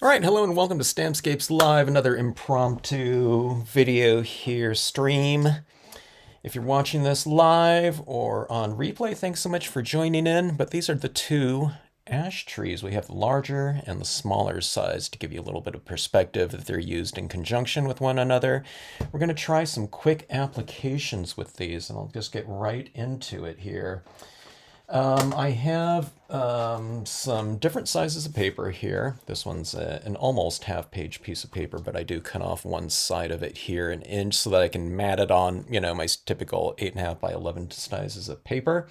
All right, hello and welcome to Stampscapes Live, another impromptu video here stream. If you're watching this live or on replay, thanks so much for joining in. But these are the two ash trees. We have the larger and the smaller size to give you a little bit of perspective that they're used in conjunction with one another. We're going to try some quick applications with these, and I'll just get right into it here. I have some different sizes of paper here. This one's an almost half-page piece of paper, but I do cut off one side of it here an inch so that I can mat it on, my typical 8.5 by 11 sizes of paper.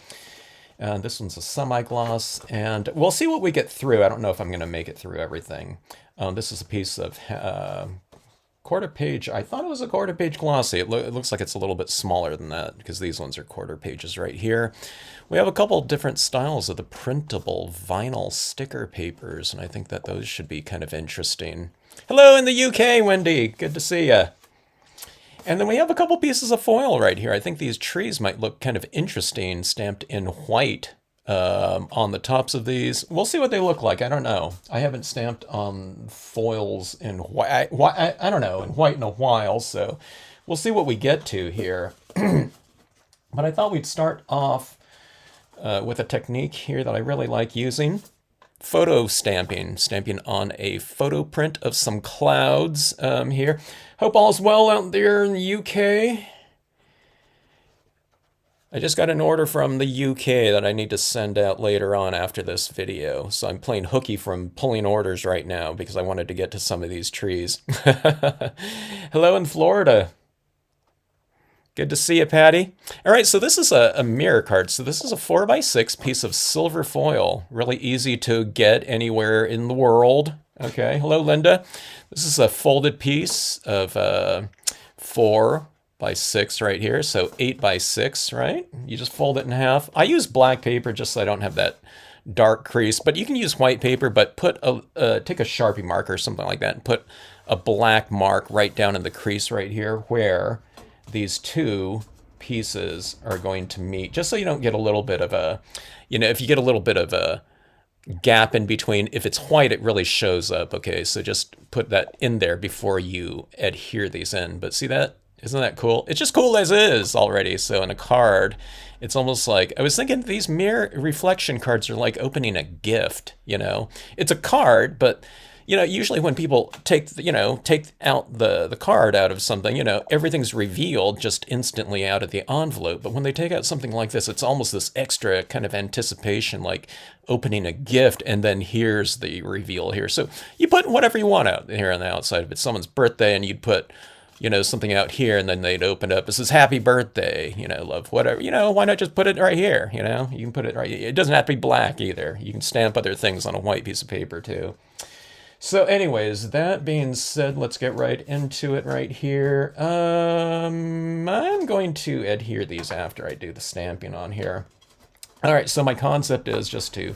This one's a semi-gloss, and we'll see what we get through. I don't know if I'm going to make it through everything. This is a piece of quarter page. I thought it was a quarter page glossy. It looks like it's a little bit smaller than that because these ones are quarter pages right here. We have a couple different styles of the printable vinyl sticker papers, and I think that those should be kind of interesting. Hello in the UK, Wendy. Good to see you. And then we have a couple pieces of foil right here. I think these trees might look kind of interesting stamped in white on the tops of these. We'll see what they look like. I don't know. I haven't stamped on foils in white. I don't know, in white in a while, so we'll see what we get to here. But I thought we'd start off with a technique here that I really like using. Photo stamping on a photo print of some clouds here. Hope all's well out there in the UK. I just got an order from the UK that I need to send out later on after this video. So I'm playing hooky from pulling orders right now because I wanted to get to some of these trees. Hello in Florida. Good to see you, Patty. All right, so this is a mirror card. So this is a 4x6 piece of silver foil. Really easy to get anywhere in the world. Okay, hello, Linda. This is a folded piece of 4x6 right here, so 8x6, right? You just fold it in half. I use black paper just so I don't have that dark crease, but you can use white paper, but take a Sharpie marker or something like that and put a black mark right down in the crease right here where these two pieces are going to meet, just so you don't get a little bit of a, if you get a little bit of a gap in between, if it's white, it really shows up, okay? So just put that in there before you adhere these in. But see that? Isn't that cool? It's just cool as is already. So in a card, it's almost like, I was thinking these mirror reflection cards are like opening a gift, It's a card, but usually when people take out the card out of something, everything's revealed just instantly out of the envelope. But when they take out something like this, it's almost this extra kind of anticipation, like opening a gift, and then here's the reveal here. So you put whatever you want out here on the outside. If it's someone's birthday and you'd put, something out here, and then they'd open up, it says happy birthday, love, whatever, why not just put it right here, you can put it right, it doesn't have to be black either. You can stamp other things on a white piece of paper too. So anyways, that being said, let's get right into it right here. I'm going to adhere these after I do the stamping on here. All right, so my concept is just to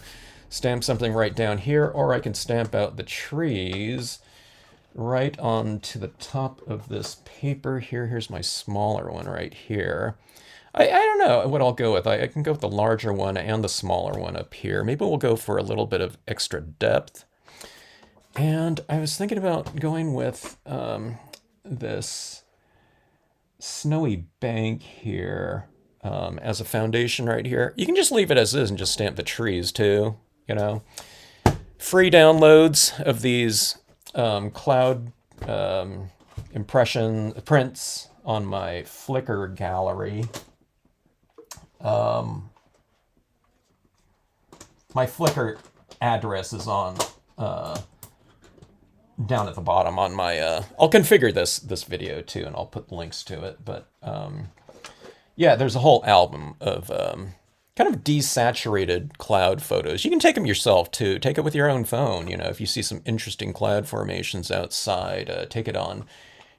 stamp something right down here, or I can stamp out the trees right onto the top of this paper here. Here's my smaller one right here. I don't know what I'll go with. I can go with the larger one and the smaller one up here. Maybe we'll go for a little bit of extra depth. And I was thinking about going with this snowy bank here as a foundation right here. You can just leave it as is and just stamp the trees too, Free downloads of these cloud impression prints on my Flickr gallery. My Flickr address is on down at the bottom on my I'll configure this video too, and I'll put links to it. But yeah, there's a whole album of kind of desaturated cloud photos. You can take them yourself too. Take it with your own phone. If you see some interesting cloud formations outside, take it on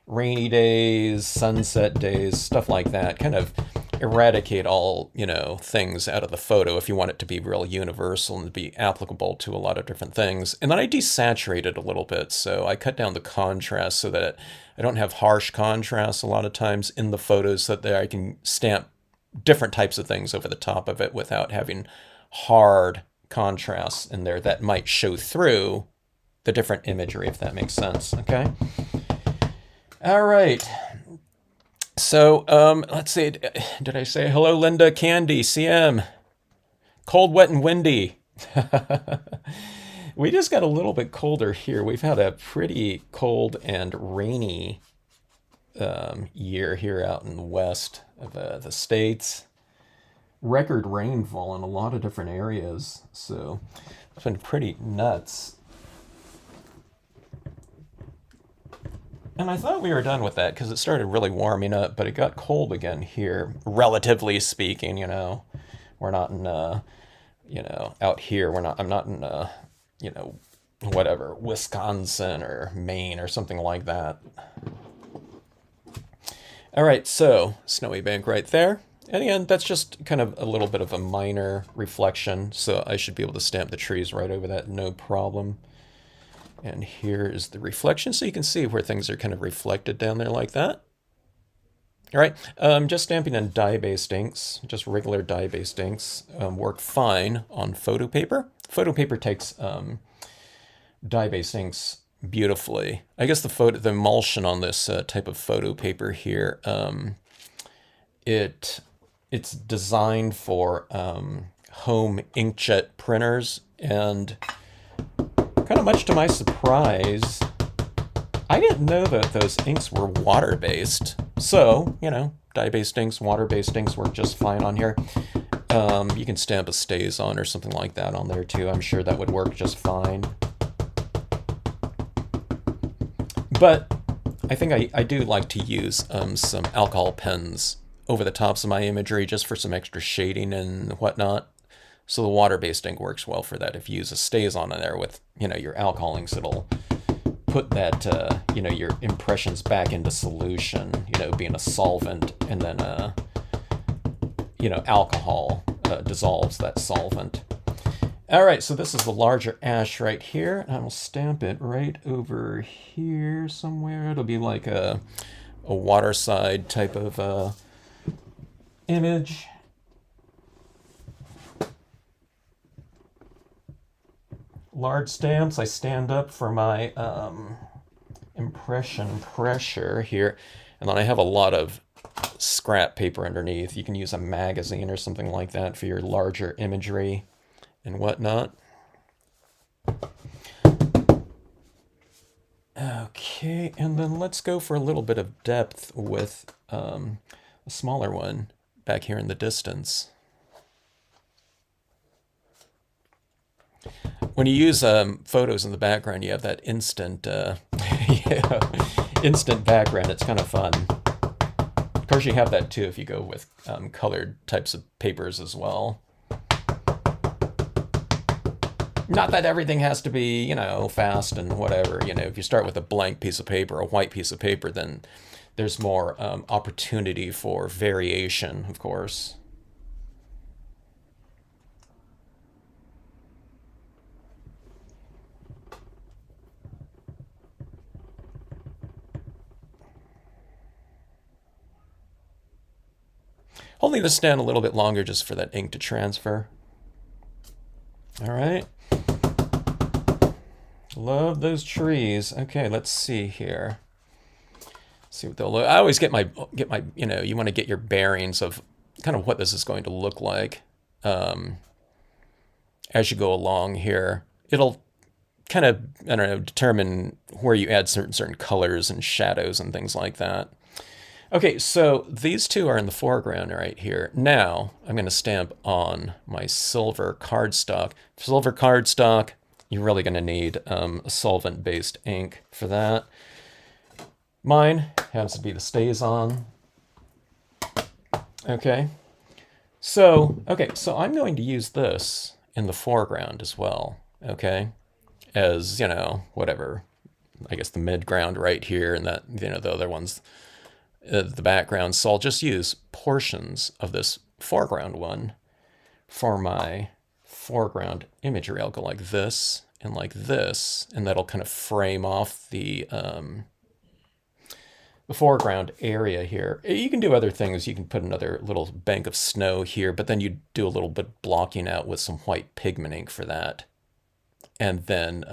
rainy days, sunset days, stuff like that. Kind of eradicate all, things out of the photo if you want it to be real universal and to be applicable to a lot of different things. And then I desaturate it a little bit. So I cut down the contrast so that I don't have harsh contrast a lot of times in the photos, so that I can stamp different types of things over the top of it without having hard contrasts in there that might show through the different imagery, if that makes sense. Okay. All right. So let's see. Did I say hello, Linda, Candy, CM? Cold, wet, and windy. We just got a little bit colder here. We've had a pretty cold and rainy year here out in the west of the States. Record rainfall in a lot of different areas. So it's been pretty nuts. And I thought we were done with that because it started really warming up, but it got cold again here, relatively speaking, you know. We're not in, you know, out here, I'm not in, you know, whatever, Wisconsin or Maine or something like that. All right, so snowy bank right there. And again, that's just kind of a little bit of a minor reflection, so I should be able to stamp the trees right over that, no problem. And here is the reflection, so you can see where things are kind of reflected down there like that. All right, just stamping in dye-based inks, just regular dye-based inks, work fine on photo paper. Photo paper takes dye-based inks beautifully. I guess the emulsion on this type of photo paper here, it's designed for home inkjet printers, and kind of much to my surprise, I didn't know that those inks were water-based. So, you know, dye-based inks, water-based inks work just fine on here. You can stamp a StazOn or something like that on there too. I'm sure that would work just fine. But I think I do like to use some alcohol pens over the tops of my imagery just for some extra shading and whatnot. So the water-based ink works well for that. If you use a StazOn in there with, you know, your alcohol inks, it'll put that, you know, your impressions back into solution, you know, being a solvent, and then, you know, alcohol dissolves that solvent. All right, so this is the larger ash right here. I will stamp it right over here somewhere. It'll be like a waterside type of image. Large stamps, I stand up for my impression pressure here. And then I have a lot of scrap paper underneath. You can use a magazine or something like that for your larger imagery and whatnot. Okay, and then let's go for a little bit of depth with a smaller one back here in the distance. When you use photos in the background, you have that instant, instant background. It's kind of fun. Of course, you have that too if you go with colored types of papers as well. Not that everything has to be, you know, fast and whatever. You know, if you start with a blank piece of paper, a white piece of paper, then there's more opportunity for variation, of course. Holding this down a little bit longer just for that ink to transfer. All right. Love those trees. Okay, let's see here. See what they'll look. I always get my, you know, you want to get your bearings of kind of what this is going to look like as you go along here. It'll kind of, I don't know, determine where you add certain colors and shadows and things like that. Okay, so these two are in the foreground right here. Now I'm going to stamp on my silver cardstock. Silver cardstock, you're really going to need a solvent-based ink for that. Mine happens to be the StazOn. Okay, so I'm going to use this in the foreground as well. Okay, as, you know, whatever, I guess the midground right here, and that, you know, the other ones, the background. So I'll just use portions of this foreground one for my foreground imagery. I'll go like this, and that'll kind of frame off the foreground area here. You can do other things. You can put another little bank of snow here, but then you do a little bit blocking out with some white pigment ink for that. And then,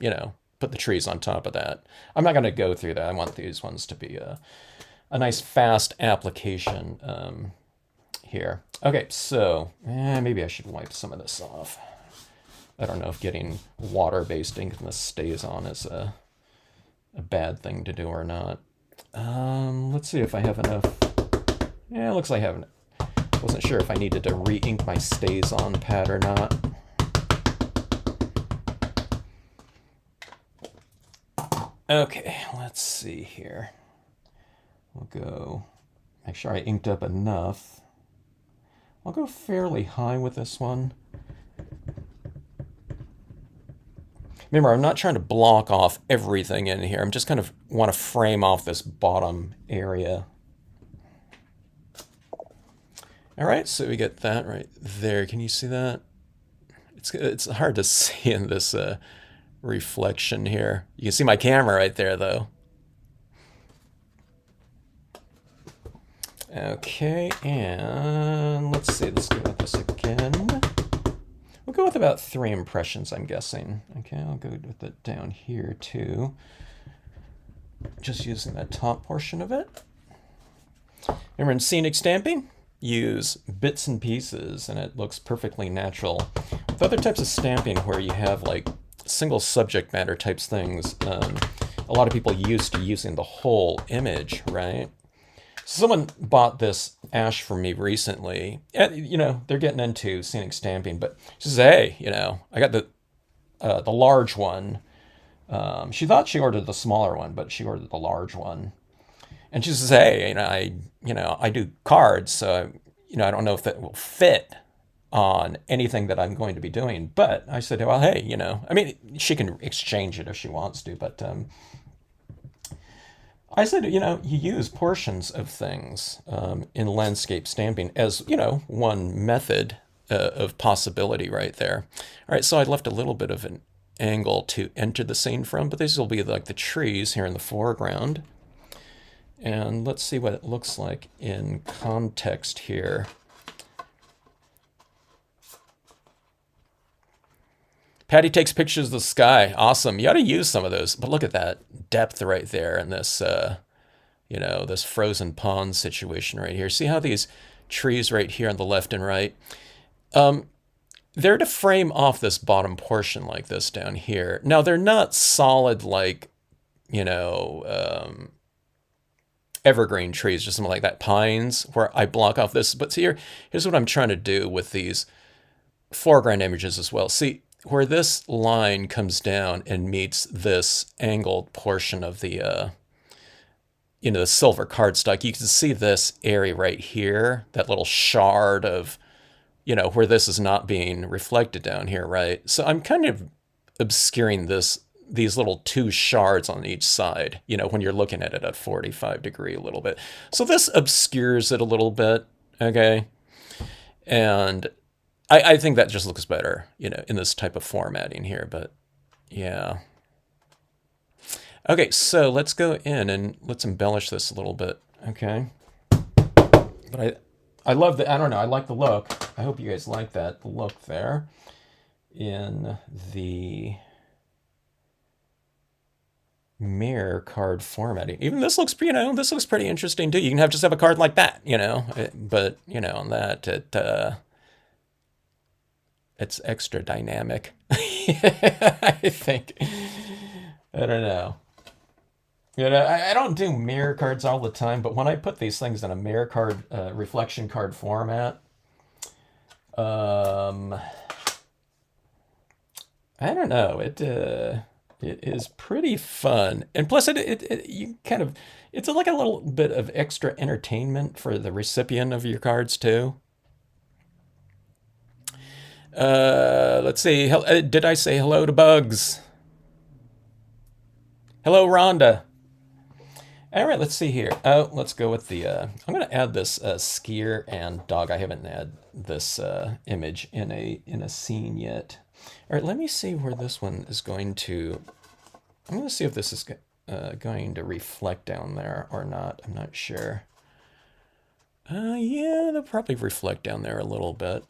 you know, put the trees on top of that. I'm not going to go through that. I want these ones to be a nice fast application here. Okay, so maybe I should wipe some of this off. I don't know if getting water-based ink in this stays on is a bad thing to do or not. Let's see if I have enough. Yeah, it looks like I have enough. Wasn't sure if I needed to re-ink my stays on pad or not. Okay, let's see here. We'll go, make sure I inked up enough. I'll go fairly high with this one. Remember, I'm not trying to block off everything in here. I'm just kind of want to frame off this bottom area. All right, so we get that right there. Can you see that? It's hard to see in this reflection here. You can see my camera right there, though. Okay, and let's see. Let's go with this again. We'll go with about 3 impressions, I'm guessing. Okay, I'll go with it down here, too. Just using that top portion of it. Remember, in scenic stamping, use bits and pieces, and it looks perfectly natural. With other types of stamping where you have like single subject matter types things, a lot of people used to using the whole image, right? So someone bought this ash from me recently. You know, they're getting into scenic stamping, but she says, "Hey, you know, I got the large one." She thought she ordered the smaller one, but she ordered the large one. And she says, "Hey, I do cards, so I don't know if that will fit on anything that I'm going to be doing." But I said, "Well, hey, I mean, she can exchange it if she wants to, but I said, you use portions of things in landscape stamping as, one method of possibility right there." All right, so I left a little bit of an angle to enter the scene from, but these will be like the trees here in the foreground. And let's see what it looks like in context here. Patty takes pictures of the sky. Awesome. You ought to use some of those. But look at that depth right there in this, this frozen pond situation right here. See how these trees right here on the left and right, they're to frame off this bottom portion like this down here. Now, they're not solid like, evergreen trees, just something like that, pines, where I block off this. But see here's what I'm trying to do with these foreground images as well. See, where this line comes down and meets this angled portion of the, the silver cardstock, you can see this area right here, that little shard of, where this is not being reflected down here, right? So I'm kind of obscuring these little 2 shards on each side, when you're looking at it at 45 degree a little bit. So this obscures it a little bit, okay? And I think that just looks better, in this type of formatting here, but yeah. Okay, so let's go in and let's embellish this a little bit, okay? But I love I don't know, I like the look. I hope you guys like the look there in the mirror card formatting. Even this looks, this looks pretty interesting too. You can just have a card like that, but on that it's extra dynamic. I think. I don't know. I don't do mirror cards all the time, but when I put these things in a mirror card, reflection card format, I don't know. It is pretty fun, and plus it's like a little bit of extra entertainment for the recipient of your cards too. Let's see. Did I say hello to Bugs? Hello, Rhonda. All right, let's see here. Let's go with the. I'm going to add this skier and dog. I haven't had this image in a scene yet. All right, let me see where this one is going to. I'm going to see if this is going to reflect down there or not. I'm not sure. Yeah, they'll probably reflect down there a little bit.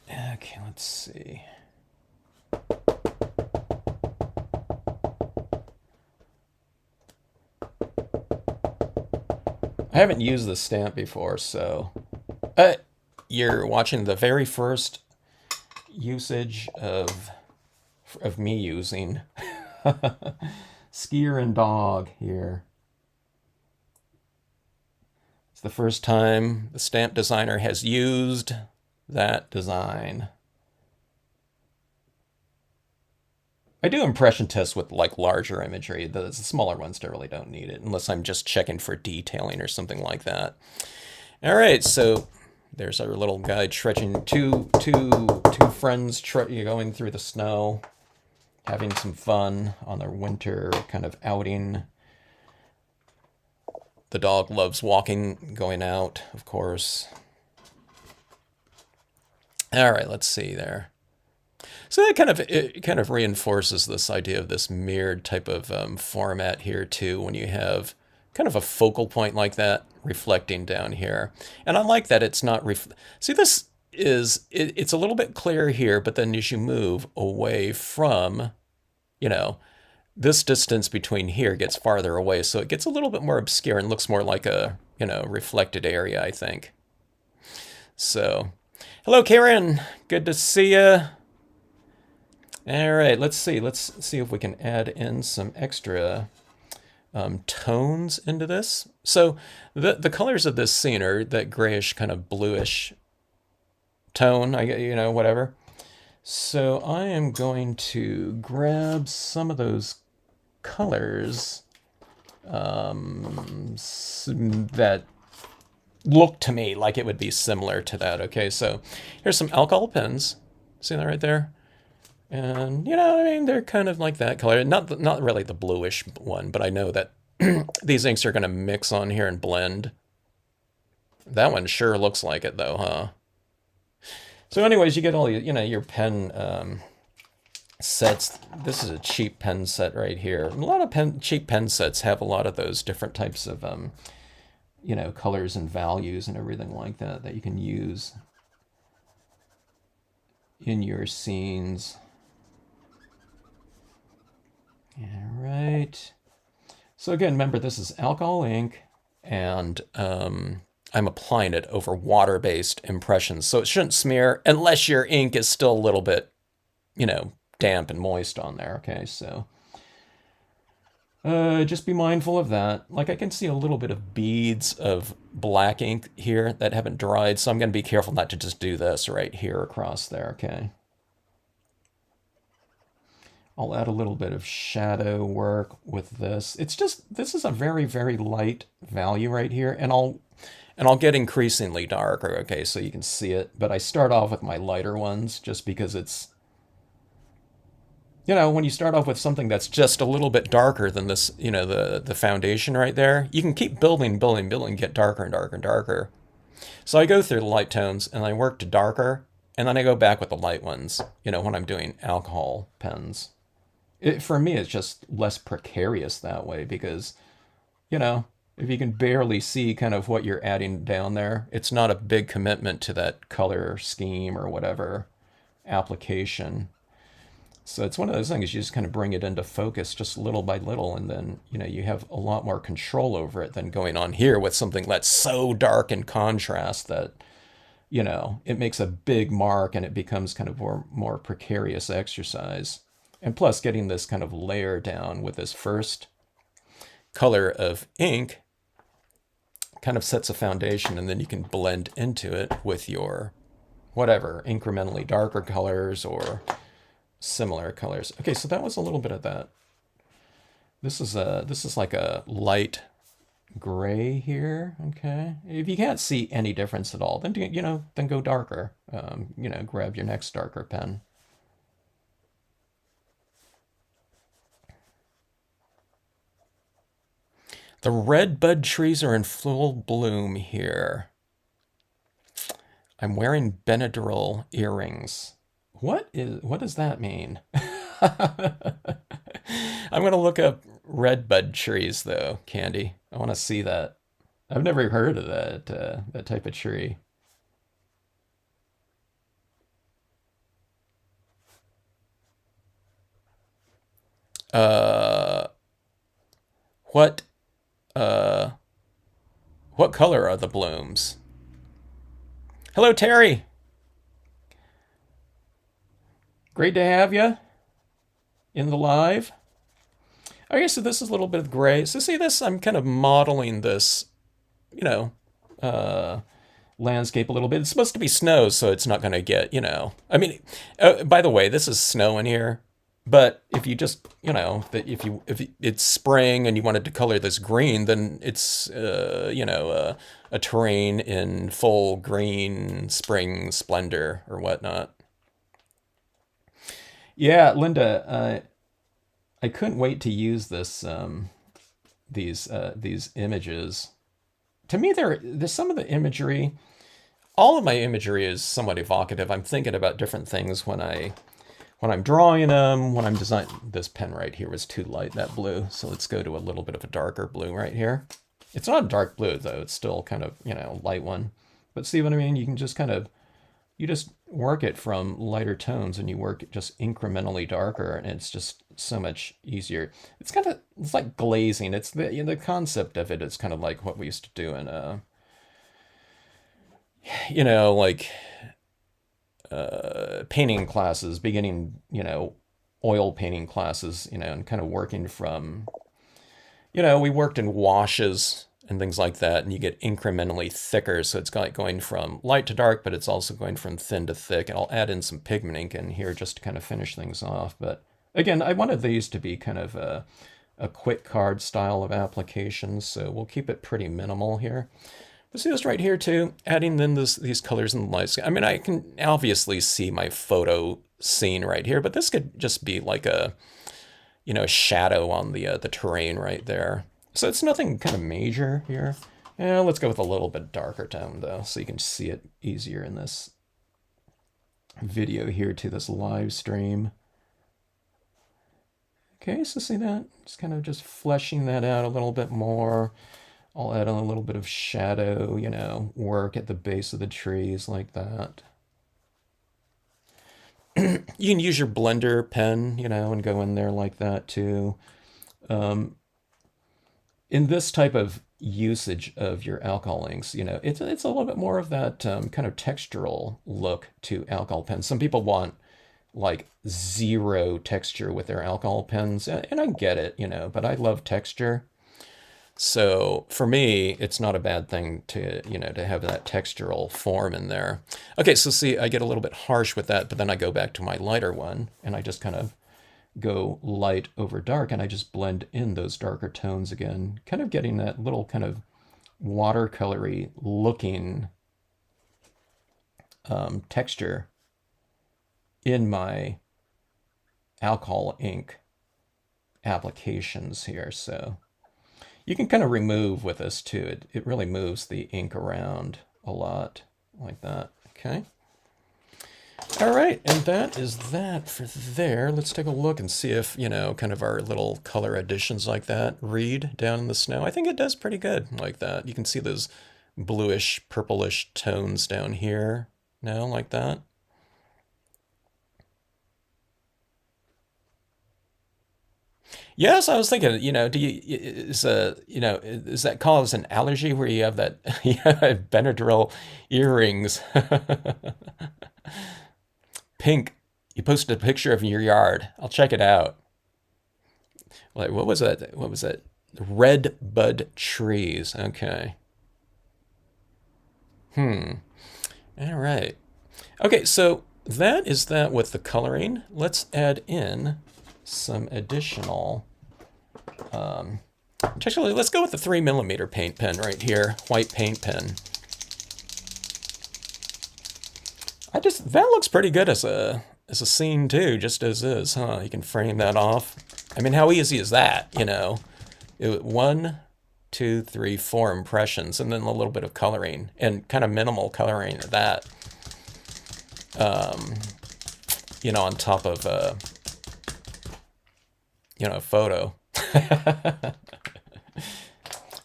Okay, let's see. I haven't used this stamp before, so you're watching the very first usage of me using skier and dog here. It's the first time the stamp designer has used that design. I do impression tests with like larger imagery. The smaller ones really don't need it unless I'm just checking for detailing or something like that. All right, so there's our little guy trudging, two friends going through the snow, having some fun on their winter kind of outing. The dog loves walking, going out, of course. All right, let's see there. So it kind of reinforces this idea of this mirrored type of format here too, when you have kind of a focal point like that reflecting down here. And I like that it's not see, this is it's a little bit clear here, but then as you move away from, you know, this distance between here gets farther away, so it gets a little bit more obscure and looks more like a, reflected area, I think. So, hello, Karen. Good to see you. All right, let's see. Let's see if we can add in some extra tones into this. So the colors of this scene are that grayish kind of bluish tone, whatever. So I am going to grab some of those colors that look to me like it would be similar to that. Okay, so here's some alcohol pens. See that right there? And, they're kind of like that color. Not really the bluish one, but I know that these inks are going to mix on here and blend. That one sure looks like it, though, huh? So anyways, you get all your pen sets. This is a cheap pen set right here. A lot of cheap pen sets have a lot of those different types of, colors and values and everything like that you can use in your scenes. All right. So again, remember this is alcohol ink, and I'm applying it over water-based impressions, so it shouldn't smear unless your ink is still a little bit, damp and moist on there. Okay, so just be mindful of that. Like I can see a little bit of beads of black ink here that haven't dried, so I'm going to be careful not to just do this right here across there. Okay. I'll add a little bit of shadow work with this. It's just, this is a very, very light value right here, and I'll get increasingly darker, okay, so you can see it. But I start off with my lighter ones just because it's, when you start off with something that's just a little bit darker than this, the foundation right there, you can keep building, get darker and darker and darker. So I go through the light tones and I work to darker, and then I go back with the light ones, when I'm doing alcohol pens. For me, it's just less precarious that way because, if you can barely see kind of what you're adding down there, it's not a big commitment to that color scheme or whatever application. So it's one of those things, you just kind of bring it into focus just little by little, and then, you have a lot more control over it than going on here with something that's so dark in contrast that, it makes a big mark and it becomes kind of more precarious exercise. And plus, getting this kind of layer down with this first color of ink kind of sets a foundation, and then you can blend into it with your whatever, incrementally darker colors or similar colors. Okay, so that was a little bit of that. This is like a light gray here. Okay, if you can't see any difference at all, then then go darker. Grab your next darker pen. The red bud trees are in full bloom here. I'm wearing Benadryl earrings. What does that mean? I'm going to look up red bud trees though, Candy. I want to see that. I've never heard of that type of tree. Uh, what uh, what color are the blooms? Hello, Terry. Great to have you in the live. Okay, so this is a little bit of gray. So see this, I'm kind of modeling this, you know, uh, landscape a little bit. It's supposed to be snow, so it's not going to get, I mean, by the way, this is snow in here. But if you just, if it's spring and you wanted to color this green, then it's, a terrain in full green spring splendor or whatnot. Yeah, Linda, I couldn't wait to use these images. To me, there's some of the imagery. All of my imagery is somewhat evocative. I'm thinking about different things when I'm drawing them, when I'm designing. This pen right here was too light, that blue. So let's go to a little bit of a darker blue right here. It's not a dark blue though. It's still kind of, light one. But see what I mean? You can just you just work it from lighter tones and you work it just incrementally darker, and it's just so much easier. It's like glazing. It's the concept of it is kind of like what we used to do in like painting classes, beginning, oil painting classes, and kind of working from, we worked in washes and things like that, and you get incrementally thicker. So it's going from light to dark, but it's also going from thin to thick. And I'll add in some pigment ink in here just to kind of finish things off. But again, I wanted these to be kind of a quick card style of applications, so we'll keep it pretty minimal here. But see this right here too, adding then these colors and lights. I mean, I can obviously see my photo scene right here, but this could just be like a, shadow on the terrain right there. So it's nothing kind of major here. Yeah, let's go with a little bit darker tone though, so you can see it easier in this video here to this live stream. Okay, so see that? Just kind of just fleshing that out a little bit more. I'll add on a little bit of shadow, work at the base of the trees like that. You can use your blender pen, and go in there like that too. In this type of usage of your alcohol inks, it's a little bit more of that kind of textural look to alcohol pens. Some people want like zero texture with their alcohol pens, and I get it, but I love texture. So for me, it's not a bad thing to, to have that textural form in there. Okay, so see, I get a little bit harsh with that, but then I go back to my lighter one and I just kind of go light over dark and I just blend in those darker tones again, kind of getting that little kind of watercolory looking texture in my alcohol ink applications here. So you can kind of remove with this too. It really moves the ink around a lot like that. Okay. All right, and that is that for there. Let's take a look and see if, kind of our little color additions like that read down in the snow. I think it does pretty good like that. You can see those bluish, purplish tones down here now like that. Yes, I was thinking, is that cause an allergy where you have that you have Benadryl earrings? Pink, you posted a picture of your yard. I'll check it out. Like, what was that? What was that? Red bud trees. Okay. All right. Okay, so that is that with the coloring. Let's add in some additional. Actually, let's go with the 3mm paint pen right here, white paint pen. That looks pretty good as a scene too, just as is, huh? You can frame that off. I mean, how easy is that? One, two, three, four impressions, and then a little bit of coloring and kind of minimal coloring of that. On top of a photo.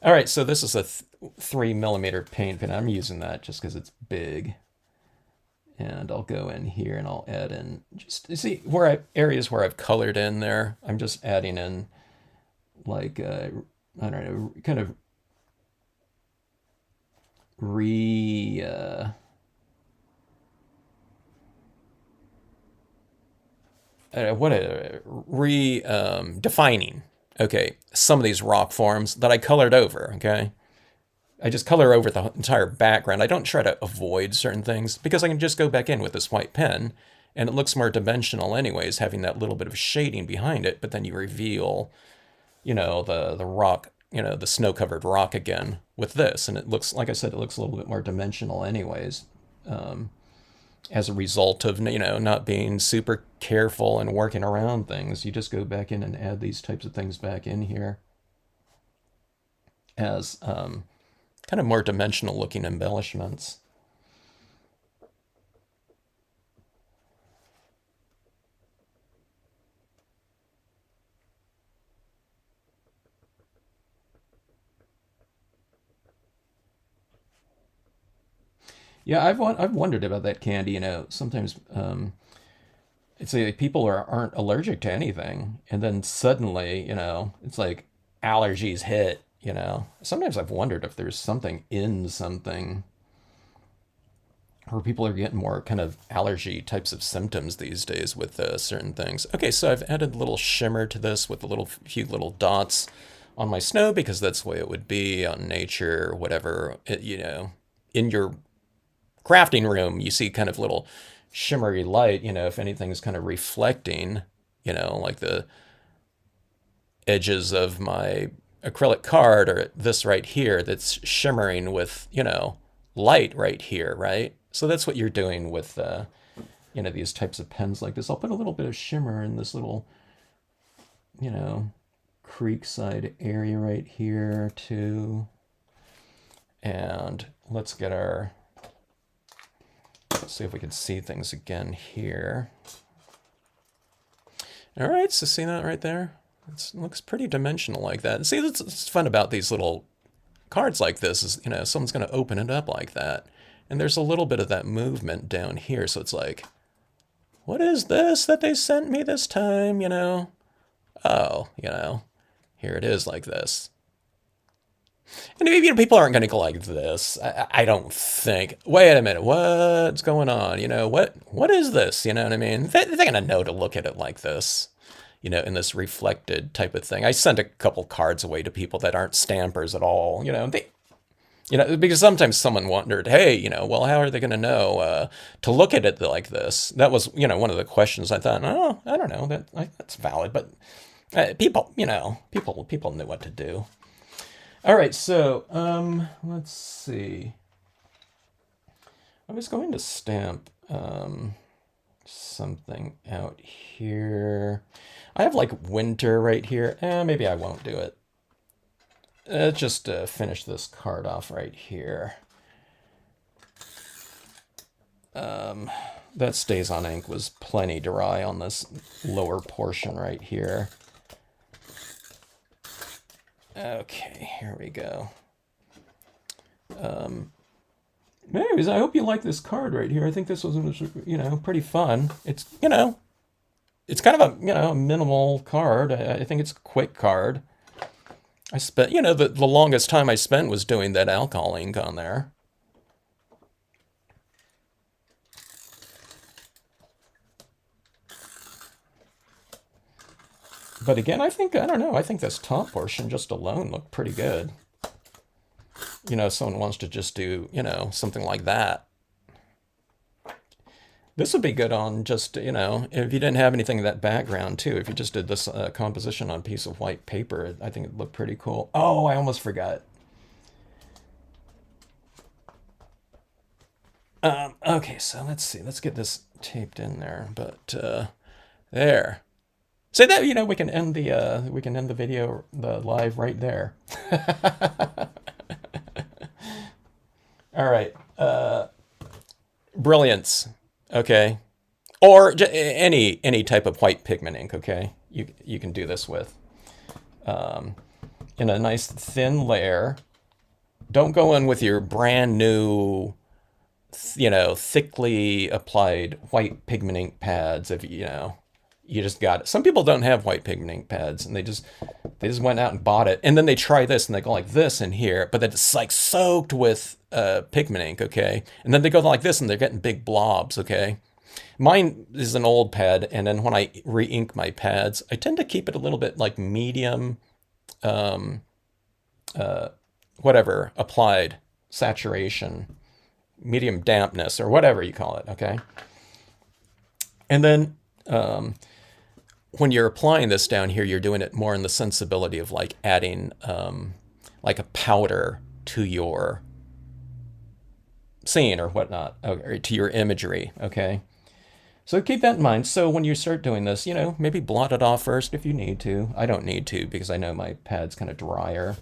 All right, so this is a 3mm paint pen. I'm using that just because it's big. And I'll go in here and I'll add in, just see where areas where I've colored in there. I'm just adding in like, I don't know, kind of defining, okay, some of these rock forms that I colored over, okay? I just color over the entire background. I don't try to avoid certain things because I can just go back in with this white pen and it looks more dimensional anyways, having that little bit of shading behind it, but then you reveal, the rock, the snow-covered rock again with this, and it looks, like I said, it looks a little bit more dimensional anyways, as a result of, not being super careful and working around things. You just go back in and add these types of things back in here as kind of more dimensional looking embellishments. Yeah, I've wondered about that candy. Sometimes it's like people aren't allergic to anything, and then suddenly, it's like allergies hit. Sometimes I've wondered if there's something in something, or people are getting more kind of allergy types of symptoms these days with certain things. Okay, so I've added a little shimmer to this with a few little dots on my snow because that's the way it would be on nature, whatever. In your crafting room, you see kind of little shimmery light, if anything's kind of reflecting, like the edges of my acrylic card or this right here that's shimmering with, light right here, right? So that's what you're doing with, these types of pens like this. I'll put a little bit of shimmer in this little, creek side area right here too. And let's see if we can see things again here. All right, so see that right there? It looks pretty dimensional like that. And see, what's fun about these little cards like this is, someone's going to open it up like that. And there's a little bit of that movement down here. So it's like, what is this that they sent me this time, Oh, here it is like this. And people aren't going to go like this. I don't think. Wait a minute, what's going on? What is this? You know what I mean? They're going to know to look at it like this, in this reflected type of thing. I sent a couple cards away to people that aren't stampers at all. Because sometimes someone wondered, hey, well, how are they going to know to look at it like this? That was, one of the questions. I thought, oh, I don't know, that's valid, but people knew what to do. All right, so let's see. I was going to stamp something out here. I have like winter right here. Maybe I won't do it. Just finish this card off right here. That Stays on ink was plenty dry on this lower portion right here. Okay, here we go. Anyways, I hope you like this card right here. I think this was, pretty fun. It's, it's kind of a, minimal card. I think it's a quick card. I spent, the longest time I spent was doing that alcohol ink on there. But again, I think this top portion just alone looked pretty good. Someone wants to just do, something like that. This would be good on just, if you didn't have anything in that background too. If you just did this composition on a piece of white paper, I think it'd look pretty cool. Oh, I almost forgot. Okay, so let's see. Let's get this taped in there. But there. So that, we can end the video, the live right there. All right. Brilliance. Okay. Or any type of white pigment ink, okay? You can do this with. In a nice thin layer. Don't go in with your brand new thickly applied white pigment ink pads. If you just got it. Some people don't have white pigment ink pads, and they just went out and bought it, and then they try this and they go like this in here, but then it's like soaked with pigment ink, okay? And then they go like this and they're getting big blobs, okay? Mine is an old pad, and then when I re-ink my pads, I tend to keep it a little bit like medium, whatever, applied saturation, medium dampness, or whatever you call it, okay? And then when you're applying this down here, you're doing it more in the sensibility of like adding like a powder to your scene or whatnot, or to your imagery, okay? So keep that in mind. So when you start doing this, maybe blot it off first if you need to. I don't need to because I know my pad's kind of drier.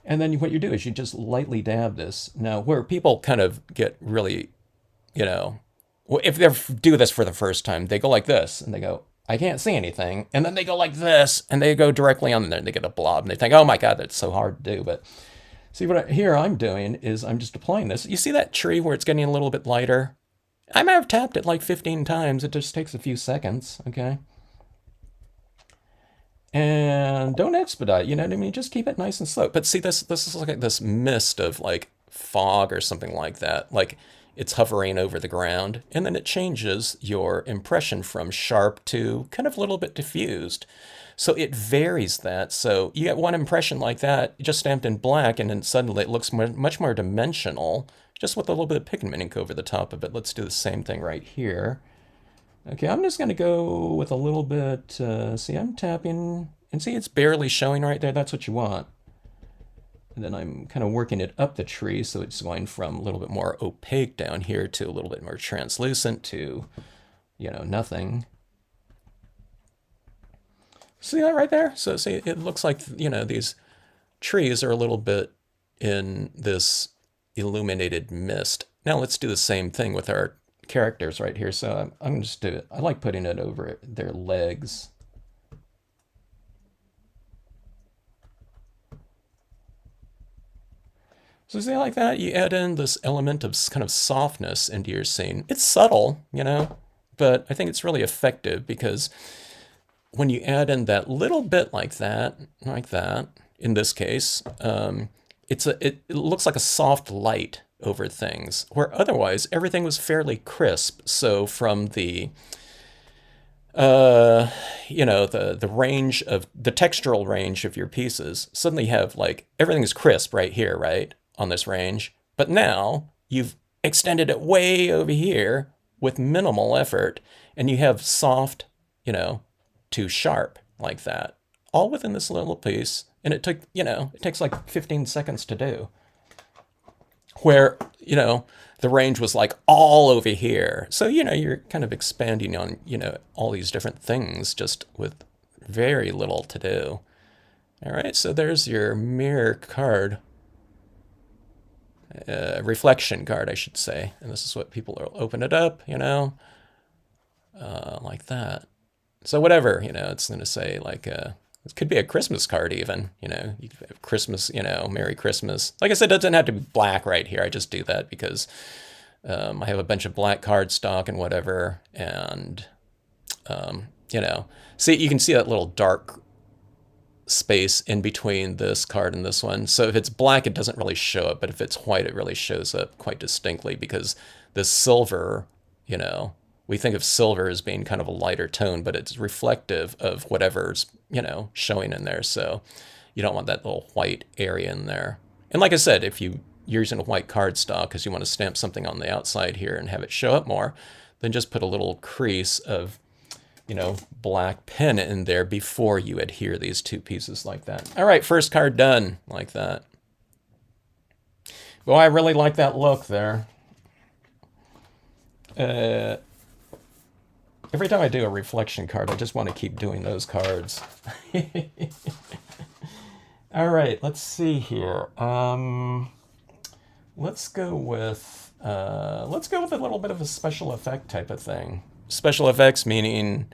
And then what you do is you just lightly dab this. Now, where people kind of get really, if they do this for the first time, they go like this and they go, I can't see anything. And then they go like this and they go directly on there and they get a blob and they think, oh my God, that's so hard to do. But see here I'm doing is I'm just applying this. You see that tree where it's getting a little bit lighter? I might have tapped it like 15 times. It just takes a few seconds, okay? And don't expedite, you know what I mean? Just keep it nice and slow. But see, this is like this mist of like fog or something like that. Like it's hovering over the ground, and then it changes your impression from sharp to kind of a little bit diffused. So it varies that. So you get one impression like that, just stamped in black, and then suddenly it looks much more dimensional, just with a little bit of pigment ink over the top of it. Let's do the same thing right here. Okay, I'm just going to go with a little bit, see, I'm tapping, and see, it's barely showing right there. That's what you want. And then I'm kind of working it up the tree, so it's going from a little bit more opaque down here to a little bit more translucent to, nothing. See that right there? So see, it looks like, these trees are a little bit in this illuminated mist. Now let's do the same thing with our characters right here. So I'm just do it. I like putting it over their legs. So see, like that, you add in this element of kind of softness into your scene. It's subtle, but I think it's really effective because when you add in that little bit like that, in this case, it looks like a soft light over things, where otherwise everything was fairly crisp. So from the the range of the textural range of your pieces, suddenly you have like everything's crisp right here, right on this range. But now you've extended it way over here with minimal effort, and you have soft, to sharp like that, all within this little piece. And it took, it takes like 15 seconds to do. Where, the range was like all over here. So, you're kind of expanding on, all these different things just with very little to do. All right, so there's your mirror card. Reflection card, I should say. And this is what people will open it up, like that. So whatever, it's going to say like, it could be a Christmas card even, you have Christmas, Merry Christmas. Like I said, it doesn't have to be black right here. I just do that because I have a bunch of black cardstock and whatever. And, see, you can see that little dark space in between this card and this one. So if it's black, it doesn't really show up. But if it's white, it really shows up quite distinctly because the silver, we think of silver as being kind of a lighter tone, but it's reflective of whatever's, showing in there. So you don't want that little white area in there. And like I said, if you're using a white cardstock because you want to stamp something on the outside here and have it show up more, then just put a little crease of, black pen in there before you adhere these two pieces like that. All right, first card done like that. Well, I really like that look there. Every time I do a reflection card, I just want to keep doing those cards. All right, let's see here. Let's go with a little bit of a special effect type of thing. Special effects meaning,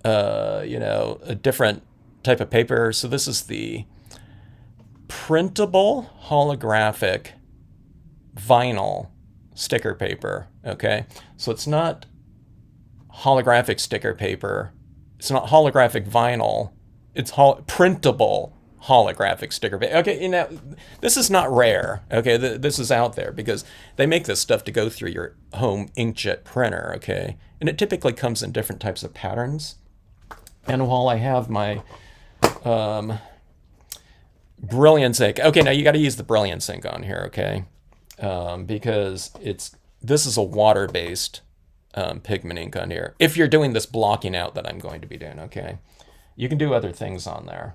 a different type of paper. So this is the printable holographic vinyl sticker paper, okay? So it's not holographic sticker paper. It's not holographic vinyl. It's printable holographic sticker paper. Okay, you know, this is not rare. Okay, this is out there because they make this stuff to go through your home inkjet printer, okay? And it typically comes in different types of patterns. And while I have my Brilliance ink, okay, now you got to use the Brilliance ink on here, okay? Because this is a water-based pigment ink on here. If you're doing this blocking out that I'm going to be doing, okay? You can do other things on there.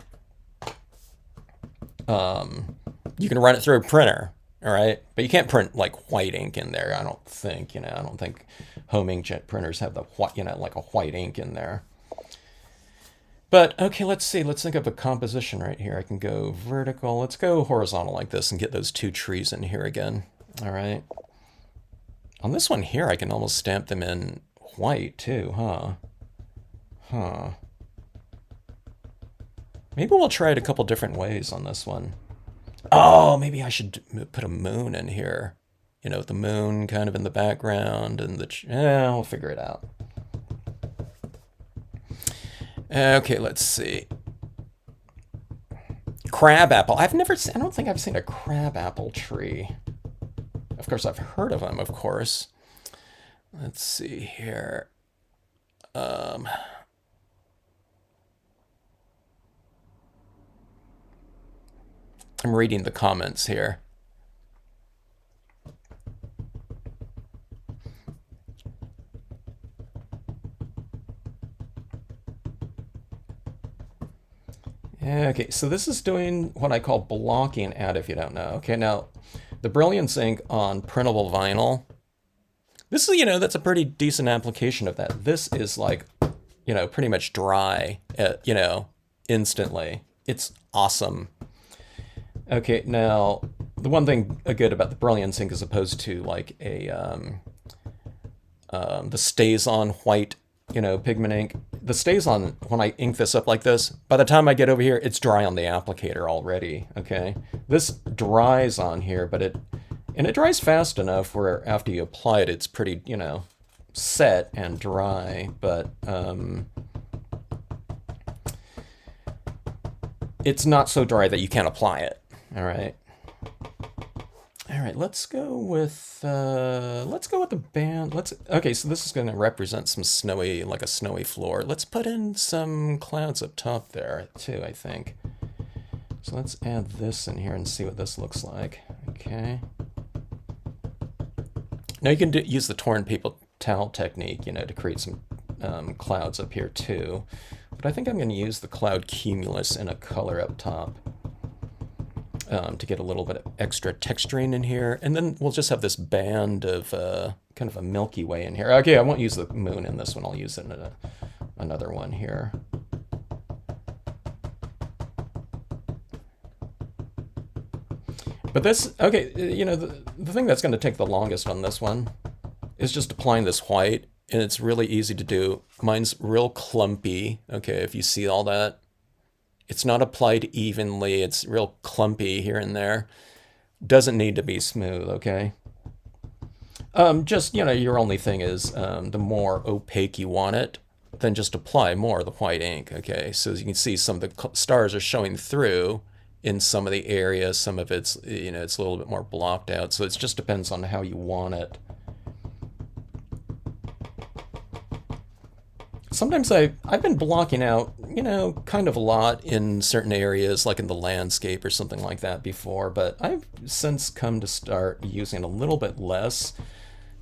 You can run it through a printer, all right? But you can't print like white ink in there, I don't think, you know. I don't think home inkjet printers have the white, you know, like a white ink in there. But okay, let's see. Let's think of a composition right here. I can go vertical. Let's go horizontal like this and get those two trees in here again. All right. On this one here, I can almost stamp them in white too, huh? Huh. Maybe we'll try it a couple different ways on this one. Oh, maybe I should put a moon in here. You know, the moon kind of in the background and we'll figure it out. Okay, let's see. Crabapple. I don't think I've seen a crabapple tree. Of course, I've heard of them, of course. Let's see here. I'm reading the comments here. Okay, so this is doing what I call blocking out, if you don't know. Okay, now the Brilliance ink on printable vinyl, this is, you know, that's a pretty decent application of that. This is like, you know, pretty much dry, you know, instantly. It's awesome. Okay, now the one thing good about the Brilliance ink as opposed to like a the StazOn white, you know, pigment ink, the StazOn, when I ink this up like this, by the time I get over here, it's dry on the applicator already, okay? This dries on here, but it dries fast enough where after you apply it, it's pretty, you know, set and dry, but it's not so dry that you can't apply it, all right? All right, let's go with the band. Okay, so this is going to represent some snowy, like a snowy floor. Let's put in some clouds up top there too, I think. So let's add this in here and see what this looks like. Okay. Now you can use the torn paper towel technique, you know, to create some clouds up here too. But I think I'm going to use the cloud cumulus in a color up top. To get a little bit of extra texturing in here. And then we'll just have this band of kind of a Milky Way in here. Okay, I won't use the moon in this one. I'll use it in another one here. But this, okay, you know, the thing that's going to take the longest on this one is just applying this white. And it's really easy to do. Mine's real clumpy. Okay, if you see all that. It's not applied evenly. It's real clumpy here and there. Doesn't need to be smooth, okay? Just, you know, your only thing is the more opaque you want it, then just apply more of the white ink, okay? So as you can see, some of the stars are showing through in some of the areas. Some of it's, you know, it's a little bit more blocked out. So it just depends on how you want it. Sometimes I've been blocking out, you know, kind of a lot in certain areas, like in the landscape or something like that before, but I've since come to start using a little bit less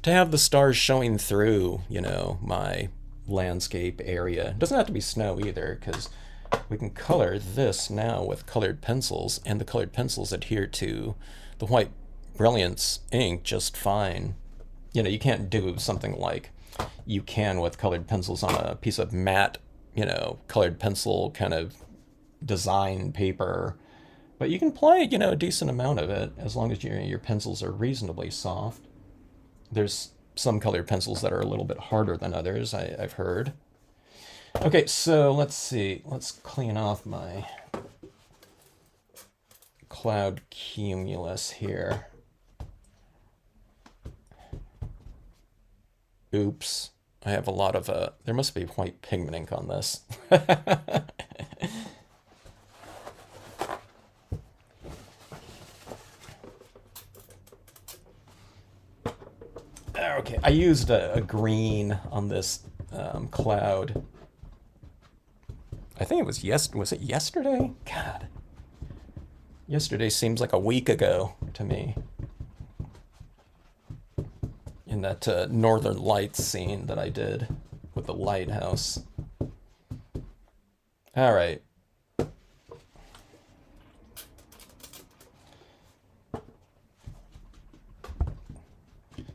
to have the stars showing through, you know, my landscape area. It doesn't have to be snow either, because we can color this now with colored pencils, and the colored pencils adhere to the white Brilliance ink just fine. You know, you can't do something like you can with colored pencils on a piece of matte, you know, colored pencil kind of design paper. But you can apply, you know, a decent amount of it as long as your pencils are reasonably soft. There's some colored pencils that are a little bit harder than others, I've heard. Okay, so let's see. Let's clean off my cloud cumulus here. Oops. I have a lot of, there must be white pigment ink on this. Okay, I used a green on this cloud. I think it was was it yesterday? God. Yesterday seems like a week ago to me. In that Northern Lights scene that I did with the lighthouse. All right.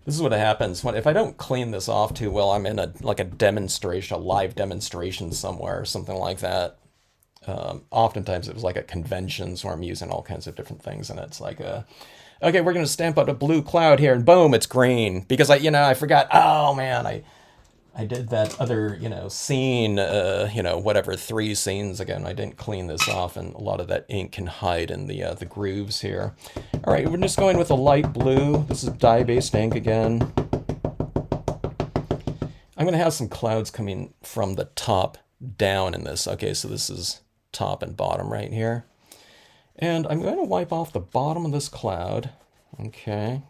This is what happens when if I don't clean this off too well. I'm in a demonstration, a live demonstration somewhere, or something like that. Oftentimes it was like at conventions where I'm using all kinds of different things, and it's like okay, we're gonna stamp out a blue cloud here, and boom, it's green because I forgot. Oh man, I did that other scene, whatever 3 scenes ago, and I didn't clean this off, and a lot of that ink can hide in the grooves here. All right, we're just going with a light blue. This is dye-based ink again. I'm going to have some clouds coming from the top down in this. Okay, so this is top and bottom right here. And I'm going to wipe off the bottom of this cloud. Okay.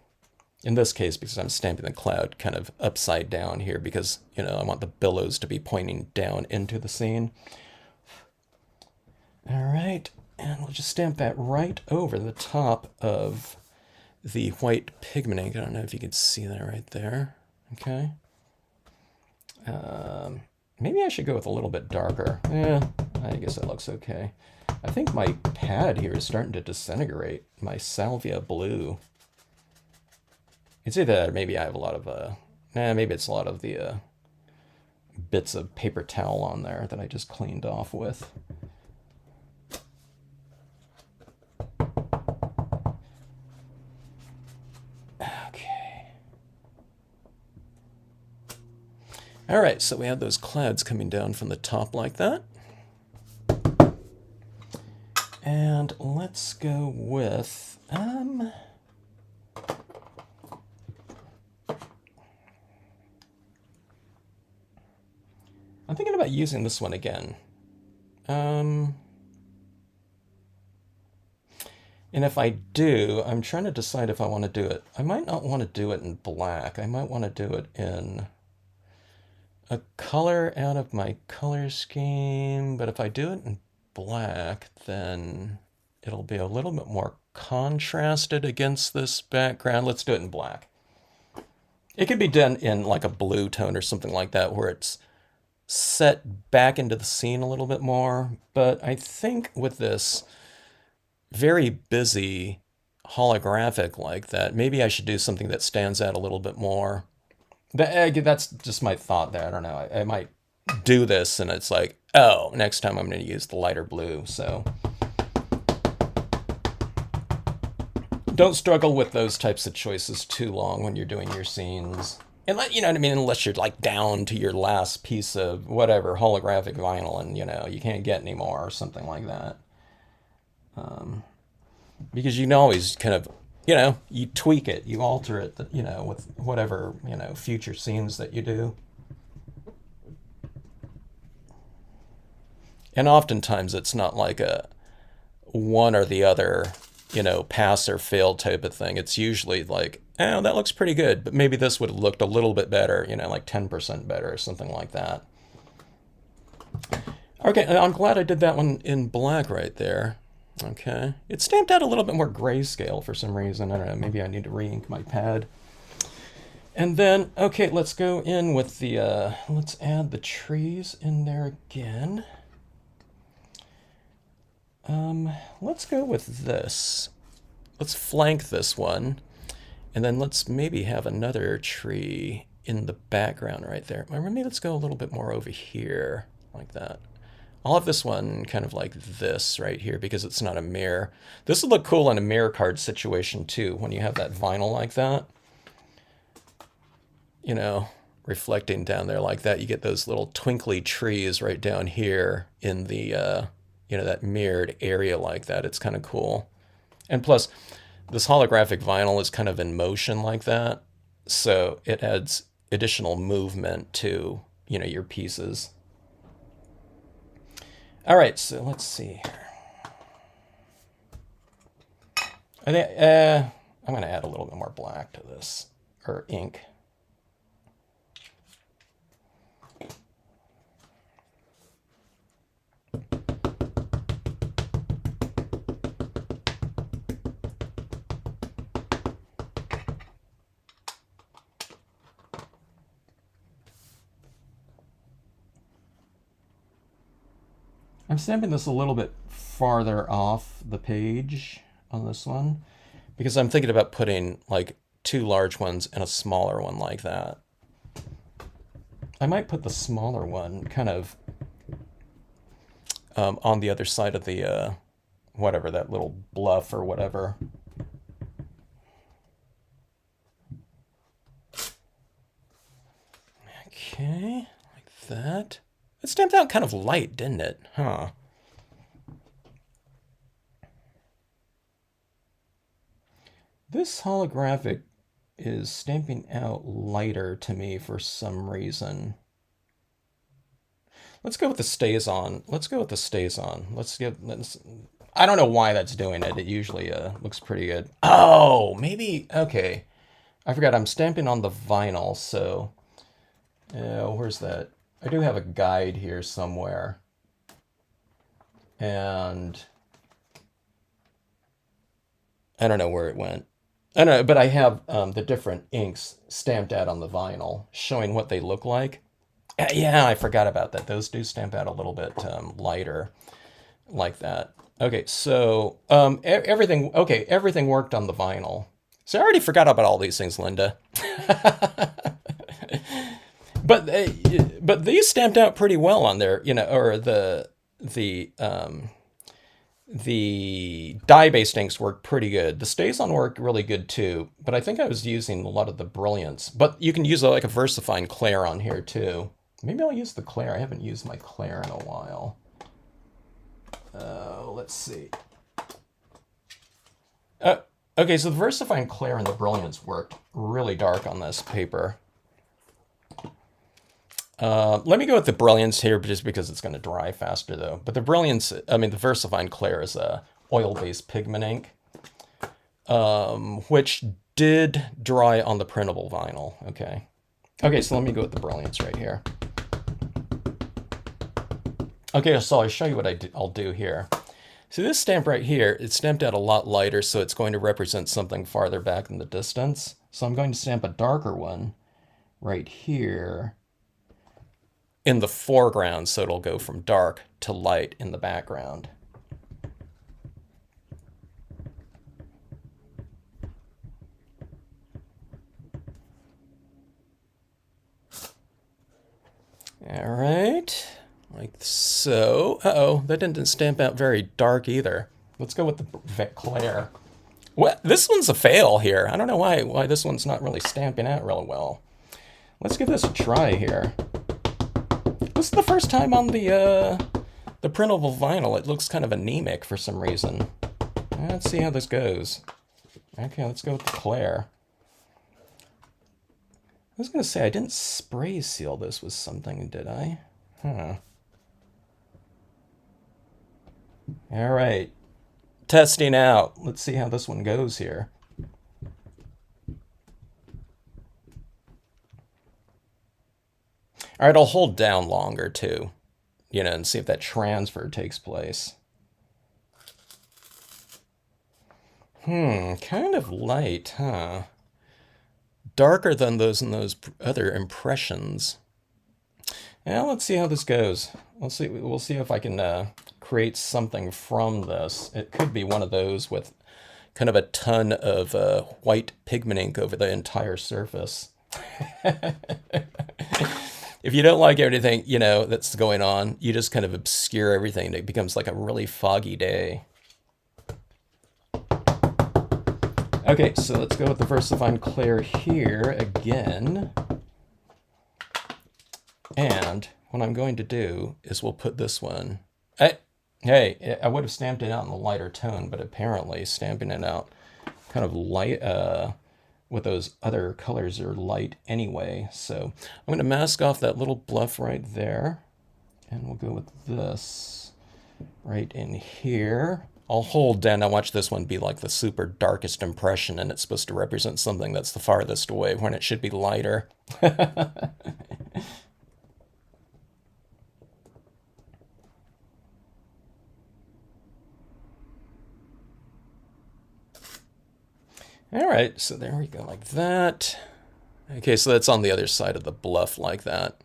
In this case, because I'm stamping the cloud kind of upside down here because, I want the billows to be pointing down into the scene. All right. And we'll just stamp that right over the top of the white pigment ink. I don't know if you can see that right there. Okay. Maybe I should go with a little bit darker. Yeah, I guess that looks okay. I think my pad here is starting to disintegrate. My salvia blue. It's either maybe I have a lot of, maybe it's a lot of the bits of paper towel on there that I just cleaned off with. Okay. All right, so we have those clouds coming down from the top like that. And let's go with, I'm thinking about using this one again. And if I do, I'm trying to decide if I want to do it. I might not want to do it in black. I might want to do it in a color out of my color scheme. But if I do it in black, then it'll be a little bit more contrasted against this background. Let's do it in black. It could be done in like a blue tone or something like that, where it's set back into the scene a little bit more. But I think with this very busy holographic like that, maybe I should do something that stands out a little bit more. That's just my thought there. I don't know. I might do this and it's like, oh, next time I'm going to use the lighter blue. So don't struggle with those types of choices too long when you're doing your scenes. And you know what I mean? Unless you're like down to your last piece of whatever holographic vinyl and you can't get any more or something like that. Because you can always kind of, you tweak it, you alter it, with whatever, future scenes that you do. And oftentimes it's not like a one or the other, pass or fail type of thing. It's usually like, oh, that looks pretty good, but maybe this would have looked a little bit better, like 10% better or something like that. Okay, I'm glad I did that one in black right there. Okay, it's stamped out a little bit more grayscale for some reason. I don't know, maybe I need to re-ink my pad. And then, okay, let's go in with the, let's add the trees in there again. Let's go with this. Let's flank this one. And then let's maybe have another tree in the background right there. Or maybe let's go a little bit more over here, like that. I'll have this one kind of like this right here because it's not a mirror. This would look cool in a mirror card situation too, when you have that vinyl like that. Reflecting down there like that. You get those little twinkly trees right down here in the, that mirrored area like that. It's kind of cool. And plus, this holographic vinyl is kind of in motion like that. So it adds additional movement to, you know, your pieces. All right, so let's see here. I think, I'm going to add a little bit more black to this, or ink. I'm stamping this a little bit farther off the page on this one because I'm thinking about putting like 2 large ones and a smaller one like that. I might put the smaller one kind of on the other side of the whatever, that little bluff or whatever. Okay, like that. It stamped out kind of light, didn't it? Huh. This holographic is stamping out lighter to me for some reason. Let's go with the stays on. Let's go with the stays on. I don't know why that's doing it. It usually looks pretty good. Oh, maybe, okay. I forgot I'm stamping on the vinyl, so where's that? I do have a guide here somewhere. And I don't know where it went. I don't know, but I have the different inks stamped out on the vinyl, showing what they look like. Yeah, I forgot about that. Those do stamp out a little bit lighter, like that. Okay, so everything worked on the vinyl. So I already forgot about all these things, Linda. But these stamped out pretty well on there, you know, or the dye-based inks work pretty good. The stays-on work really good too, but I think I was using a lot of the Brilliance. But you can use like a VersaFine Clair on here too. Maybe I'll use the Clair. I haven't used my Clair in a while. Let's see. Okay, so the VersaFine Clair and the Brilliance worked really dark on this paper. Let me go with the Brilliance here just because it's going to dry faster though. But the Brilliance, I mean the VersaFine Clair is a oil-based pigment ink, which did dry on the printable vinyl. Okay, so let me go with the Brilliance right here. Okay, so I'll show you what I'll do here. So this stamp right here, it's stamped out a lot lighter, so it's going to represent something farther back in the distance. So I'm going to stamp a darker one right here in the foreground, so it'll go from dark to light in the background. All right, like so. Uh-oh, that didn't stamp out very dark either. Let's go with the Clair. What? This one's a fail here. I don't know why this one's not really stamping out really well. Let's give this a try here. This is the first time on the printable vinyl. It looks kind of anemic for some reason. Let's see how this goes. Okay, let's go with the Clair. I was going to say, I didn't spray seal this with something, did I? Huh. All right. Testing out. Let's see how this one goes here. All right, I'll hold down longer too, you know, and see if that transfer takes place. Kind of light, huh? Darker than those in those other impressions. Now let's see how this goes. We'll see if I can create something from this. It could be one of those with kind of a ton of white pigment ink over the entire surface. If you don't like everything, you know, that's going on, you just kind of obscure everything. It becomes like a really foggy day. Okay, so let's go with the VersaFine Clair here again. And what I'm going to do is we'll put this one. Hey, I would have stamped it out in a lighter tone, but apparently stamping it out kind of light, with those other colors are light anyway. So I'm going to mask off that little bluff right there. And we'll go with this right in here. I'll hold down. Now watch this one be like the super darkest impression, and it's supposed to represent something that's the farthest away when it should be lighter. All right, so there we go, like that. Okay, so that's on the other side of the bluff like that.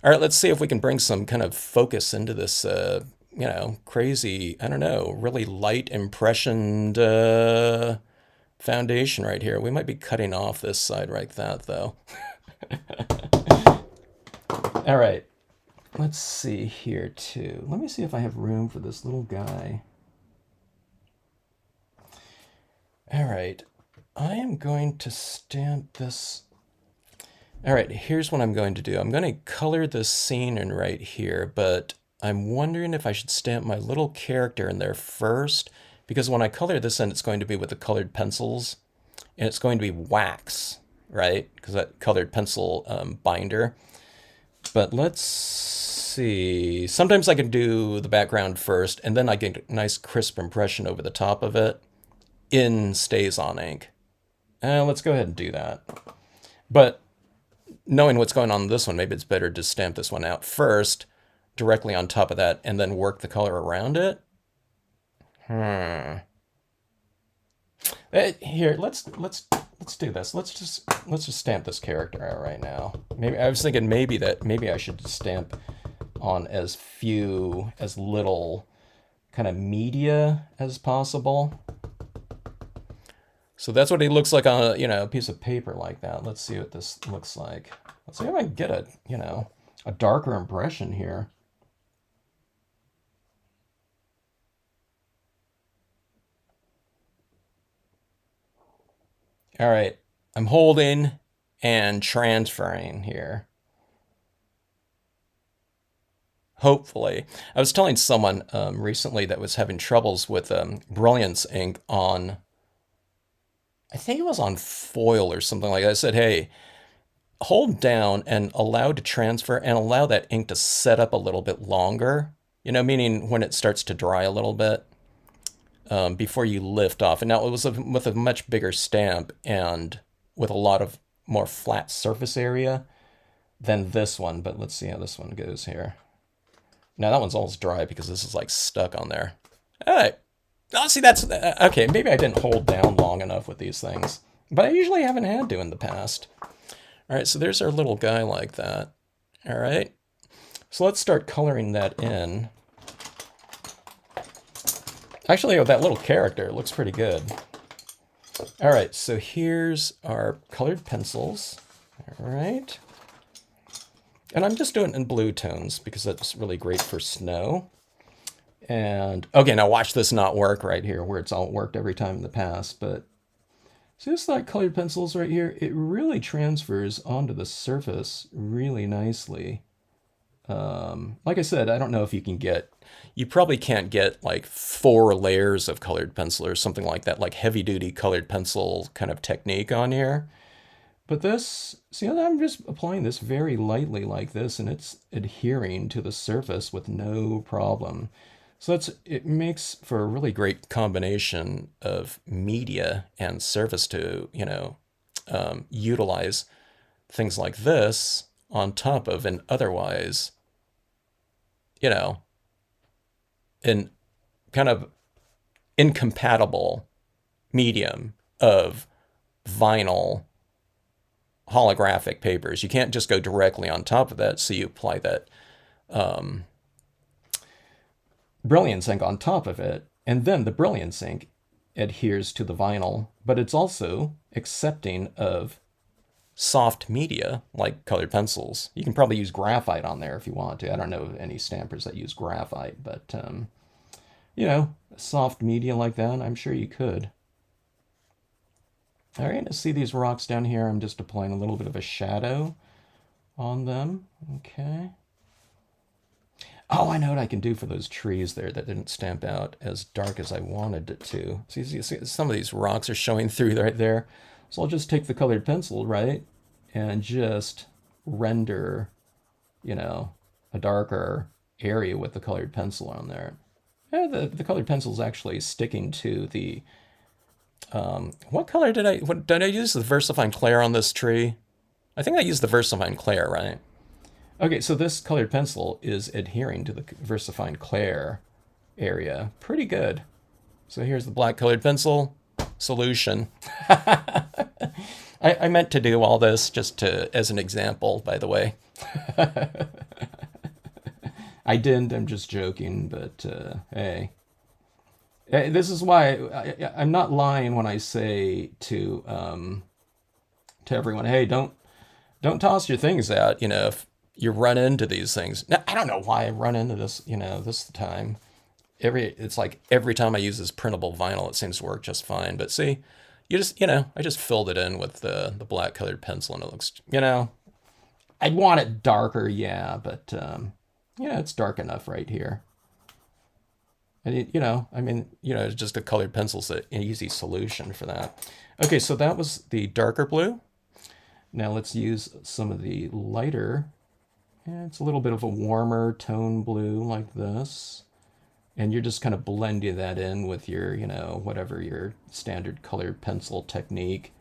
All right, let's see if we can bring some kind of focus into this, crazy, I don't know, really light impressioned foundation right here. We might be cutting off this side like that, though. All right, let's see here, too. Let me see if I have room for this little guy. All right, I am going to stamp this. All right, here's what I'm going to do. I'm going to color this scene in right here, but I'm wondering if I should stamp my little character in there first, because when I color this in, it's going to be with the colored pencils, and it's going to be wax, right? Because that colored pencil binder. But let's see. Sometimes I can do the background first, and then I get a nice crisp impression over the top of it in StazOn ink. Let's go ahead and do that. But knowing what's going on in this one, maybe it's better to stamp this one out first, directly on top of that, and then work the color around it. Here, let's do this. Let's just stamp this character out right now. Maybe I was thinking maybe I should stamp on as little kind of media as possible. So that's what he looks like on a piece of paper like that. Let's see what this looks like. Let's see if I can get a darker impression here. All right, I'm holding and transferring here. Hopefully. I was telling someone recently that was having troubles with Brilliance ink on, I think it was on foil or something like that. I said, hey, hold down and allow to transfer and allow that ink to set up a little bit longer, meaning when it starts to dry a little bit before you lift off. And now it was with a much bigger stamp and with a lot of more flat surface area than this one. But let's see how this one goes here. Now that one's almost dry because this is like stuck on there. All right. Oh, see, that's okay. Maybe I didn't hold down long enough with these things, but I usually haven't had to in the past. All right, so there's our little guy like that. All right, so let's start coloring that in. Actually, with that little character, it looks pretty good. All right, so here's our colored pencils. All right, and I'm just doing it in blue tones because that's really great for snow. And okay, now watch this not work right here where it's all worked every time in the past, but see this like colored pencils right here? It really transfers onto the surface really nicely. Like I said, I don't know if you probably can't get like 4 layers of colored pencil or something like that, like heavy duty colored pencil kind of technique on here. But this, see, I'm just applying this very lightly like this, and it's adhering to the surface with no problem. So it makes for a really great combination of media and surface to, utilize things like this on top of an otherwise, an kind of incompatible medium of vinyl holographic papers. You can't just go directly on top of that, so you apply that Brilliance ink on top of it, and then the Brilliance ink adheres to the vinyl, but it's also accepting of soft media like colored pencils. You can probably use graphite on there if you want to. I don't know of any stampers that use graphite, but soft media like that, I'm sure you could. All right, let's see these rocks down here. I'm just applying a little bit of a shadow on them. Okay. Oh, I know what I can do for those trees there that didn't stamp out as dark as I wanted it to. See, some of these rocks are showing through right there. So I'll just take the colored pencil, right, and just render, you know, a darker area with the colored pencil on there. Yeah, the colored pencil is actually sticking to the, what color did I use? The VersaFine Clair on this tree? I think I used the VersaFine Clair, right? Okay, so this colored pencil is adhering to the VersaFine Clair area. Pretty good. So here's the black colored pencil solution. I meant to do all this just as an example, by the way. I didn't, I'm just joking, but hey. This is why I'm not lying when I say to everyone, hey, don't toss your things out, if you run into these things. Now, I don't know why I run into this, this time. It's like every time I use this printable vinyl, it seems to work just fine. But see, I just filled it in with the black colored pencil and it looks, I'd want it darker, yeah, but it's dark enough right here. And it's just a colored pencil's an easy solution for that. Okay, so that was the darker blue. Now let's use some of the lighter. Yeah, it's a little bit of a warmer tone blue like this. And you're just kind of blending that in with your, whatever your standard colored pencil technique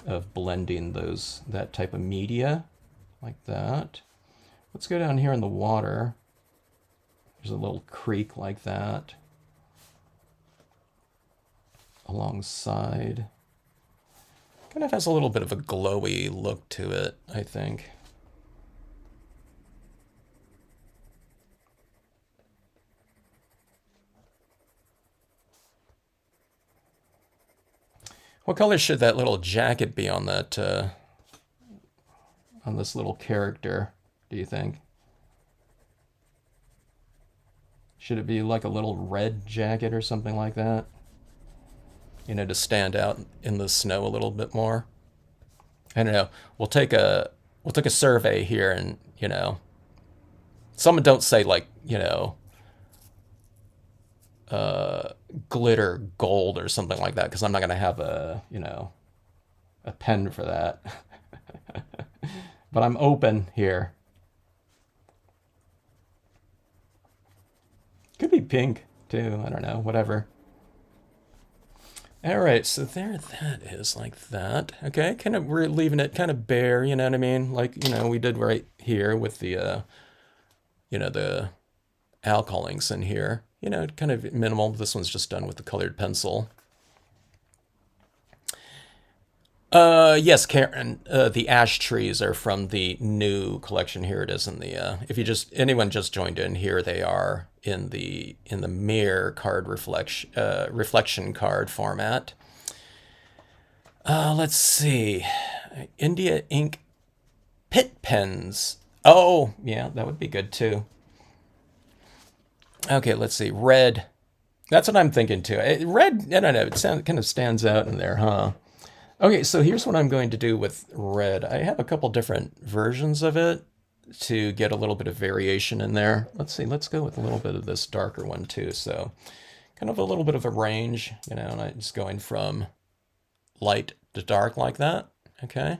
of blending that type of media like that. Let's go down here in the water. There's a little creek like that alongside. Kind of has a little bit of a glowy look to it, I think. What color should that little jacket be on that, on this little character, do you think? Should it be like a little red jacket or something like that? To stand out in the snow a little bit more. I don't know. We'll take a survey here, and someone don't say like glitter gold or something like that, because I'm not gonna have a pen for that. But I'm open here. Could be pink too. I don't know. Whatever. All right, so there that is like that. Okay, we're leaving it kind of bare, you know what I mean? Like, we did right here with the, the alcohol inks in here. Kind of minimal. This one's just done with the colored pencil. Yes, Karen, the ash trees are from the new collection. Here it is in the, if anyone just joined in here, they are in the mirror card reflection card format. Let's see. India ink pit pens. Oh, yeah, that would be good too. Okay, let's see. Red. That's what I'm thinking too. Red, I don't know, it kind of stands out in there, huh? Okay, so here's what I'm going to do with red. I have a couple different versions of it to get a little bit of variation in there. Let's see, let's go with a little bit of this darker one too. So kind of a little bit of a range, and I'm just going from light to dark like that, okay?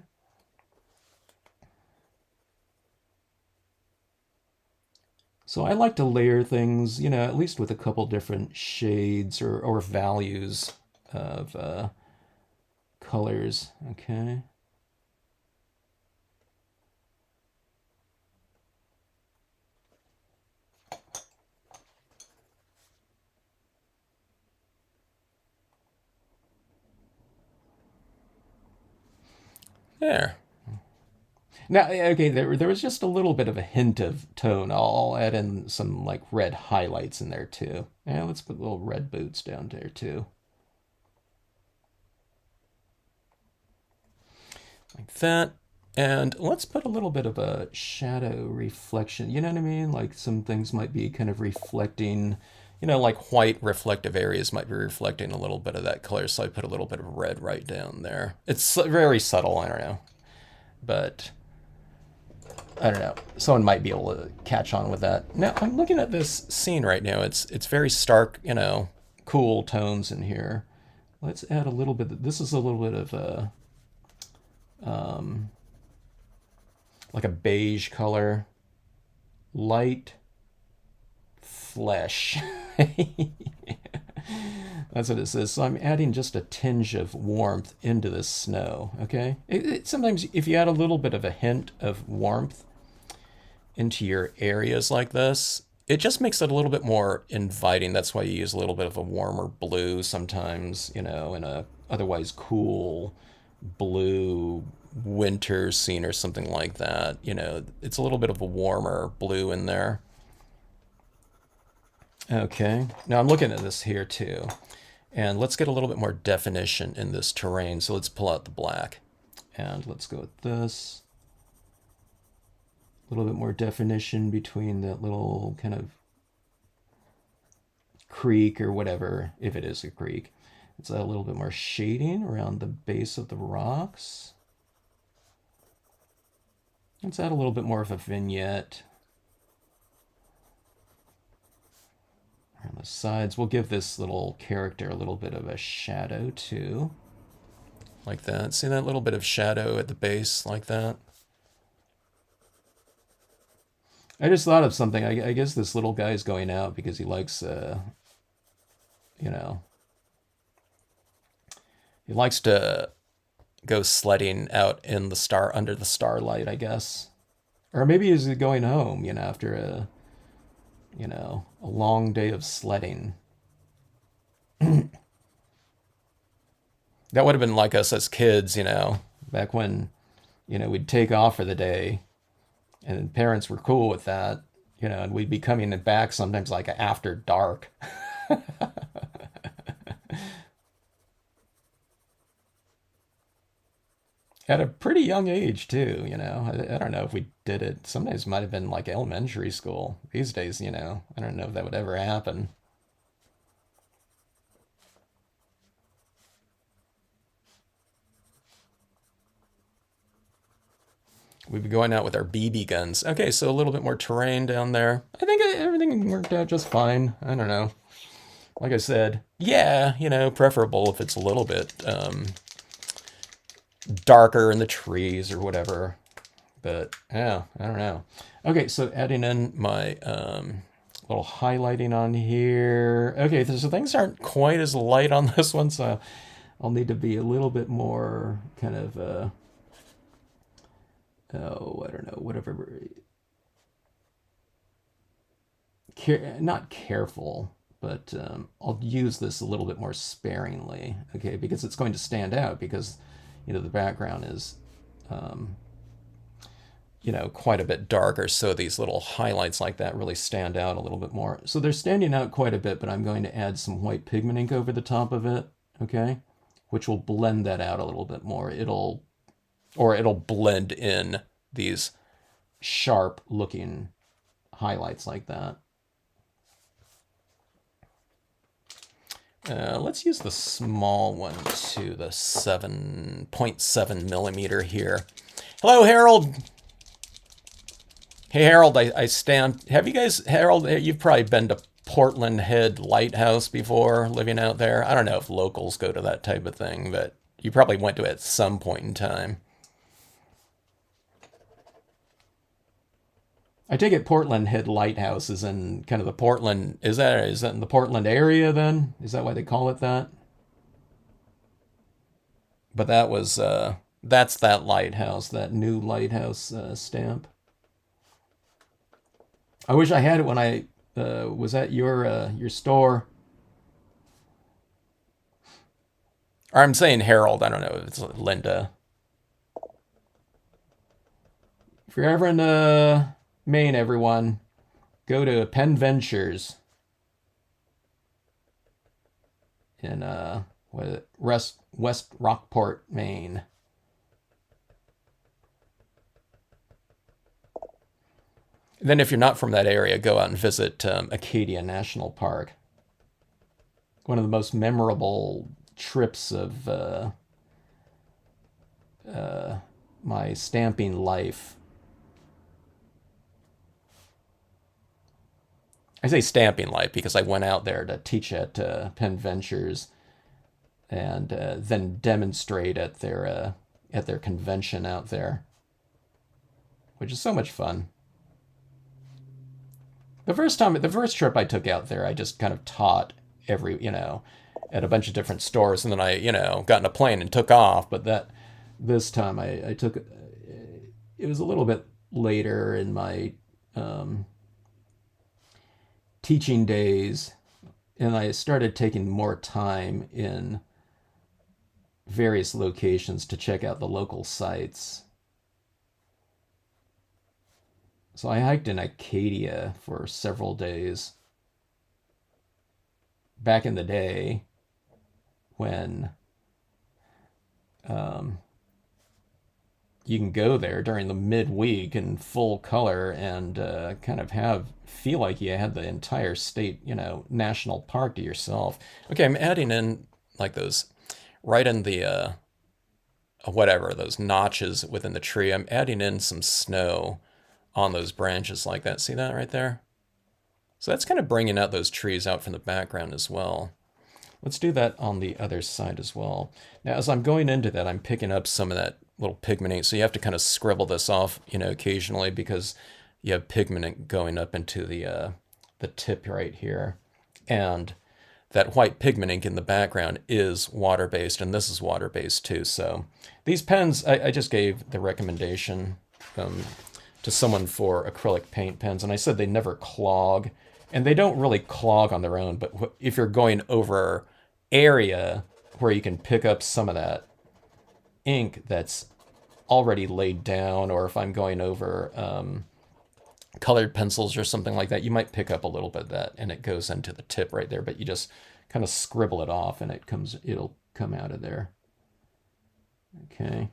So I like to layer things, at least with a couple different shades or values of colors, okay? There. Now, okay, there was just a little bit of a hint of tone. I'll add in some like red highlights in there too. Yeah, let's put little red boots down there too. Like that. And let's put a little bit of a shadow reflection. You know what I mean? Like some things might be kind of reflecting, like white reflective areas might be reflecting a little bit of that color. So I put a little bit of red right down there. It's very subtle, I don't know. But I don't know. Someone might be able to catch on with that. Now, I'm looking at this scene right now. It's very stark, cool tones in here. Let's add a little bit. This is a little bit of a um, like a beige color, light flesh. That's what it says. So I'm adding just a tinge of warmth into this snow, okay? Sometimes if you add a little bit of a hint of warmth into your areas like this, it just makes it a little bit more inviting. That's why you use a little bit of a warmer blue sometimes, in a otherwise cool blue winter scene or something like that. It's a little bit of a warmer blue in there. Okay, now I'm looking at this here too. And let's get a little bit more definition in this terrain. So let's pull out the black. And let's go with this. A little bit more definition between that little kind of creek or whatever, if it is a creek. It's a little bit more shading around the base of the rocks. Let's add a little bit more of a vignette. On the sides, we'll give this little character a little bit of a shadow too. Like that. See that little bit of shadow at the base like that? I just thought of something. I guess this little guy's going out because he likes, you know, he likes to go sledding out in the under the starlight, I guess. Or maybe he's going home, after a long day of sledding. That would have been like us as kids, back when, we'd take off for the day and parents were cool with that, and we'd be coming back sometimes like after dark. At a pretty young age too, I don't know if we did it. Sometimes it might have been like elementary school. These days, I don't know if that would ever happen. We'd be going out with our BB guns. Okay, so a little bit more terrain down there. I think everything worked out just fine. I don't know. Like I said, yeah, preferable if it's a little bit darker in the trees or whatever. But yeah, I don't know. Okay, so adding in my little highlighting on here. Okay, so things aren't quite as light on this one, so I'll need to be a little bit more kind of, oh, I don't know, whatever. Not careful, but I'll use this a little bit more sparingly, okay, because it's going to stand out because, the background is, quite a bit darker, so these little highlights like that really stand out a little bit more. So they're standing out quite a bit, but I'm going to add some white pigment ink over the top of it, okay, which will blend that out a little bit more. It'll blend in these sharp looking highlights like that. Let's use the small one too, the 7.7 millimeter here. Hello, Harold. Hey, Harold, I stand. Have you guys, Harold, you've probably been to Portland Head Lighthouse before, living out there. I don't know if locals go to that type of thing, but you probably went to it at some point in time. I take it Portland Head Lighthouse is in kind of the Portland. Is that in the Portland area then? Is that why they call it that? But that's that lighthouse, that new lighthouse stamp. I wish I had it when I was at your store. Or I'm saying Harold. I don't know if it's Linda. If you're ever in Maine, everyone, go to Penn Ventures in West Rockport, Maine. Then if you're not from that area, go out and visit Acadia National Park. One of the most memorable trips of my stamping life. I say stamping life because I went out there to teach at Penn Ventures and then demonstrate at their at their convention out there, which is so much fun. The first trip I took out there, I just kind of taught at a bunch of different stores, and then I, got in a plane and took off. But this time I took, it was a little bit later in my teaching days, and I started taking more time in various locations to check out the local sites. So I hiked in Acadia for several days back in the day when you can go there during the midweek in full color and kind of feel like you had the entire state, national park to yourself. Okay, I'm adding in like those right in the those notches within the tree. I'm adding in some snow on those branches like that. See that right there? So that's kind of bringing out those trees out from the background as well. Let's do that on the other side as well. Now, as I'm going into that, I'm picking up some of that little pigment ink. So you have to kind of scribble this off, occasionally, because you have pigment ink going up into the tip right here. And that white pigment ink in the background is water-based, and this is water-based too. So these pens, I just gave the recommendation to someone for acrylic paint pens, and I said they never clog, and they don't really clog on their own, but if you're going over area where you can pick up some of that ink that's already laid down, or if I'm going over colored pencils or something like that, you might pick up a little bit of that, and it goes into the tip right there, but you just kind of scribble it off, and it'll come out of there. Okay.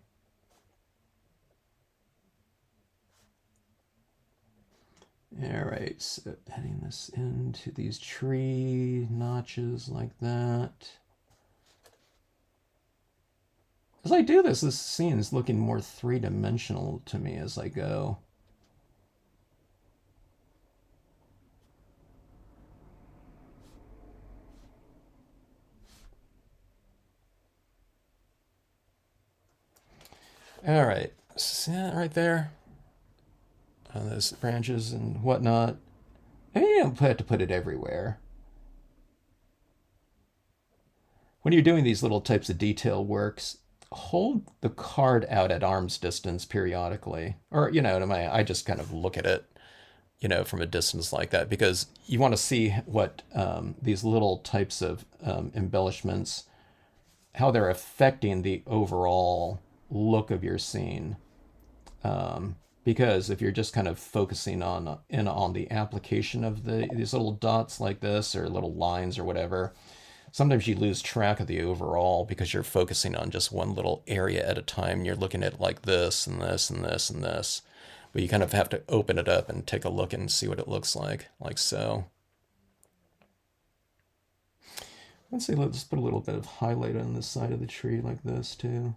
All right, so adding this into these tree notches like that. As I do this scene is looking more three-dimensional to me as I go. All right, see that right there? Those branches and whatnot. I mean, you don't have to put it everywhere. When you're doing these little types of detail works, hold the card out at arm's distance periodically. Or, I just kind of look at it, from a distance like that, because you want to see what these little types of embellishments, how they're affecting the overall look of your scene. Because if you're just kind of focusing on the application of these little dots like this, or little lines or whatever, sometimes you lose track of the overall because you're focusing on just one little area at a time. You're looking at like this and this and this and this. But you kind of have to open it up and take a look and see what it looks like so. Let's see, let's put a little bit of highlight on the side of the tree like this too.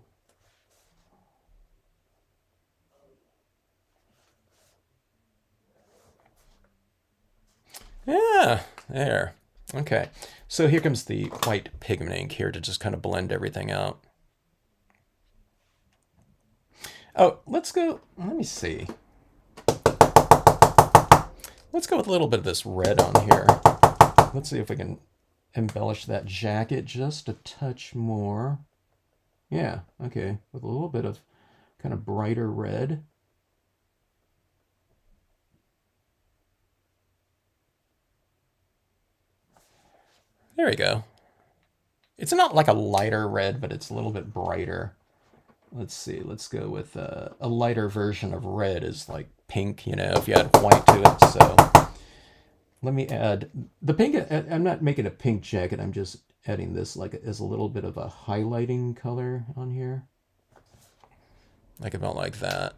Yeah, there. Okay, so here comes the white pigment ink here to just kind of blend everything out. Oh, let me see. Let's go with a little bit of this red on here. Let's see if we can embellish that jacket just a touch more. Yeah, okay, with a little bit of kind of brighter red. There we go. It's not like a lighter red, but it's a little bit brighter. Let's see, let's go with a lighter version of red is like pink, if you add white to it. So let me add the pink. I'm not making a pink jacket. I'm just adding this like as a little bit of a highlighting color on here. Like about like that.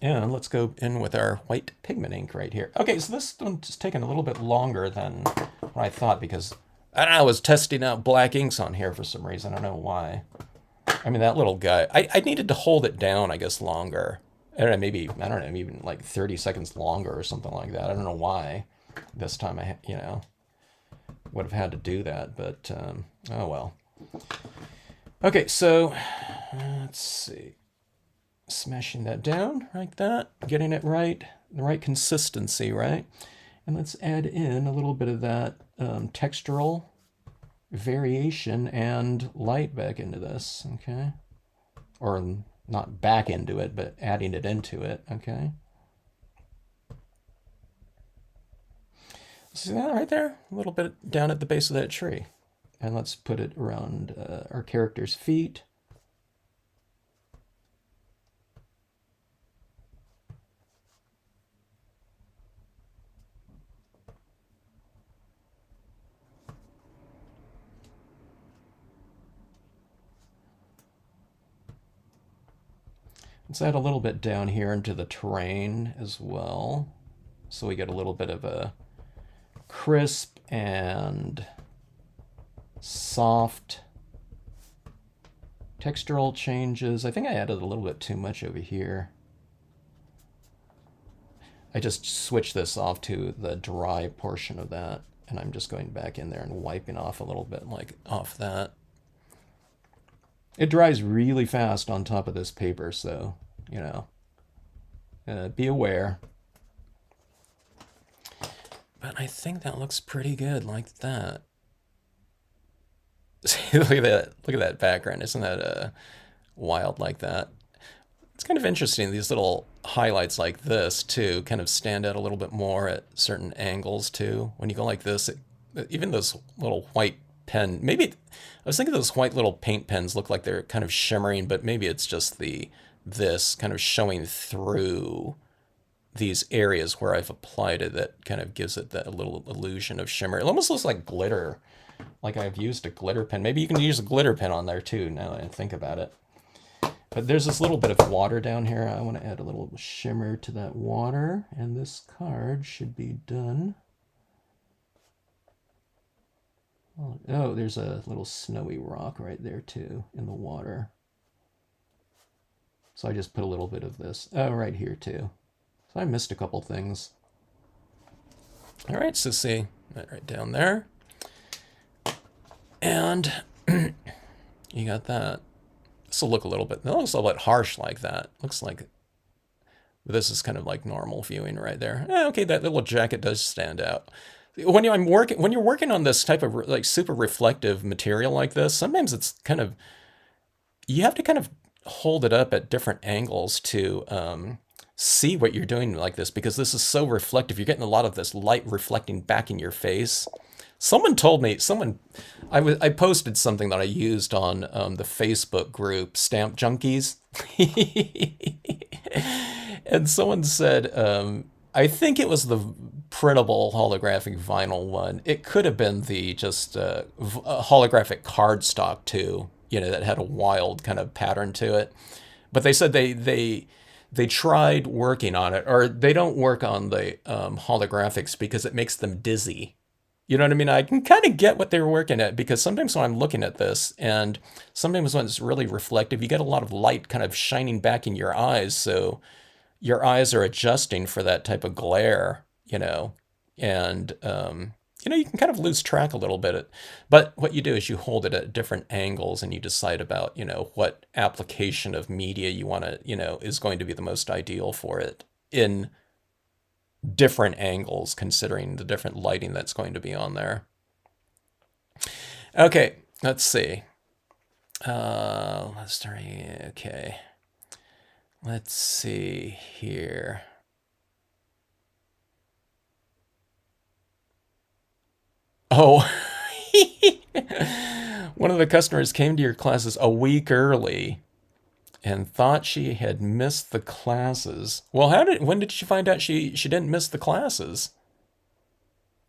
And let's go in with our white pigment ink right here. Okay, so this one's taking a little bit longer than what I thought, because I was testing out black inks on here for some reason. I don't know why. I mean, that little guy, I needed to hold it down, I guess, longer. I don't know, even like 30 seconds longer or something like that. I don't know why this time I, would have had to do that, but oh well. Okay, so let's see. Smashing that down like that, getting it right, the right consistency, right? And let's add in a little bit of that textural variation and light back into this, okay? Or not back into it, but adding it into it, okay? See that right there? A little bit down at the base of that tree. And let's put it around our character's feet. Let's add a little bit down here into the terrain as well. So we get a little bit of a crisp and soft textural changes. I think I added a little bit too much over here. I just switched this off to the dry portion of that, and I'm just going back in there and wiping off a little bit, like off that. It dries really fast on top of this paper, so, you know, be aware. But I think that looks pretty good like that. Look at that! Look at that background. Isn't that wild like that? It's kind of interesting. These little highlights like this too kind of stand out a little bit more at certain angles too. When you go like this, even those little white pen. Maybe I was thinking those white little paint pens look like they're kind of shimmering, but maybe it's just this kind of showing through these areas where I've applied it that kind of gives it that little illusion of shimmer. It almost looks like glitter, like I've used a glitter pen. Maybe you can use a glitter pen on there too, now that I think about it. But there's this little bit of water down here. I want to add a little shimmer to that water, and this card should be done. Oh, there's a little snowy rock right there too in the water. So I just put a little bit of this right here too. So I missed a couple things. All right, so see that right down there. And you got that. This will look a little bit, that looks a little bit harsh like that. Looks like this is kind of like normal viewing right there. Okay, that little jacket does stand out. When you're working on this type of like super reflective material like this, sometimes it's kind of, you have to kind of hold it up at different angles to see what you're doing like this, because this is so reflective. You're getting a lot of this light reflecting back in your face. Someone told me, I posted something that I used on the Facebook group Stamp Junkies, and someone said, I think it was the printable holographic vinyl one. It could have been the just holographic cardstock too, you know, that had a wild kind of pattern to it. But they said they tried working on it, or they don't work on the holographics because it makes them dizzy. You know what I mean? I can kind of get what they were working at, because sometimes when I'm looking at this, and sometimes when it's really reflective, you get a lot of light kind of shining back in your eyes. So your eyes are adjusting for that type of glare, you know, and, you know, you can kind of lose track a little bit. But what you do is you hold it at different angles, and you decide about, you know, what application of media you want to, you know, is going to be the most ideal for it in different angles, considering the different lighting that's going to be on there. Okay, let's see. Let's start. Okay, let's see here. Oh, one of the customers came to your classes a week early and thought she had missed the classes. Well, when did she find out she didn't miss the classes?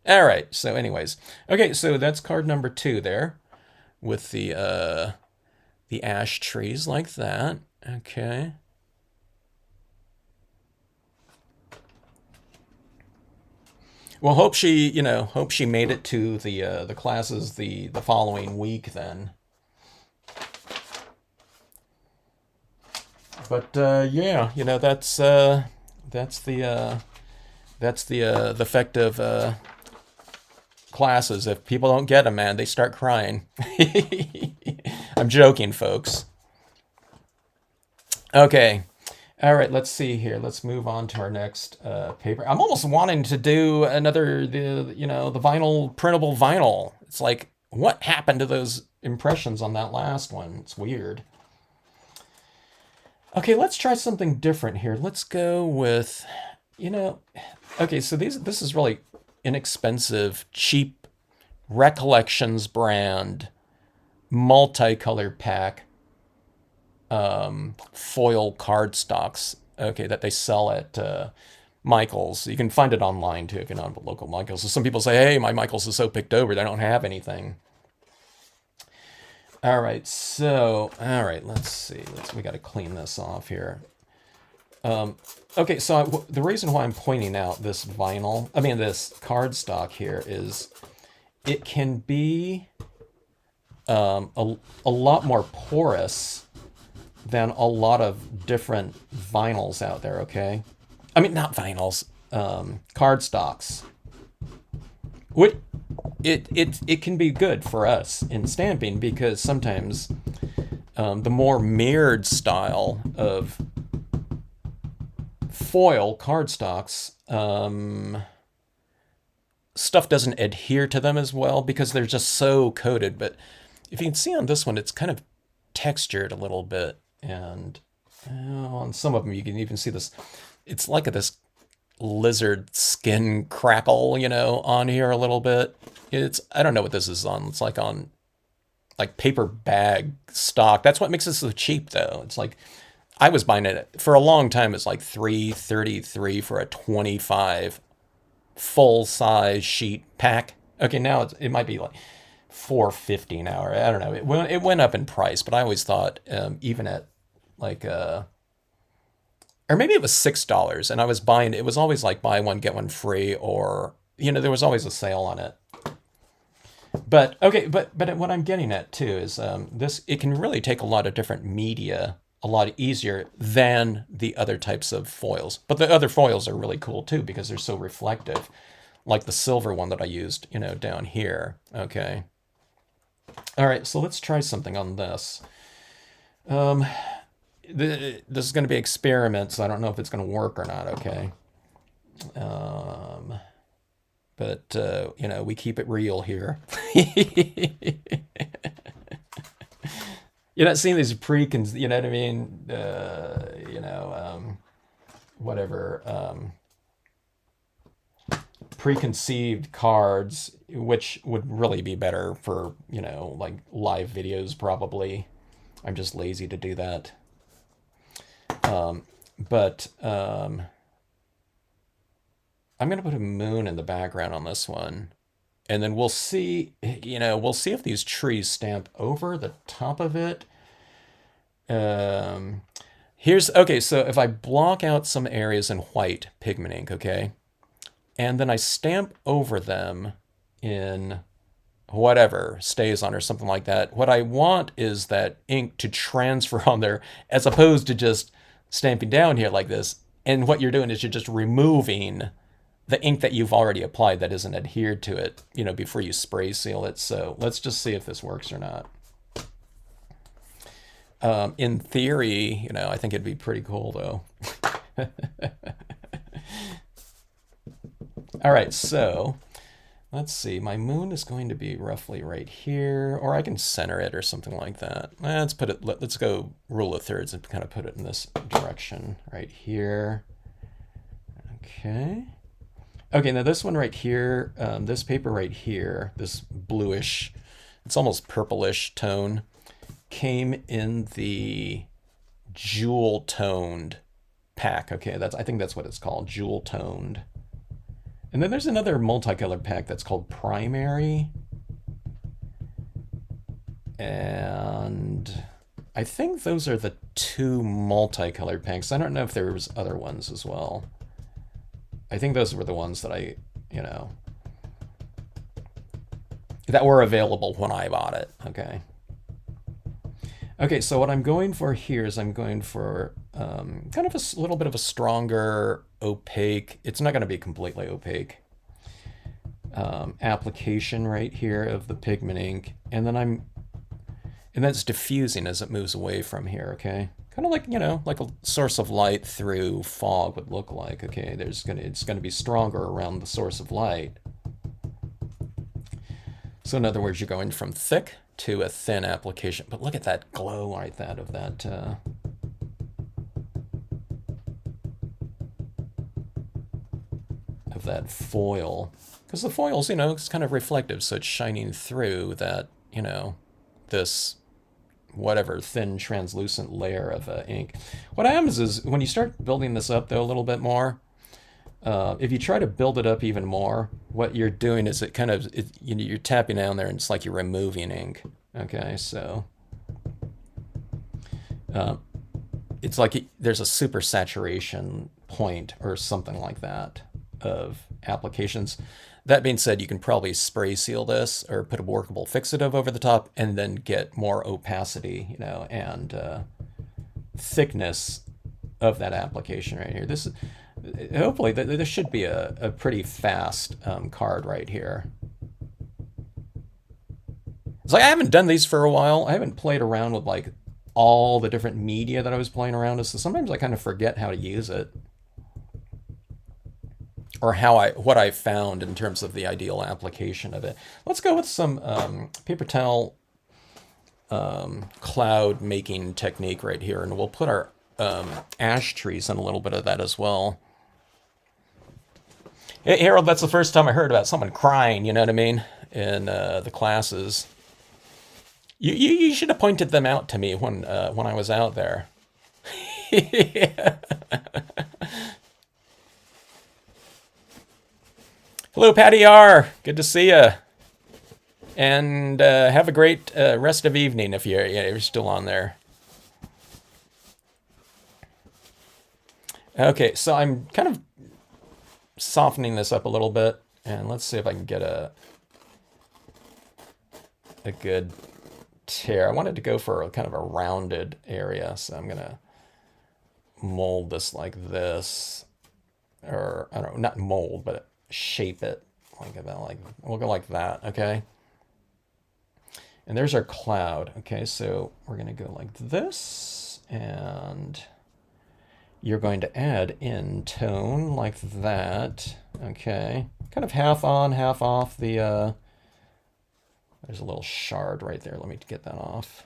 All right. So, anyways, okay. So that's card number 2 there, with the ash trees like that. Okay. Well, hope she made it to the classes the following week then. But yeah, you know, that's the effect of classes. If people don't get them, man, they start crying. I'm joking, folks. Okay. All right, let's see here. Let's move on to our next paper. I'm almost wanting to do another, the vinyl, printable vinyl. It's like, what happened to those impressions on that last one? It's weird. Okay, let's try something different here. Let's go with, you know, okay, so this is really inexpensive, cheap Recollections brand multicolored pack foil cardstocks. Okay, that they sell at Michael's. You can find it online too if you're not at local Michael's. So some people say, "Hey, my Michael's is so picked over, they don't have anything." All right, so let's see. We got to clean this off here. Okay, so the reason why I'm pointing out this this cardstock here is it can be a lot more porous than a lot of different vinyls out there, okay? I mean, not vinyls, cardstocks. What it can be good for us in stamping because sometimes the more mirrored style of foil cardstocks, stuff doesn't adhere to them as well because they're just so coated. But if you can see on this one, it's kind of textured a little bit. And on some of them, you can even see this. It's like this lizard skin crackle, on here a little bit. I don't know what this is on. It's like on like paper bag stock. That's what makes it so cheap, though. It's like I was buying it for a long time. It's like $3.33 for a 25 full size sheet pack. Okay, now it might be like $4.50 an hour. I don't know. It went up in price, but I always thought even at like or maybe it was $6, and I was buying. It was always like buy one get one free, or there was always a sale on it. But okay, but what I'm getting at too is this. It can really take a lot of different media a lot easier than the other types of foils. But the other foils are really cool too because they're so reflective, like the silver one that I used, down here. Okay. All right, so let's try something on this. This is going to be experiments. So I don't know if it's going to work or not. Okay. But we keep it real here. You're not seeing these you know what I mean? Whatever. Preconceived cards, which would really be better for, like live videos probably. I'm just lazy to do that. But I'm going to put a moon in the background on this one. And then we'll see, if these trees stamp over the top of it. Okay, so if I block out some areas in white pigment ink, okay, and then I stamp over them in whatever, StazOn or something like that, what I want is that ink to transfer on there as opposed to just stamping down here like this. And what you're doing is you're just removing the ink that you've already applied that isn't adhered to it, before you spray seal it. So let's just see if this works or not. In theory, I think it'd be pretty cool though. All right, so let's see. My moon is going to be roughly right here, or I can center it or something like that. Let's put it. Let's go rule of thirds and kind of put it in this direction right here. Okay. Okay, now this one right here, this paper right here, this bluish, it's almost purplish tone, came in the jewel toned pack. Okay, I think that's what it's called, jewel toned. And then there's another multicolored pack that's called primary. And I think those are the two multicolored packs. I don't know if there was other ones as well. I think those were the ones that I, that were available when I bought it. Okay. Okay, so what I'm going for here is I'm going for kind of a little bit of a stronger opaque. It's not going to be completely opaque. Application right here of the pigment ink. And then I'm And then it's diffusing as it moves away from here, okay? Kind of like, you know, like a source of light through fog would look like, okay? It's gonna be stronger around the source of light. So in other words, you're going from thick to a thin application. But look at that glow like that of that foil. Because the foil's, you know, it's kind of reflective, so it's shining through that, you know, this whatever thin translucent layer of ink. What happens is when you start building this up though a little bit more, if you try to build it up even more, what you're doing is you're tapping down there and it's like you're removing ink. Okay, so it's like there's a super saturation point or something like that of applications. That being said, you can probably spray seal this or put a workable fixative over the top and then get more opacity, you know, and thickness of that application right here. This hopefully this should be a pretty fast card right here. It's like I haven't done these for a while. I haven't played around with like all the different media that I was playing around with, so sometimes I kind of forget how to use it. Or what I found in terms of the ideal application of it. Let's go with some paper towel cloud making technique right here, and we'll put our ash trees in a little bit of that as well. Hey, Harold, that's the first time I heard about someone crying, you know what I mean, in the classes. You should have pointed them out to me when I was out there. Yeah. Hello, Patty R. Good to see you. And have a great rest of evening if you're still on there. Okay, so I'm kind of softening this up a little bit, and let's see if I can get a good tear. I wanted to go for a kind of a rounded area, so I'm gonna mold this like this, or I don't know, not mold, but shape it like that. Like we'll go like that, okay? And there's our cloud. Okay, so we're gonna go like this, and you're going to add in tone like that. Okay, kind of half on, half off the. There's a little shard right there. Let me get that off.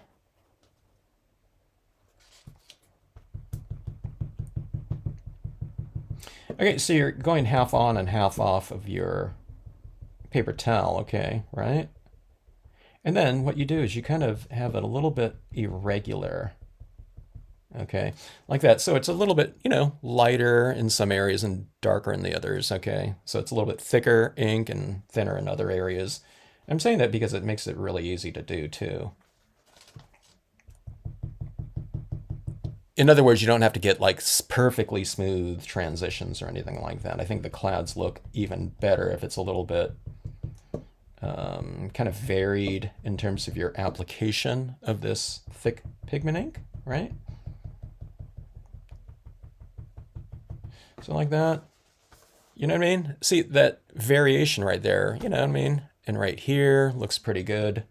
Okay, so you're going half on and half off of your paper towel, okay, right? And then what you do is you kind of have it a little bit irregular, okay, like that. So it's a little bit, you know, lighter in some areas and darker in the others, okay? So it's a little bit thicker ink and thinner in other areas. I'm saying that because it makes it really easy to do too. In other words, you don't have to get like perfectly smooth transitions or anything like that. I think the clouds look even better if it's a little bit kind of varied in terms of your application of this thick pigment ink, right? So like that, you know what I mean? See that variation right there, you know what I mean? And right here looks pretty good.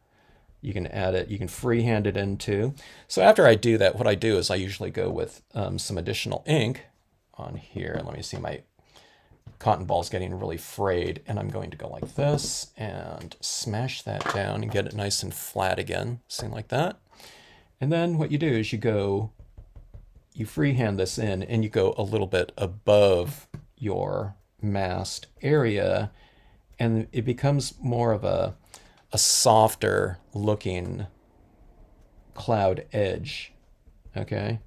You can add it, you can freehand it into. So after I do that, what I do is I usually go with some additional ink on here. Let me see, my cotton ball's getting really frayed, and I'm going to go like this and smash that down and get it nice and flat again, something like that. And then what you do is you freehand this in and you go a little bit above your masked area, and it becomes more of a softer looking cloud edge, okay?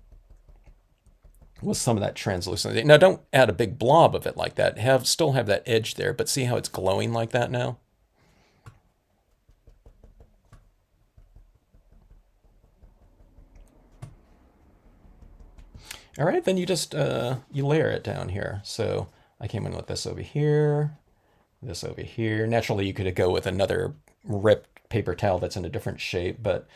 With some of that translucency. Now don't add a big blob of it like that. Still have that edge there, but see how it's glowing like that now? All right, then you just, you layer it down here. So I came in with this over here, this over here. Naturally, you could go with another ripped paper towel that's in a different shape, but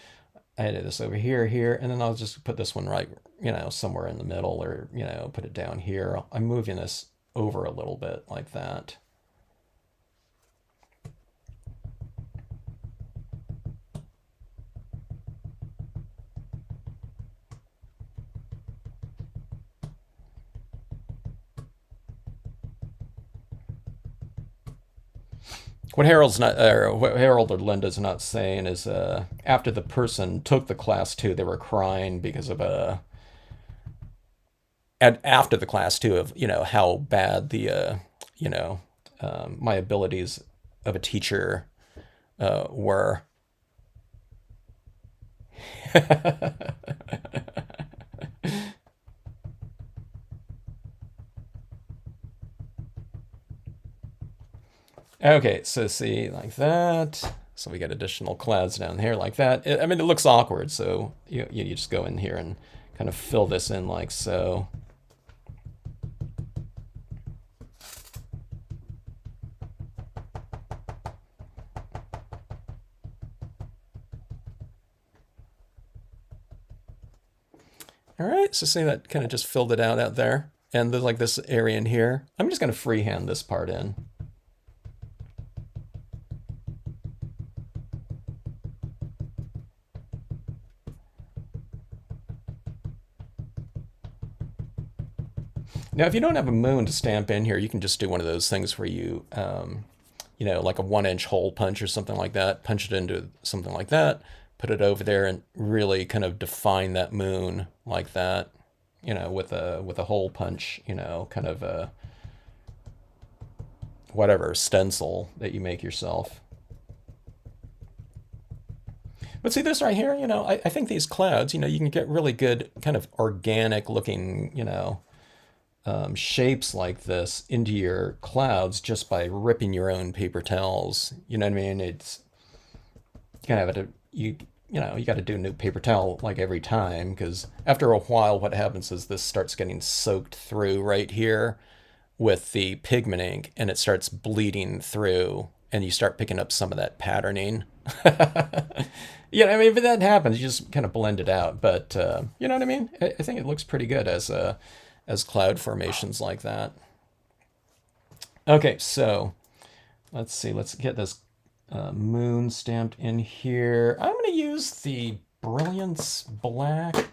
I added this over here, here, and then I'll just put this one right, you know, somewhere in the middle, or, you know, put it down here. I'm moving this over a little bit like that. What Harold's not, or what Harold or Linda's not saying is, after the person took the class two, they were crying because of and after the class two of how bad the you know my abilities of a teacher were. Okay, so see, like that. So we got additional clouds down here like that. I mean, it looks awkward, so you just go in here and kind of fill this in like so. All right, so see that kind of just filled it out there. And there's like this area in here. I'm just going to freehand this part in. Now, if you don't have a moon to stamp in here, you can just do one of those things where like a 1-inch hole punch or something like that, punch it into something like that, put it over there and really kind of define that moon like that, with a hole punch, kind of a whatever stencil that you make yourself. But see this right here, I think these clouds, you can get really good kind of organic looking, shapes like this into your clouds just by ripping your own paper towels. You know what I mean? It's you kind of have to you got to do a new paper towel like every time because after a while, what happens is this starts getting soaked through right here with the pigment ink, and it starts bleeding through, and you start picking up some of that patterning. I mean, if that happens, you just kind of blend it out. But you know what I mean? I think it looks pretty good as cloud formations like that. Okay, so let's see. Let's get this moon stamped in here. I'm going to use the Brilliance Black.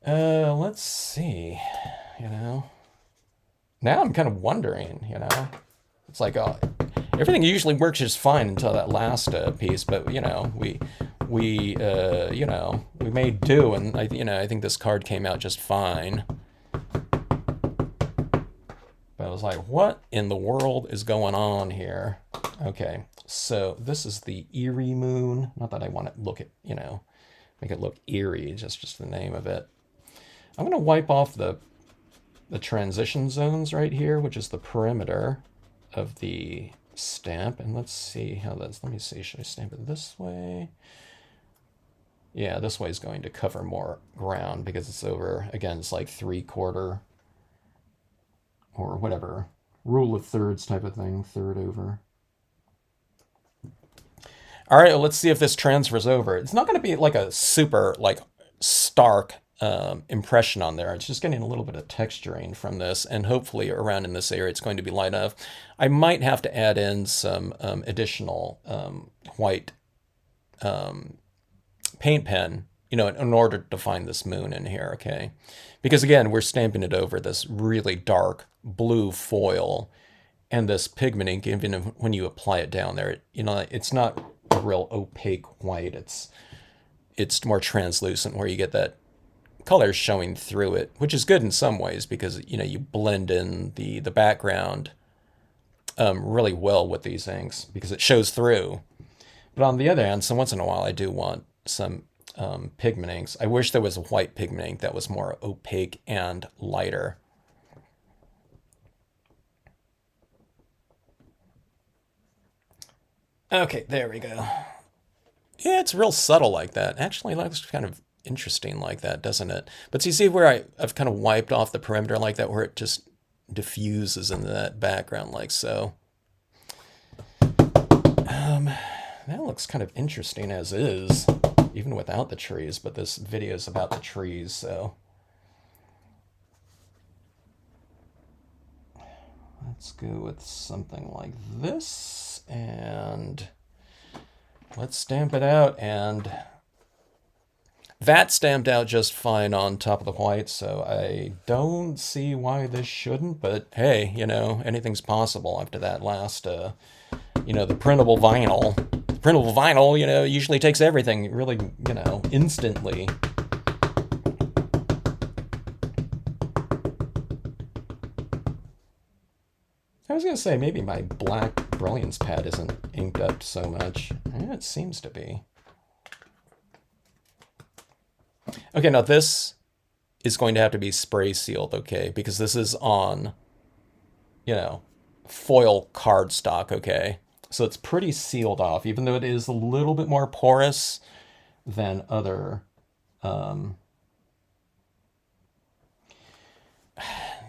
Let's see. Now I'm kind of wondering. It's like everything usually works just fine until that last piece, but we made do, and I think this card came out just fine. But I was like, what in the world is going on here? Okay, so this is the Eerie Moon. Not that I want to look at, make it look eerie, just the name of it. I'm going to wipe off the transition zones right here, which is the perimeter of the stamp. And let's see how that's, let me see, should I stamp it this way? Yeah, this way is going to cover more ground because it's over, again, it's like 3/4 or whatever, rule of thirds type of thing, third over. All right, well, let's see if this transfers over. It's not going to be like a super like stark impression on there. It's just getting a little bit of texturing from this, and hopefully around in this area it's going to be light enough. I might have to add in some additional white paint pen, in order to find this moon in here, okay? Because again, we're stamping it over this really dark blue foil, and this pigment ink, even when you apply it down there, it's not a real opaque white. It's more translucent where you get that color showing through it, which is good in some ways because you blend in the background really well with these inks because it shows through. But on the other hand, so once in a while I do want some pigment inks. I wish there was a white pigment ink that was more opaque and lighter. Okay, there we go. Yeah, it's real subtle like that. Actually, it looks kind of interesting like that, doesn't it? But you see where I've kind of wiped off the perimeter like that, where it just diffuses into that background like so. That looks kind of interesting as is, even without the trees, but this video is about the trees, so. Let's go with something like this, and let's stamp it out. And That stamped out just fine on top of the white, so I don't see why this shouldn't, but hey, anything's possible after that last, the printable vinyl. The printable vinyl, usually takes everything really, instantly. I was going to say, maybe my black Brilliance pad isn't inked up so much. It seems to be. Okay, now this is going to have to be spray sealed, okay? Because this is on, foil cardstock, okay? So it's pretty sealed off, even though it is a little bit more porous than other...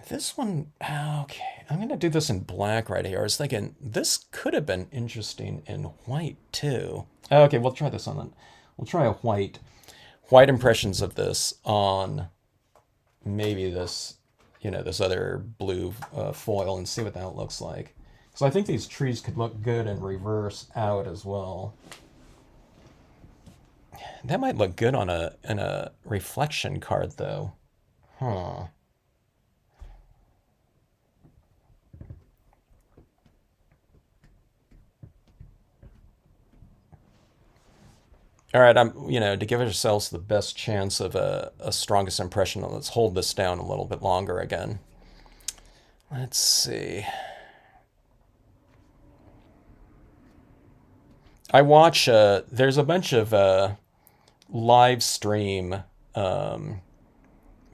This one, okay, I'm going to do this in black right here. I was thinking this could have been interesting in white too. Okay, we'll try this on then. We'll try a white impressions of this on maybe this, this other blue foil and see what that looks like. So I think these trees could look good in reverse out as well. That might look good on a reflection card though. Huh. All right, to give ourselves the best chance of a strongest impression, let's hold this down a little bit longer again. Let's see. I watch, there's a bunch of live stream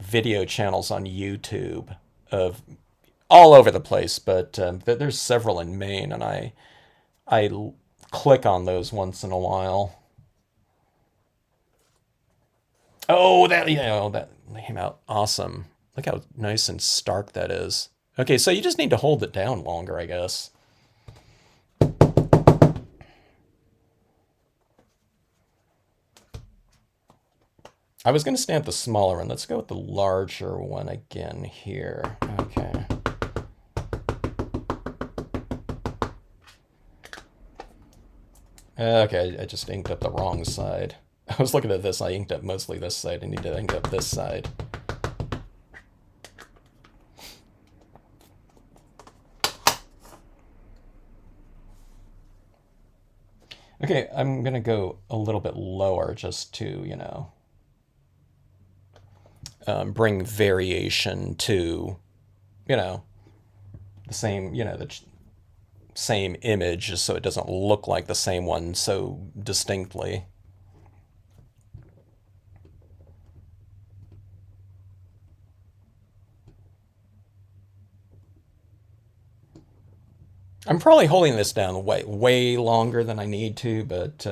video channels on YouTube of all over the place, but there's several in Maine, and I click on those once in a while. Oh, that came out awesome. Look how nice and stark that is. Okay, so you just need to hold it down longer, I guess. I was going to stamp the smaller one. Let's go with the larger one again here. Okay. Okay, I just inked up the wrong side. I was looking at this, I inked up mostly this side. I need to ink up this side. Okay, I'm going to go a little bit lower just to, bring variation to, the same, the same image, just so it doesn't look like the same one so distinctly. I'm probably holding this down way longer than I need to, but,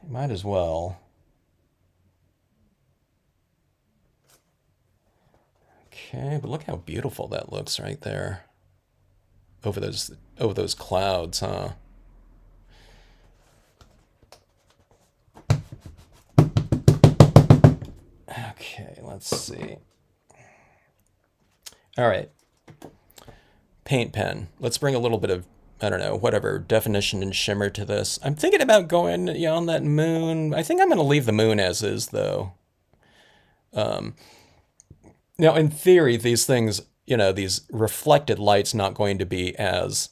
might as well. Okay, but look how beautiful that looks right there. Over those clouds, huh? Okay, let's see. All right. Paint pen. Let's bring a little bit of, I don't know, whatever, definition and shimmer to this. I'm thinking about going, on that moon. I think I'm going to leave the moon as is, though. Now, in theory, these things, these reflected light's not going to be as,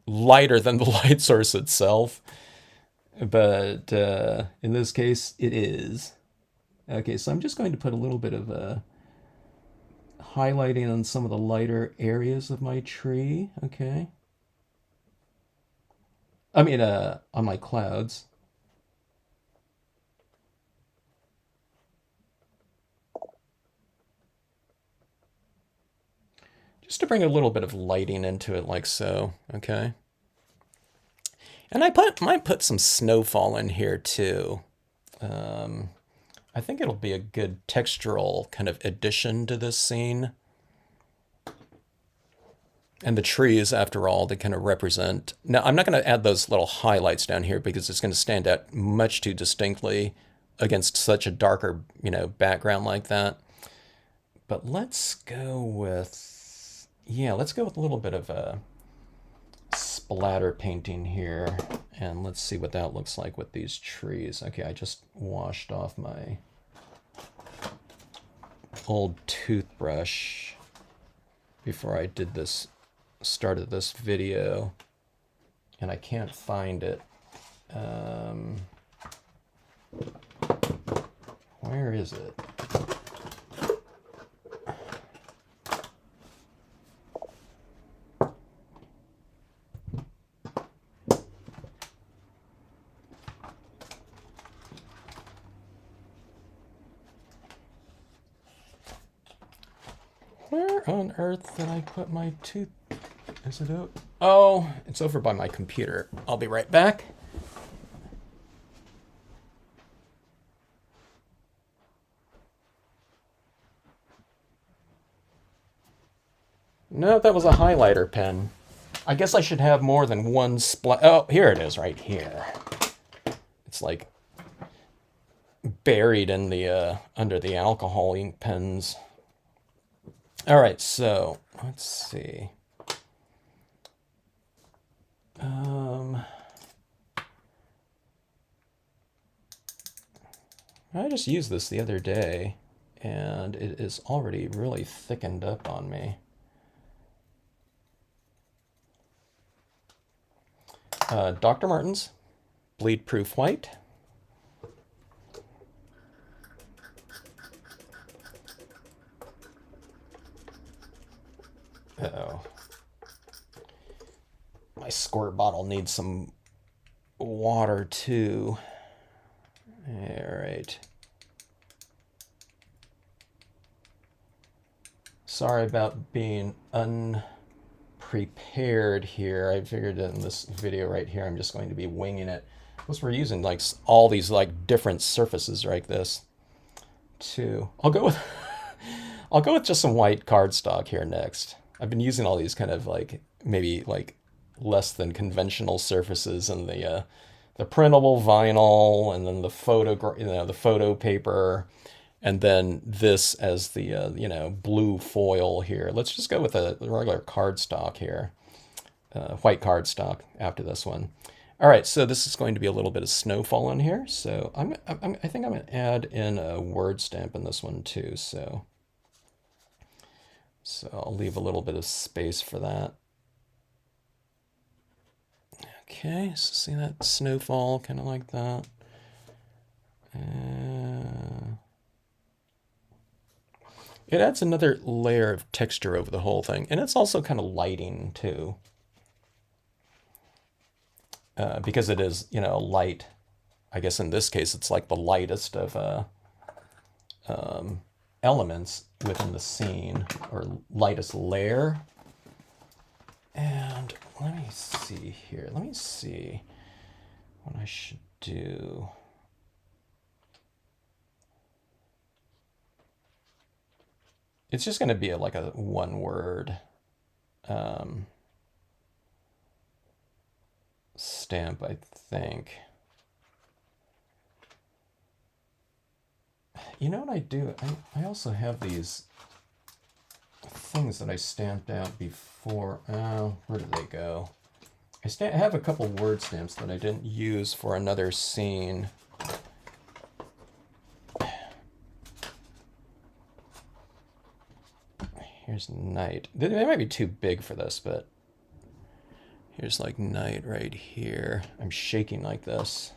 lighter than the light source itself. But in this case, it is. Okay, so I'm just going to put a little bit of highlighting on some of the lighter areas of my tree. Okay. I mean, on my clouds. Just to bring a little bit of lighting into it like so, okay? And I might put some snowfall in here too. I think it'll be a good textural kind of addition to this scene. And the trees, after all, they kind of represent... Now, I'm not going to add those little highlights down here because it's going to stand out much too distinctly against such a darker, background like that. But let's go with... Yeah, let's go with a little bit of splatter painting here. And let's see what that looks like with these trees. Okay, I just washed off my old toothbrush before I did this, started this video, and I can't find it. Where is it? Where on earth did I put my tooth? Is it out? Oh, it's over by my computer. I'll be right back. No, that was a highlighter pen. I guess I should have more than one Oh, here it is, right here. It's like buried in the under the alcohol ink pens. All right, so let's see. I just used this the other day, and it is already really thickened up on me. Dr. Martin's Bleed Proof White. Uh-oh. My squirt bottle needs some water too. All right. Sorry about being unprepared here. I figured in this video right here, I'm just going to be winging it. Plus we're using like all these like different surfaces like this too. I'll go with I'll go with just some white cardstock here next. I've been using all these kind of like maybe like less than conventional surfaces, and the printable vinyl, and then the the photo paper, and then this as the blue foil here. Let's just go with a regular cardstock here, white cardstock after this one. All right, so this is going to be a little bit of snowfall in here. So I think I'm going to add in a word stamp in this one too. So I'll leave a little bit of space for that. Okay, so see that snowfall, kind of like that. It adds another layer of texture over the whole thing, and it's also kind of lighting too. Because it is, light. I guess in this case, it's like the lightest of elements within the scene, or lightest layer. And let me see here. Let me see what I should do. It's just going to be like a one word stamp, I think. You know what I do? I also have these things that I stamped out before. Oh, where did they go? I have a couple word stamps that I didn't use for another scene. Here's night. They might be too big for this, but here's like night right here. I'm shaking like this.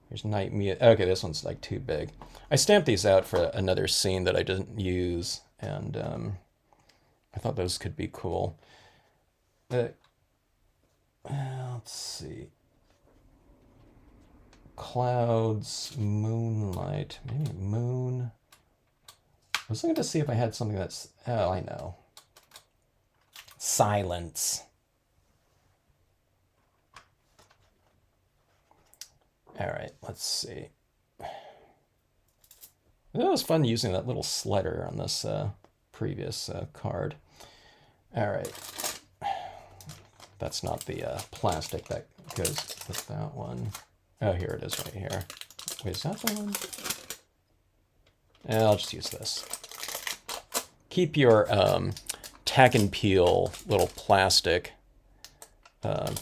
Here's night me. Okay, this one's like too big. I stamped these out for another scene that I didn't use, and I thought those could be cool. But let's see. Clouds, moonlight, maybe moon. I was looking to see if I had something that's, oh, I know. Silence. All right, let's see. It was fun using that little slider on this previous card. All right. That's not the plastic that goes with that one. Oh, here it is right here. Wait, is that the one? Yeah, I'll just use this. Keep your tack and peel little plastic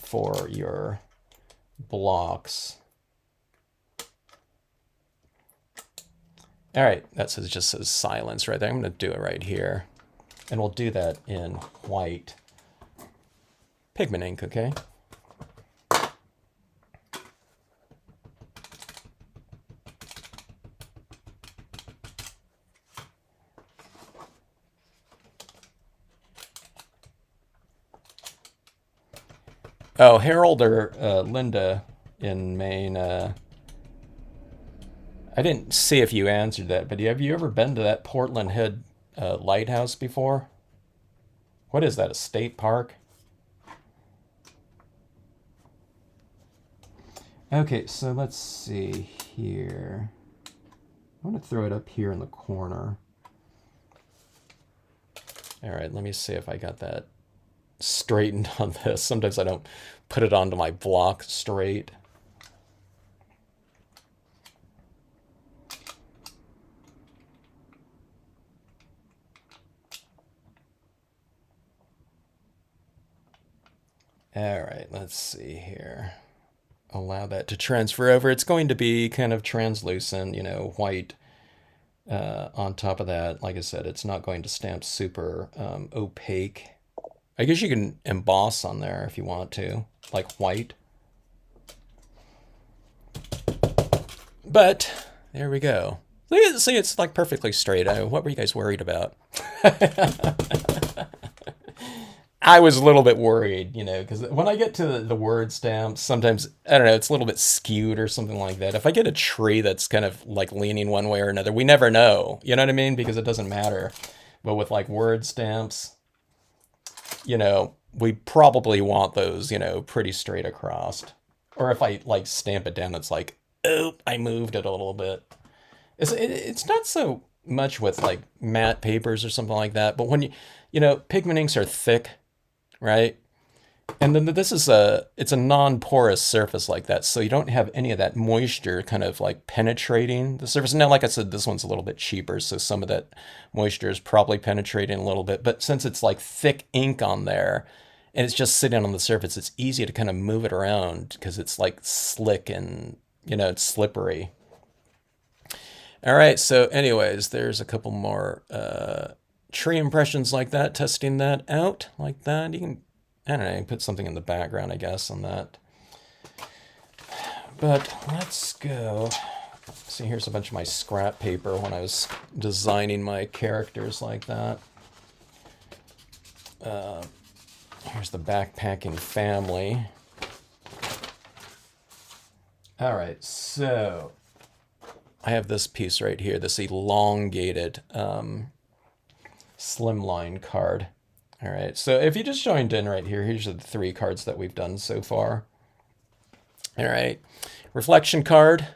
for your blocks. All right, that just says silence right there. I'm going to do it right here. And we'll do that in white pigment ink, okay? Oh, Harold or Linda in Maine, I didn't see if you answered that, but have you ever been to that Portland Head lighthouse before? What is that, a state park? Okay, so let's see here. I'm going to throw it up here in the corner. All right, let me see if I got that straightened on this. Sometimes I don't put it onto my block straight. All right, let's see here. Allow that to transfer over. It's going to be kind of translucent, you know, white on top of that. Like I said, it's not going to stamp super opaque. I guess you can emboss on there if you want to, like white. But there we go. See, it's like perfectly straight. What were you guys worried about? I was a little bit worried, you know, because when I get to the word stamps, sometimes, I don't know, it's a little bit skewed or something like that. If I get a tree that's kind of like leaning one way or another, we never know, you know what I mean? Because it doesn't matter. But with like word stamps, you know, we probably want those, you know, pretty straight across. Or if I like stamp it down, it's like, oh, I moved it a little bit. It's not so much with like matte papers or something like that, but when you know, pigment inks are thick, right? And then it's a non-porous surface like that, so you don't have any of that moisture kind of like penetrating the surface. Now, like I said, this one's a little bit cheaper, so some of that moisture is probably penetrating a little bit, but since it's like thick ink on there, and it's just sitting on the surface, it's easy to kind of move it around because it's like slick and, you know, it's slippery. All right, so anyways, there's a couple more tree impressions like that, testing that out like that. You can, I don't know, you can put something in the background, I guess, on that. But let's go. See, here's a bunch of my scrap paper when I was designing my characters like that. Here's the backpacking family. All right, so I have this piece right here, this elongated slimline card. All right, so if you just joined in right here, here's the 3 cards that we've done so far. All right, reflection card,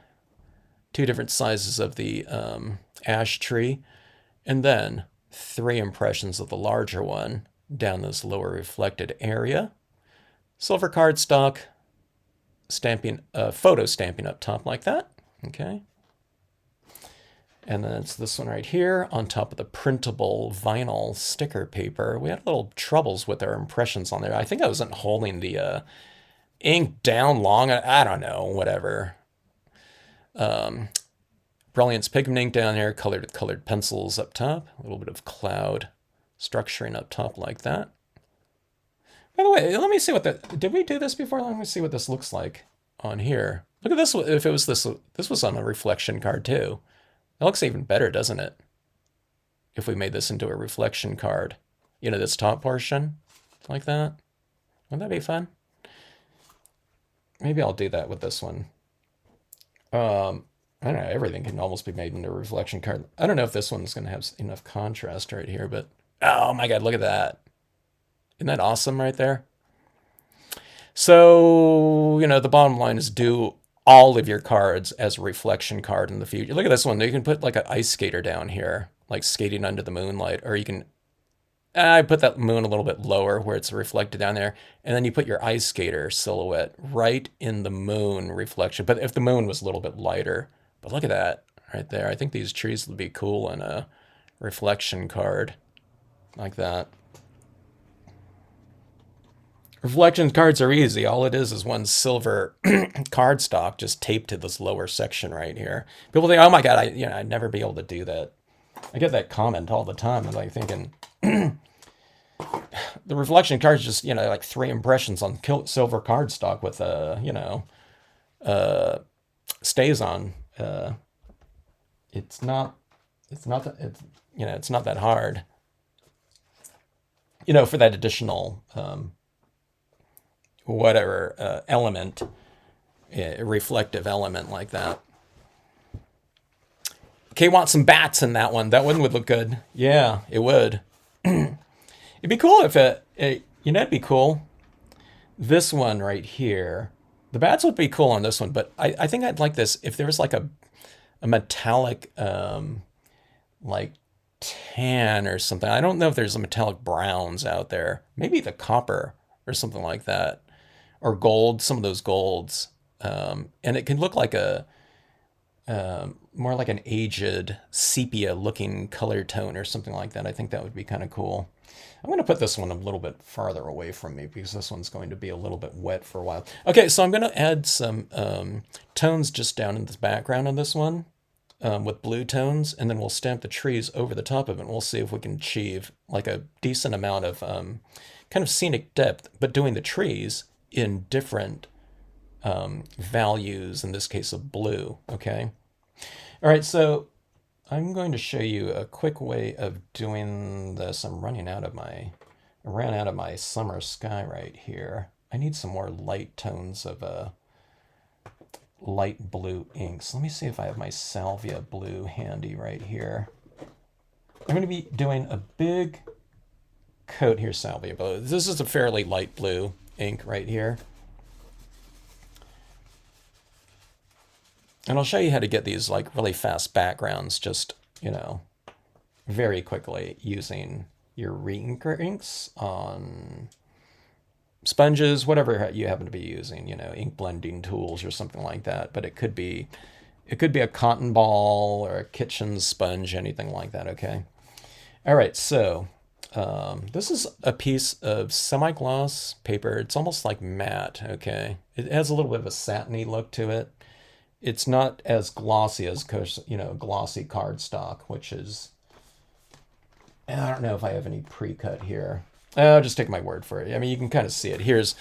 2 different sizes of the ash tree, and then 3 impressions of the larger one down this lower reflected area. Silver cardstock, stamping, photo stamping up top like that. Okay. And then it's this one right here on top of the printable vinyl sticker paper. We had little troubles with our impressions on there. I think I wasn't holding the ink down long. I don't know, whatever. Brilliance pigment ink down here, colored with colored pencils up top. A little bit of cloud structuring up top like that. By the way, let me see what that, did we do this before? Let me see what this looks like on here. Look at this, if it was this was on a reflection card too. It looks even better, doesn't it? If we made this into a reflection card. You know, this top portion, like that. Wouldn't that be fun? Maybe I'll do that with this one. I don't know, everything can almost be made into a reflection card. I don't know if this one's going to have enough contrast right here, but oh my God, look at that. Isn't that awesome right there? So, you know, the bottom line is do all of your cards as a reflection card in the future. Look at this one. You can put like an ice skater down here, like skating under the moonlight, or you can, I put that moon a little bit lower where it's reflected down there, and then you put your ice skater silhouette right in the moon reflection. But if the moon was a little bit lighter, but look at that right there. I think these trees would be cool in a reflection card like that. Reflection cards are easy. All it is one silver cardstock just taped to this lower section right here. People think, "Oh my God, I'd never be able to do that." I get that comment all the time. I'm like thinking, the reflection cards just like three impressions on silver cardstock with stays on. It's not. It's not that. It's not that hard. For that additional whatever element, reflective element like that. Okay, want some bats in that one. That one would look good. Yeah, it would. It'd be cool if it'd be cool. This one right here, the bats would be cool on this one, but I think I'd like this if there was like a metallic, like tan or something. I don't know if there's a metallic browns out there. Maybe the copper or something like that, or gold. Some of those golds, and it can look like a more like an aged sepia-looking color tone or something like that. I think that would be kind of cool. I'm going to put this one a little bit farther away from me because this one's going to be a little bit wet for a while. Okay, so I'm going to add some tones just down in the background on this one with blue tones, and then we'll stamp the trees over the top of it, and we'll see if we can achieve like a decent amount of kind of scenic depth, but doing the trees in different values, in this case of blue, okay? All right, so I'm going to show you a quick way of doing this. I ran out of my summer sky right here. I need some more light tones of light blue inks. Let me see if I have my salvia blue handy right here. I'm going to be doing a big coat here, salvia blue. This is a fairly light blue ink right here. And I'll show you how to get these like really fast backgrounds just, very quickly using your re-inker inks on sponges, whatever you happen to be using, ink blending tools or something like that. But it could be a cotton ball or a kitchen sponge, anything like that, okay? All right, so this is a piece of semi-gloss paper. It's almost like matte, okay? It has a little bit of a satiny look to it. It's not as glossy as, glossy cardstock, which is, I don't know if I have any pre-cut here. I'll just take my word for it. I mean, you can kind of see it. Here's,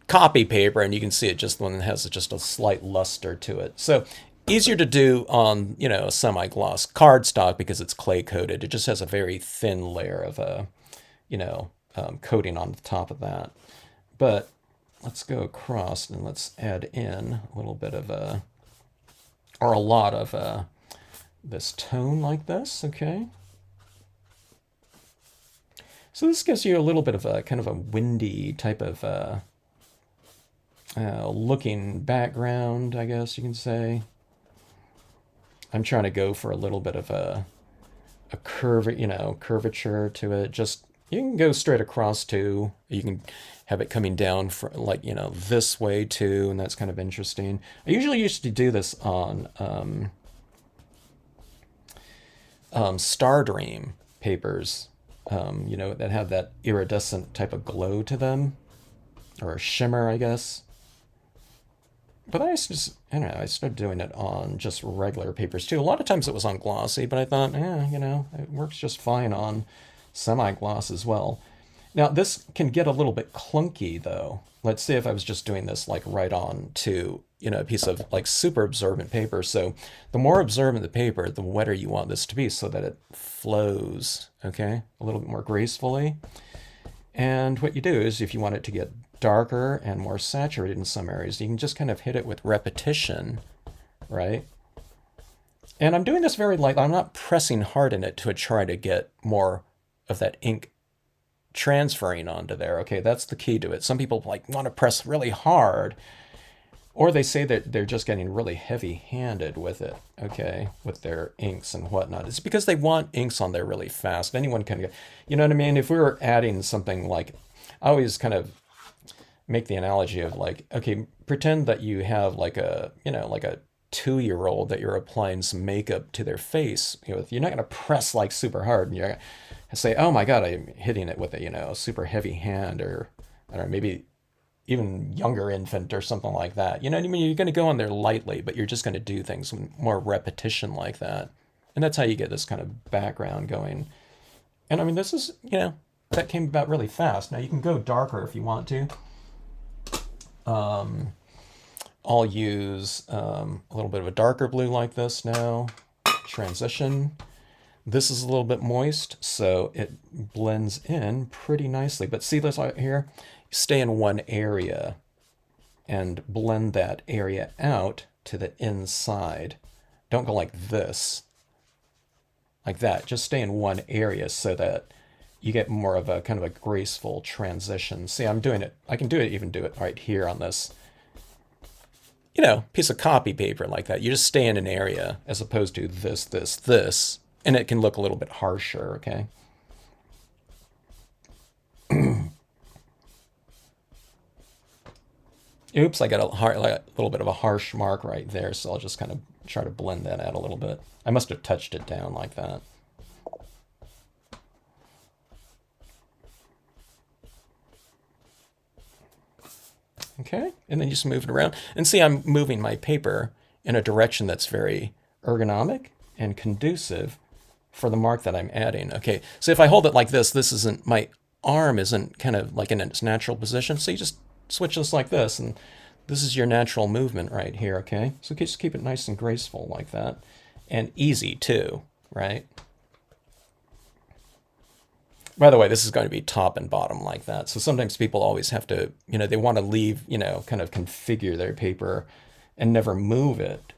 copy paper, and you can see it just when it has just a slight luster to it. So easier to do on, a semi-gloss cardstock because it's clay-coated. It just has a very thin layer of coating on the top of that. But let's go across and let's add in a little bit of or a lot of this tone like this, okay? So this gives you a little bit of a kind of a windy type of looking background, I guess you can say. I'm trying to go for a little bit of a curvature to it. Just, you can go straight across too. You can have it coming down for like, this way too, and that's kind of interesting. I usually used to do this on Stardream papers, that have that iridescent type of glow to them, or a shimmer, I guess. But I started doing it on just regular papers too. A lot of times it was on glossy, but I thought, it works just fine on semi-gloss as well. Now this can get a little bit clunky though. Let's say if I was just doing this like right on to, a piece of like super absorbent paper. So the more absorbent the paper, the wetter you want this to be so that it flows, okay, a little bit more gracefully. And what you do is if you want it to get darker and more saturated in some areas, you can just kind of hit it with repetition, right? And I'm doing this very light. I'm not pressing hard in it to try to get more of that ink transferring onto there. Okay, that's the key to it. Some people like want to press really hard, or they say that they're just getting really heavy-handed with it, okay, with their inks and whatnot. It's because they want inks on there really fast. Anyone can get, you know what I mean? If we were adding something like, I always kind of make the analogy of like, okay, pretend that you have like a, like a 2-year-old that you're applying some makeup to their face. You're not going to press like super hard, and you're say, oh my God, I'm hitting it with a, super heavy hand, or I don't know, maybe even younger infant or something like that. You know what I mean? You're going to go on there lightly, but you're just going to do things with more repetition like that. And that's how you get this kind of background going. And I mean, this is, that came about really fast. Now you can go darker if you want to. I'll use a little bit of a darker blue like this now. Transition. This is a little bit moist, so it blends in pretty nicely. But see this right here? You stay in one area and blend that area out to the inside. Don't go like this, like that. Just stay in one area so that you get more of a kind of a graceful transition. See, I'm doing it. I can do it, even do it right here on this, piece of copy paper like that. You just stay in an area as opposed to this, this, this, and it can look a little bit harsher, okay? Oops, I got a little bit of a harsh mark right there, so I'll just kind of try to blend that out a little bit. I must have touched it down like that. Okay, and then you just move it around. And see, I'm moving my paper in a direction that's very ergonomic and conducive for the mark that I'm adding. Okay, so if I hold it like this isn't, my arm isn't kind of like in its natural position. So you just switch this like this, and this is your natural movement right here, okay? So just keep it nice and graceful like that. And easy too, right? By the way, this is going to be top and bottom like that. So sometimes people always have to, they want to leave, kind of configure their paper and never move it.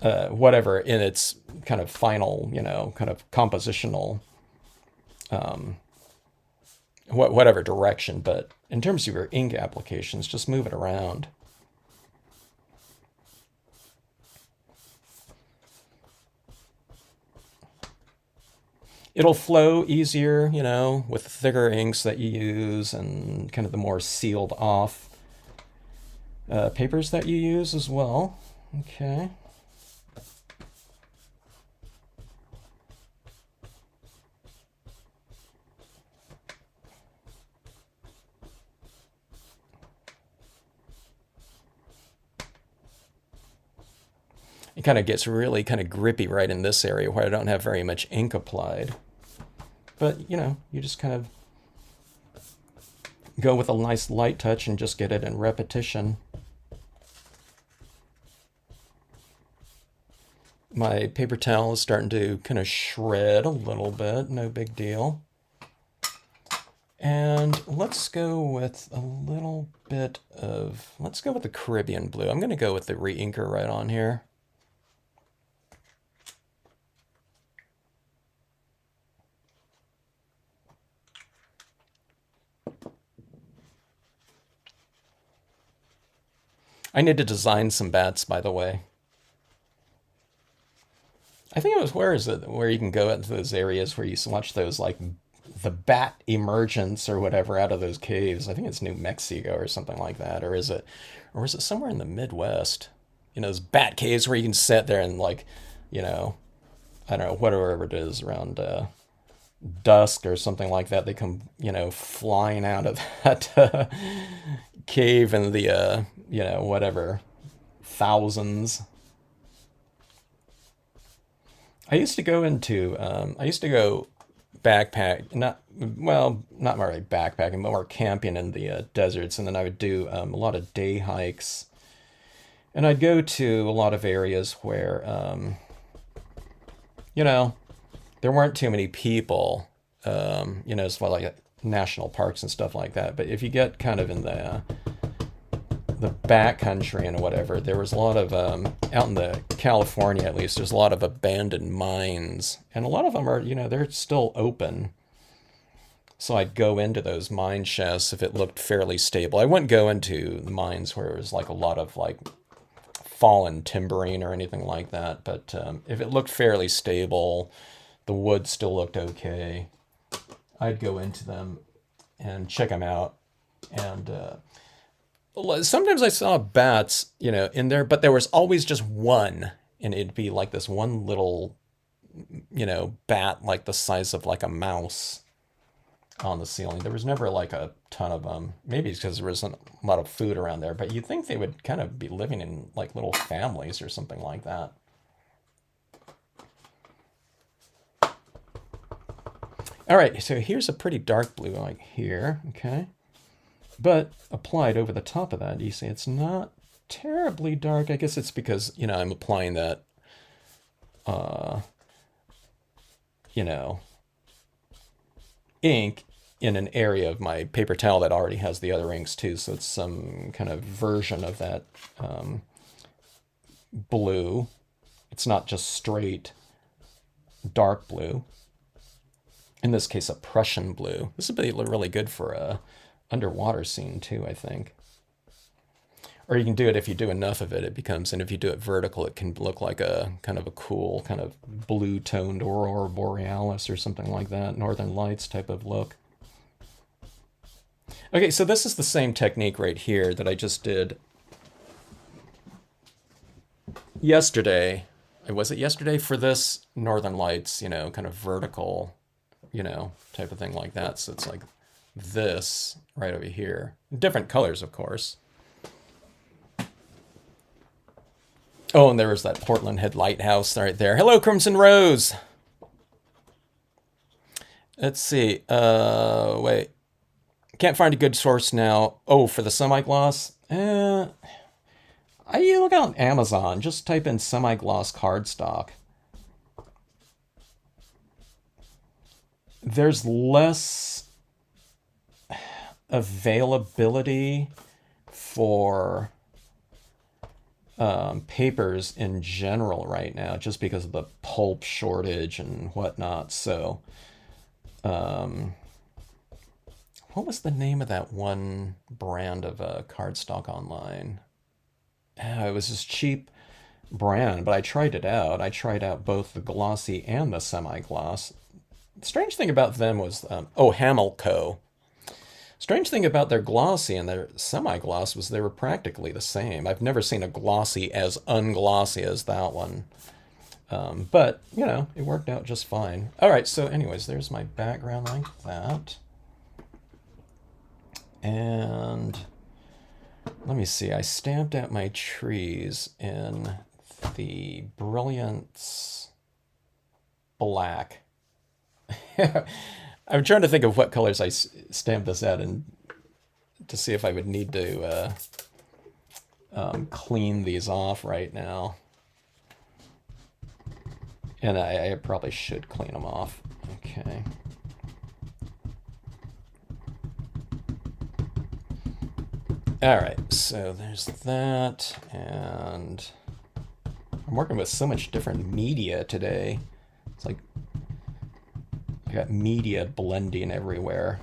Whatever in its kind of final, kind of compositional, whatever direction. But in terms of your ink applications, just move it around. It'll flow easier, with thicker inks that you use and kind of the more sealed off papers that you use as well. Okay. It kind of gets really kind of grippy right in this area where I don't have very much ink applied. But, you just kind of go with a nice light touch and just get it in repetition. My paper towel is starting to kind of shred a little bit, no big deal. And let's go with a little bit of, let's go with the Caribbean blue. I'm going to go with the re-inker right on here. I need to design some bats, by the way. I think it was, where is it, where you can go into those areas where you watch those, like, the bat emergence or whatever out of those caves. I think it's New Mexico or something like that. Or is it somewhere in the Midwest? Those bat caves where you can sit there and, like, I don't know, whatever it is, around dusk or something like that. They come, flying out of that cave in the, whatever, thousands. I used to go backpack, not really backpacking, but more camping in the deserts. And then I would do a lot of day hikes. And I'd go to a lot of areas where, there weren't too many people, as well, like national parks and stuff like that. But if you get kind of in the backcountry and whatever, there was a lot of, out in the California at least, there's a lot of abandoned mines. And a lot of them are, they're still open. So I'd go into those mine shafts if it looked fairly stable. I wouldn't go into the mines where it was like a lot of like fallen timbering or anything like that. But if it looked fairly stable, the wood still looked okay, I'd go into them and check them out. And sometimes I saw bats, in there, but there was always just one. And it'd be like this one little, you know, bat like the size of like a mouse on the ceiling. There was never like a ton of them. Maybe it's because there wasn't a lot of food around there, but you'd think they would kind of be living in like little families or something like that. All right, so here's a pretty dark blue like here, okay? But applied over the top of that, you see it's not terribly dark. I guess it's because, you know, I'm applying that, you know, ink in an area of my paper towel that already has the other inks too. So it's some kind of version of that blue. It's not just straight dark blue. In this case, a Prussian blue. This would be really good for a underwater scene too, I think. Or you can do it if you do enough of it, it becomes, and if you do it vertical, it can look like a kind of a cool, kind of blue-toned aurora borealis or something like that, Northern Lights type of look. Okay, so this is the same technique right here that I just did yesterday. Was it yesterday for this Northern Lights, you know, kind of vertical, you know, type of thing like that. So it's like this right over here. Different colors, of course. Oh, and there was that Portland Head Lighthouse right there. Hello, Crimson Rose. Let's see. Wait. Can't find a good source now. Oh, for the semi-gloss? You look on Amazon. Just type in semi-gloss cardstock. There's less availability for papers in general right now, just because of the pulp shortage and whatnot. So, what was the name of that one brand of cardstock online? It was this cheap brand, but I tried it out. I tried out both the glossy and the semi-gloss. The strange thing about them was, Hamilco. Strange thing about their glossy and their semi-gloss was they were practically the same. I've never seen a glossy as unglossy as that one. But, you know, it worked out just fine. All right, so anyways, there's my background like that. And let me see, I stamped out my trees in the Brilliance Black. I'm trying to think of what colors I stamped this out and to see if I would need to clean these off right now. And I probably should clean them off. Okay. All right, so there's that, and I'm working with so much different media today. It's like I got media blending everywhere.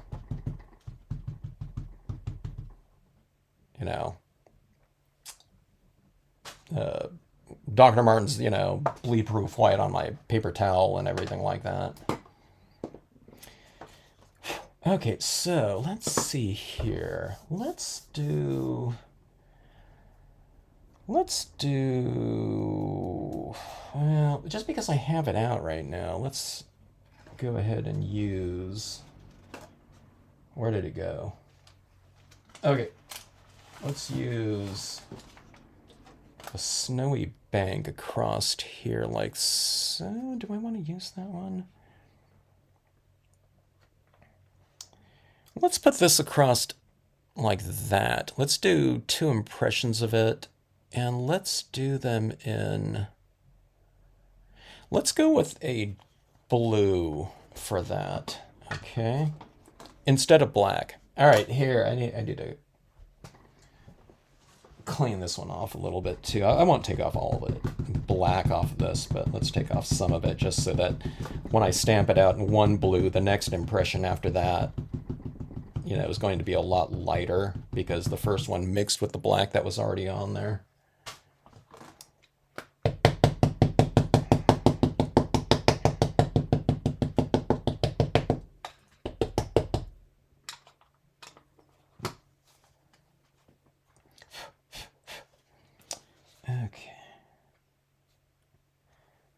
You know, Dr. Martin's, you know, bleed-proof white on my paper towel and everything like that. Okay, so let's see here. Let's do, well, just because I have it out right now, let's go ahead and use, where did it go? Okay, let's use a snowy bank across here like so. Do I want to use that one? Let's put this across like that. Let's do 2 impressions of it, and let's do them in, let's go with a blue for that, okay? Instead of black. All right, here, I need to clean this one off a little bit too. I won't take off all of it, black off of this, but let's take off some of it just so that when I stamp it out in one blue, the next impression after that, you know, is going to be a lot lighter because the first one mixed with the black that was already on there. Okay.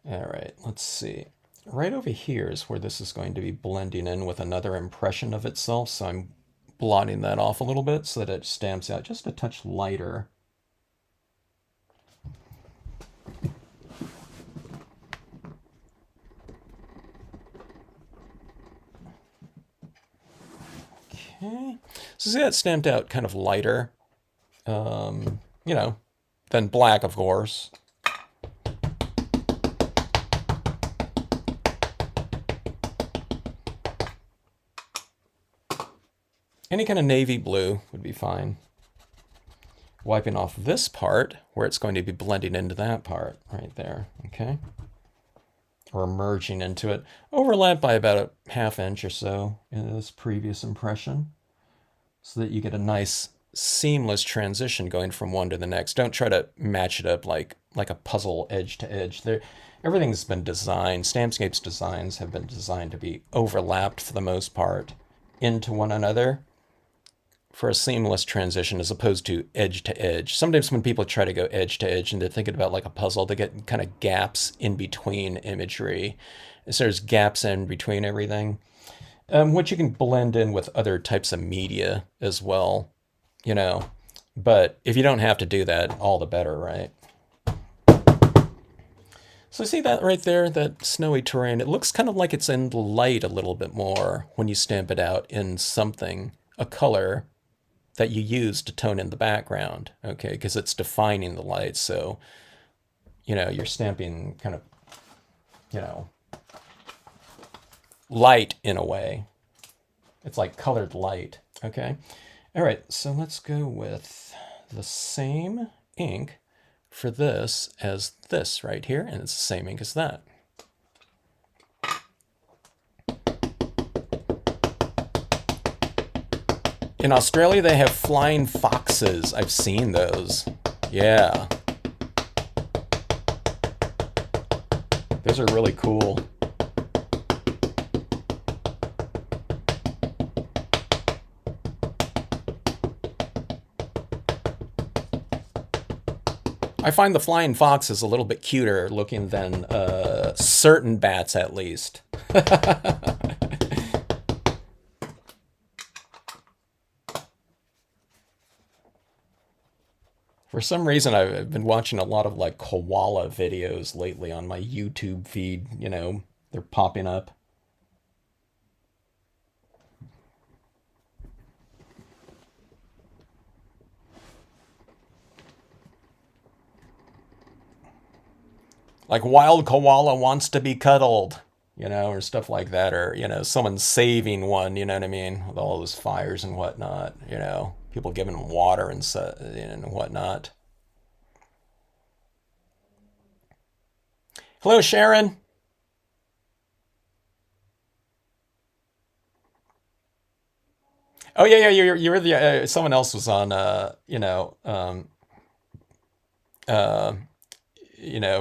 All right, let's see. right over here is where this is going to be blending in with another impression of itself. So I'm blotting that off a little bit so that it stamps out just a touch lighter. Okay, so see that stamped out kind of lighter, you know, than black, of course. Any kind of navy blue would be fine. Wiping off this part where it's going to be blending into that part right there, okay? Or merging into it. Overlap by about a ½ inch or so in this previous impression so that you get a nice seamless transition going from one to the next. Don't try to match it up like a puzzle edge to edge. Everything's been designed, Stampscapes designs have been designed to be overlapped for the most part into one another for a seamless transition as opposed to edge to edge. Sometimes when people try to go edge to edge and they're thinking about like a puzzle, they get kind of gaps in between imagery. So there's gaps in between everything, which you can blend in with other types of media as well, you know. But if you don't have to do that, all the better, right? So see that right there, that snowy terrain? It looks kind of like it's in the light a little bit more when you stamp it out in something, a color that you use to tone in the background, okay? Because it's defining the light, so, you know, you're stamping kind of, you know, light in a way. It's like colored light, okay? All right, so let's go with the same ink for this as this right here, and it's the same ink as that. In Australia, they have flying foxes. I've seen those. Yeah. Those are really cool. I find the flying fox is a little bit cuter looking than certain bats, at least. For some reason, I've been watching a lot of like koala videos lately on my YouTube feed. You know, they're popping up. Like wild koala wants to be cuddled, you know, or stuff like that, or, you know, someone saving one, you know what I mean, with all those fires and whatnot, you know, people giving them water and whatnot. Hello, Sharon. Oh yeah, yeah, you're the someone else was on, uh,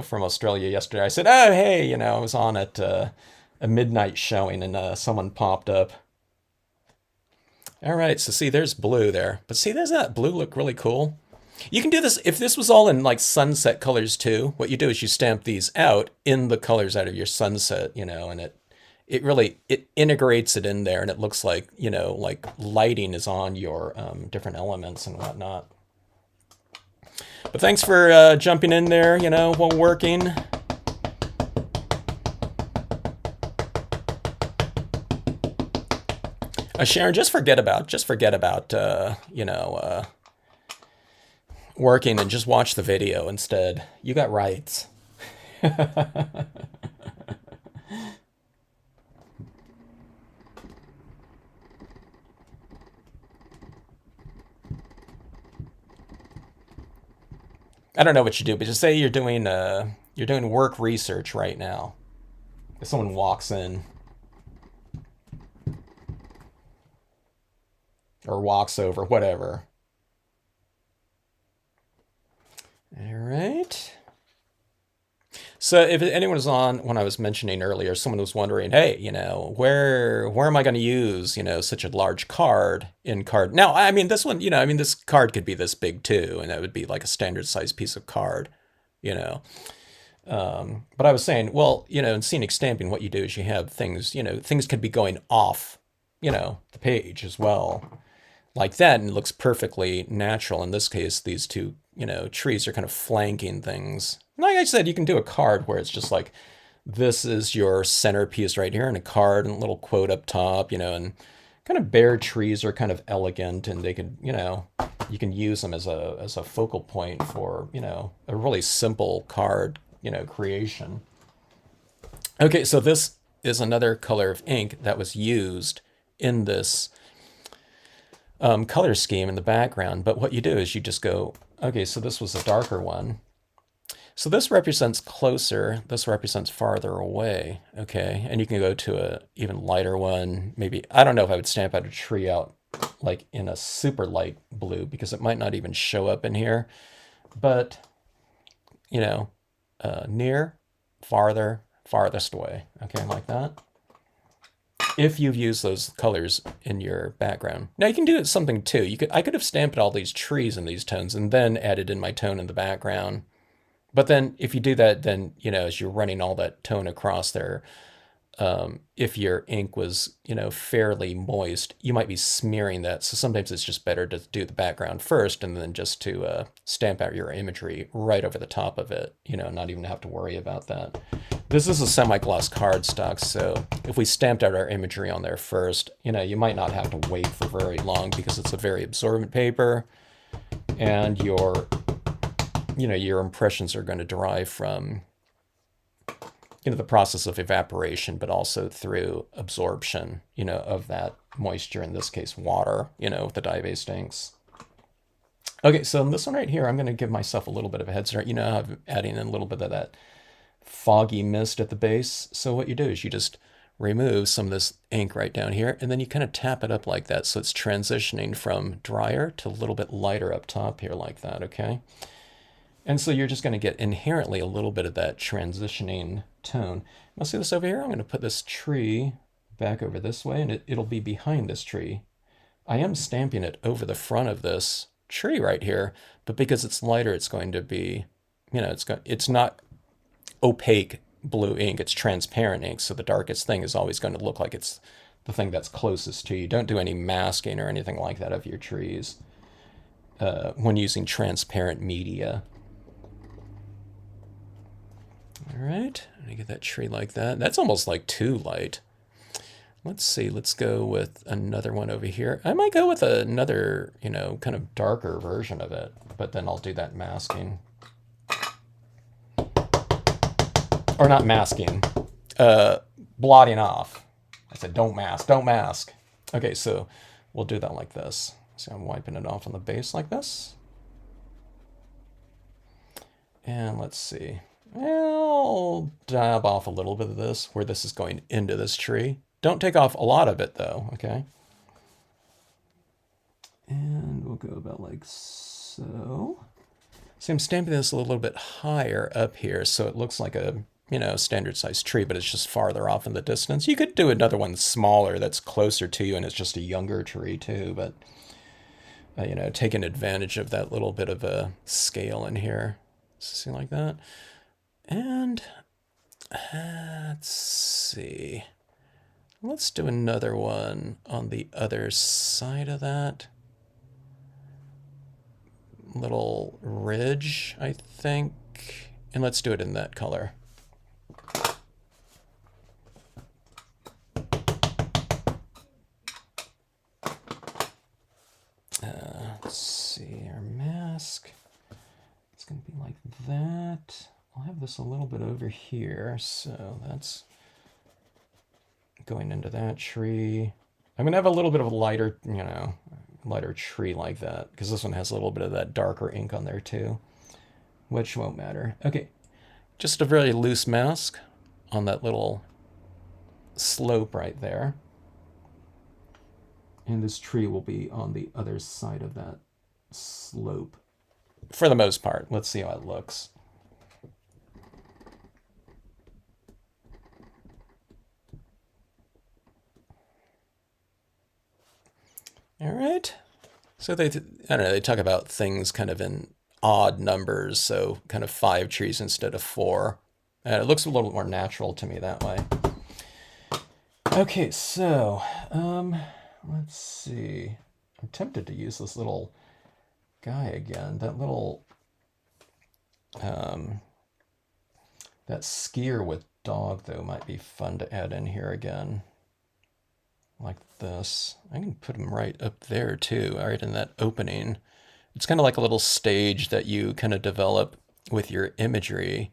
from Australia yesterday. I said, oh hey, you know, I was on at a midnight showing, and someone popped up. All right, so see, there's blue there, but see, does that blue look really cool? You can do this if this was all in like sunset colors too. What you do is you stamp these out in the colors out of your sunset, you know, and it really it integrates it in there, and it looks like, you know, like lighting is on your different elements and whatnot. But thanks for jumping in there, you know, while working. Sharon, just forget about working and just watch the video instead. You got rights. I don't know what you do, but just say you're doing work research right now. If someone walks in or walks over, whatever. All right. So if anyone was on when I was mentioning earlier, someone was wondering, hey, you know, where am I going to use, you know, such a large card in card? Now, I mean, this one, you know, I mean, this card could be this big too, and that would be like a standard size piece of card, you know. But I was saying, well, in scenic stamping, what you do is you have things, things could be going off, the page as well, like that, and it looks perfectly natural. In this case, these two, trees are kind of flanking things. Like I said, you can do a card where it's just like, this is your centerpiece right here, and a card and a little quote up top, and kind of bare trees are kind of elegant, and they could, you can use them as a focal point for, a really simple card, creation. Okay, so this is another color of ink that was used in this color scheme in the background. But what you do is you just go, okay, so this was a darker one. So this represents closer, this represents farther away, okay? And you can go to a even lighter one. Maybe, I don't know if I would stamp out a tree out like in a super light blue because it might not even show up in here. But, near, farther, farthest away, okay, like that. If you've used those colors in your background. Now you can do something too. I could have stamped all these trees in these tones and then added in my tone in the background. But then if you do that, then, as you're running all that tone across there, if your ink was, fairly moist, you might be smearing that. So sometimes it's just better to do the background first and then just to stamp out your imagery right over the top of it, not even have to worry about that. This is a semi-gloss cardstock, so if we stamped out our imagery on there first, you might not have to wait for very long because it's a very absorbent paper, and your impressions are going to derive from, the process of evaporation, but also through absorption, of that moisture, in this case, water, with the dye-based inks. Okay, so in this one right here, I'm going to give myself a little bit of a head start. I'm adding in a little bit of that foggy mist at the base. So what you do is you just remove some of this ink right down here, and then you kind of tap it up like that. So it's transitioning from drier to a little bit lighter up top here like that, okay? And so you're just going to get inherently a little bit of that transitioning tone. Now see this over here? I'm going to put this tree back over this way, and it'll be behind this tree. I am stamping it over the front of this tree right here, but because it's lighter, it's going to be, it's not opaque blue ink, it's transparent ink, so the darkest thing is always going to look like it's the thing that's closest to you. Don't do any masking or anything like that of your trees when using transparent media. All right, I get that tree like that. That's almost like too light. Let's see, let's go with another one over here. I might go with another, kind of darker version of it, but then I'll do that masking. Or not masking, blotting off. I said don't mask, don't mask. Okay, so we'll do that like this. See, I'm wiping it off on the base like this. And let's see. I'll dab off a little bit of this where this is going into this tree. Don't take off a lot of it though, okay? And we'll go about like so. See, I'm stamping this a little bit higher up here so it looks like a, standard sized tree, but it's just farther off in the distance. You could do another one smaller that's closer to you and it's just a younger tree too, but, taking advantage of that little bit of a scale in here. See, like that. And let's see. Let's do another one on the other side of that. Little ridge, I think. And let's do it in that color. Let's see, our mask. It's going to be like that. I'll have this a little bit over here, so that's going into that tree. I'm going to have a little bit of a lighter, lighter tree like that, because this one has a little bit of that darker ink on there too, which won't matter. Okay, just a very loose mask on that little slope right there. And this tree will be on the other side of that slope. For the most part. Let's see how it looks. All right. So I don't know, they talk about things kind of in odd numbers, so kind of 5 trees instead of 4. It looks a little more natural to me that way. Okay, so let's see. I'm tempted to use this little guy again. That little that skier with dog though might be fun to add in here again, like this. I can put him right up there too, right in that opening. It's kind of like a little stage that you kind of develop with your imagery,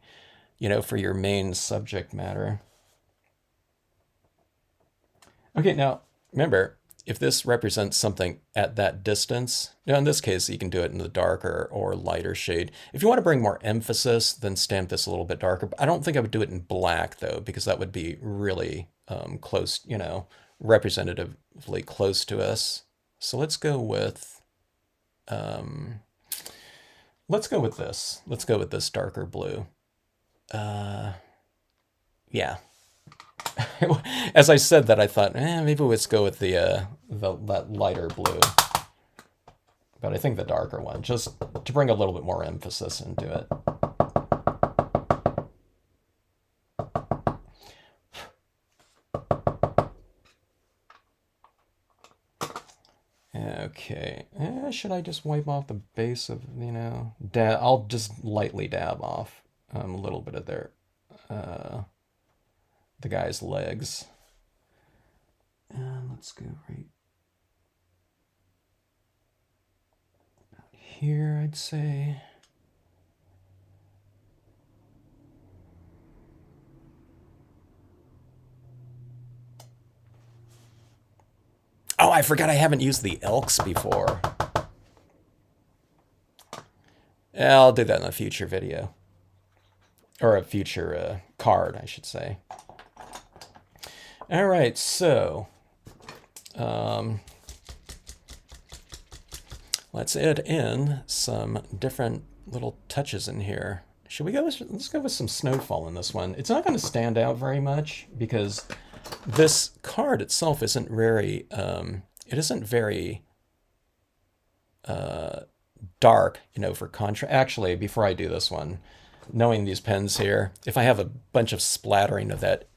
you know, for your main subject matter. Okay, now remember, if this represents something at that distance, now in this case, you can do it in the darker or lighter shade. If you want to bring more emphasis, then stamp this a little bit darker. I don't think I would do it in black though, because that would be really close, you know, representatively close to us. So let's go with this. Let's go with this darker blue. Yeah. As I said that, I thought, maybe let's go with that lighter blue. But I think the darker one, just to bring a little bit more emphasis into it. Okay, should I just wipe off the base of, you know, I'll just lightly dab off a little bit of the guy's legs. And let's go right about here, I'd say. Oh, I forgot I haven't used the elks before. I'll do that in a future video. Or a future card, I should say. All right, so let's add in some different little touches in here. Should we go? Let's go with some snowfall in this one. It's not going to stand out very much because this card itself isn't very. It isn't very dark, you know, for contrast. Actually, before I do this one, knowing these pens here, if I have a bunch of splattering of that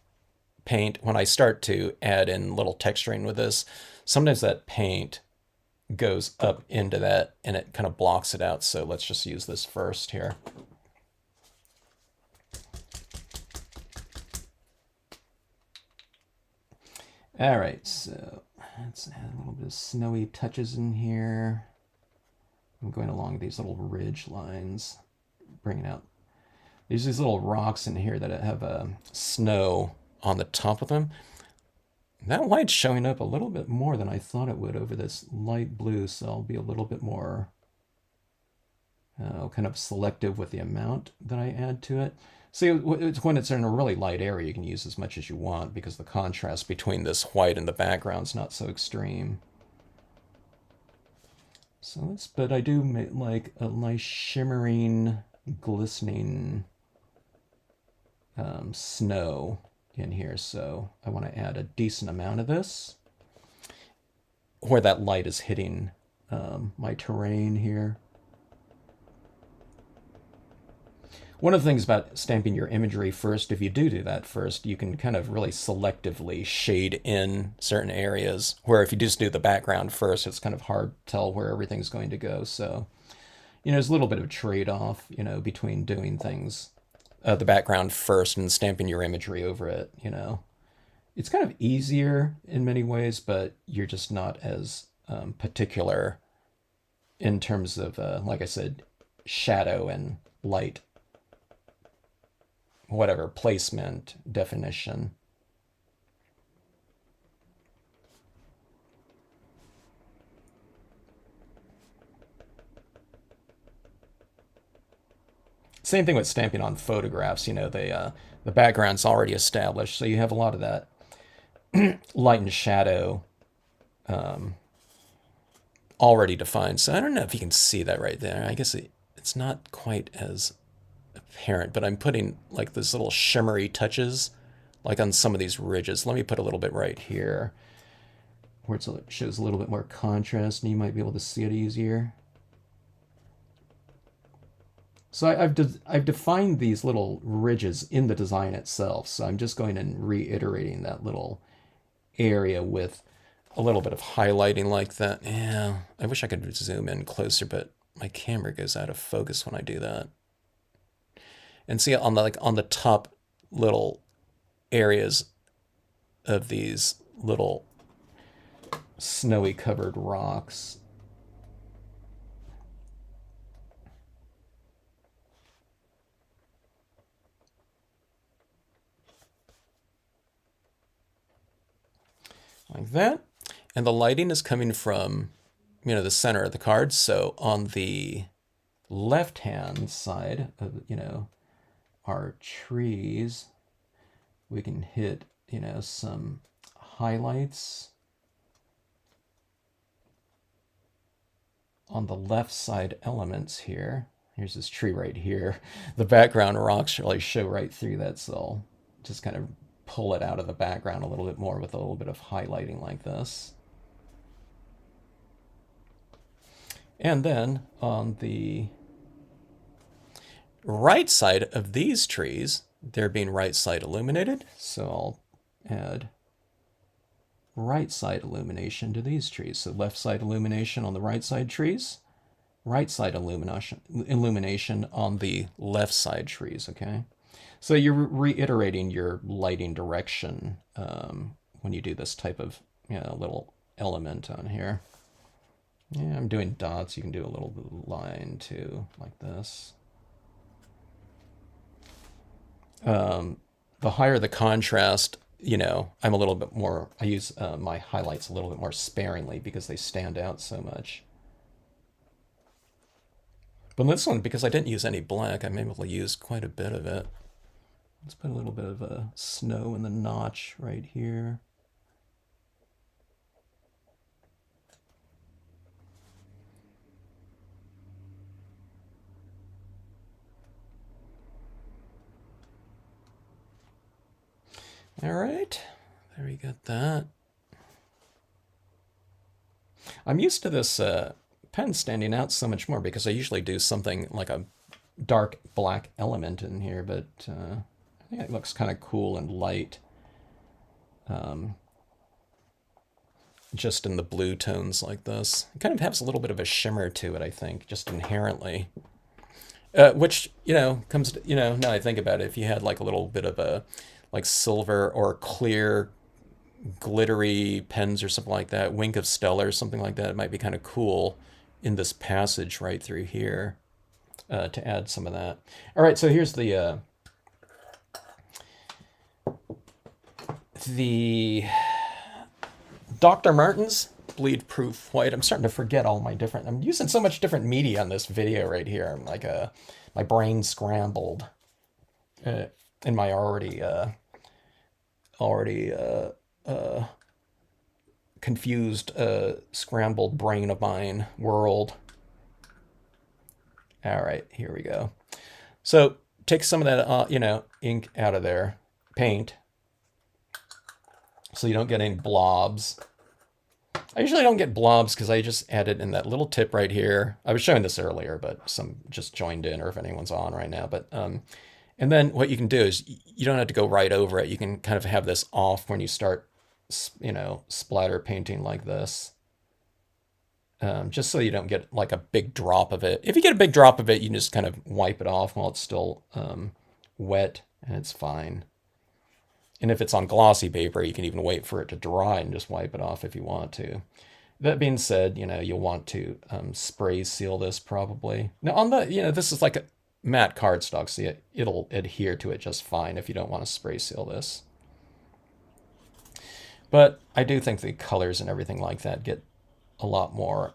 paint, when I start to add in little texturing with this, sometimes that paint goes up into that and it kind of blocks it out. So let's just use this first here. All right, so let's add a little bit of snowy touches in here. I'm going along these little ridge lines, bringing out. There's these little rocks in here that have snow on the top of them. That light's showing up a little bit more than I thought it would over this light blue, so I'll be a little bit more kind of selective with the amount that I add to it. See, when it's in a really light area, you can use as much as you want because the contrast between this white and the background is not so extreme. So but I do make like a nice shimmering, glistening snow in here, so I want to add a decent amount of this where that light is hitting my terrain here. One of the things about stamping your imagery first, if you do that first, you can kind of really selectively shade in certain areas, where if you just do the background first, it's kind of hard to tell where everything's going to go. So, you know, there's a little bit of a trade-off, you know, between doing things, the background first and stamping your imagery over it, you know. It's kind of easier in many ways, but you're just not as particular in terms of, like I said, shadow and light, whatever, placement, definition. Same thing with stamping on photographs, you know, the background's already established, so you have a lot of that light and shadow already defined. So I don't know if you can see that right there. I guess it's not quite as apparent, but I'm putting like these little shimmery touches like on some of these ridges. Let me put a little bit right here where it shows a little bit more contrast and you might be able to see it easier. So I've defined these little ridges in the design itself. So I'm just going and reiterating that little area with a little bit of highlighting like that. Yeah, I wish I could zoom in closer, but my camera goes out of focus when I do that. And see on the on the top little areas of these little snowy covered rocks. Like that. And the lighting is coming from, the center of the card. So on the left-hand side of, our trees, we can hit, some highlights on the left side elements here. Here's this tree right here. The background rocks really show right through that, so I'll just kind of pull it out of the background a little bit more with a little bit of highlighting like this. And then on the right side of these trees, they're being right side illuminated, so I'll add right side illumination to these trees. So left side illumination on the right side trees, right side illumination on the left side trees, okay? So you're reiterating your lighting direction when you do this type of little element on here. Yeah, I'm doing dots. You can do a little line too, like this. The higher the contrast, I'm a little bit more, I use my highlights a little bit more sparingly because they stand out so much. But this one, because I didn't use any black, I'm able to use quite a bit of it. Let's put a little bit of snow in the notch right here. All right, there we got that. I'm used to this pen standing out so much more because I usually do something like a dark black element in here, but I think it looks kind of cool and light. Just in the blue tones like this. It kind of has a little bit of a shimmer to it, I think, just inherently. Which, comes to, now I think about it, if you had like a little bit of a like silver or clear glittery pens or something like that, Wink of Stellar, something like that, it might be kind of cool in this passage right through here to add some of that. All right, so here's the Dr. Martens bleed proof white. I'm starting to forget all my different, I'm using so much different media on this video right here. I'm like my brain scrambled in my already confused, scrambled brain of mine world. All right, here we go. So take some of that, ink out of there, paint, so you don't get any blobs. I usually don't get blobs because I just add it in that little tip right here. I was showing this earlier, but some just joined in, or if anyone's on right now. But and then what you can do is you don't have to go right over it. You can kind of have this off when you start, splatter painting like this. Just so you don't get like a big drop of it. If you get a big drop of it, you can just kind of wipe it off while it's still wet, and it's fine. And if it's on glossy paper, you can even wait for it to dry and just wipe it off if you want to. That being said, you'll want to spray seal this probably. Now on the, this is like a matte cardstock, so it'll adhere to it just fine if you don't want to spray seal this. But I do think the colors and everything like that get a lot more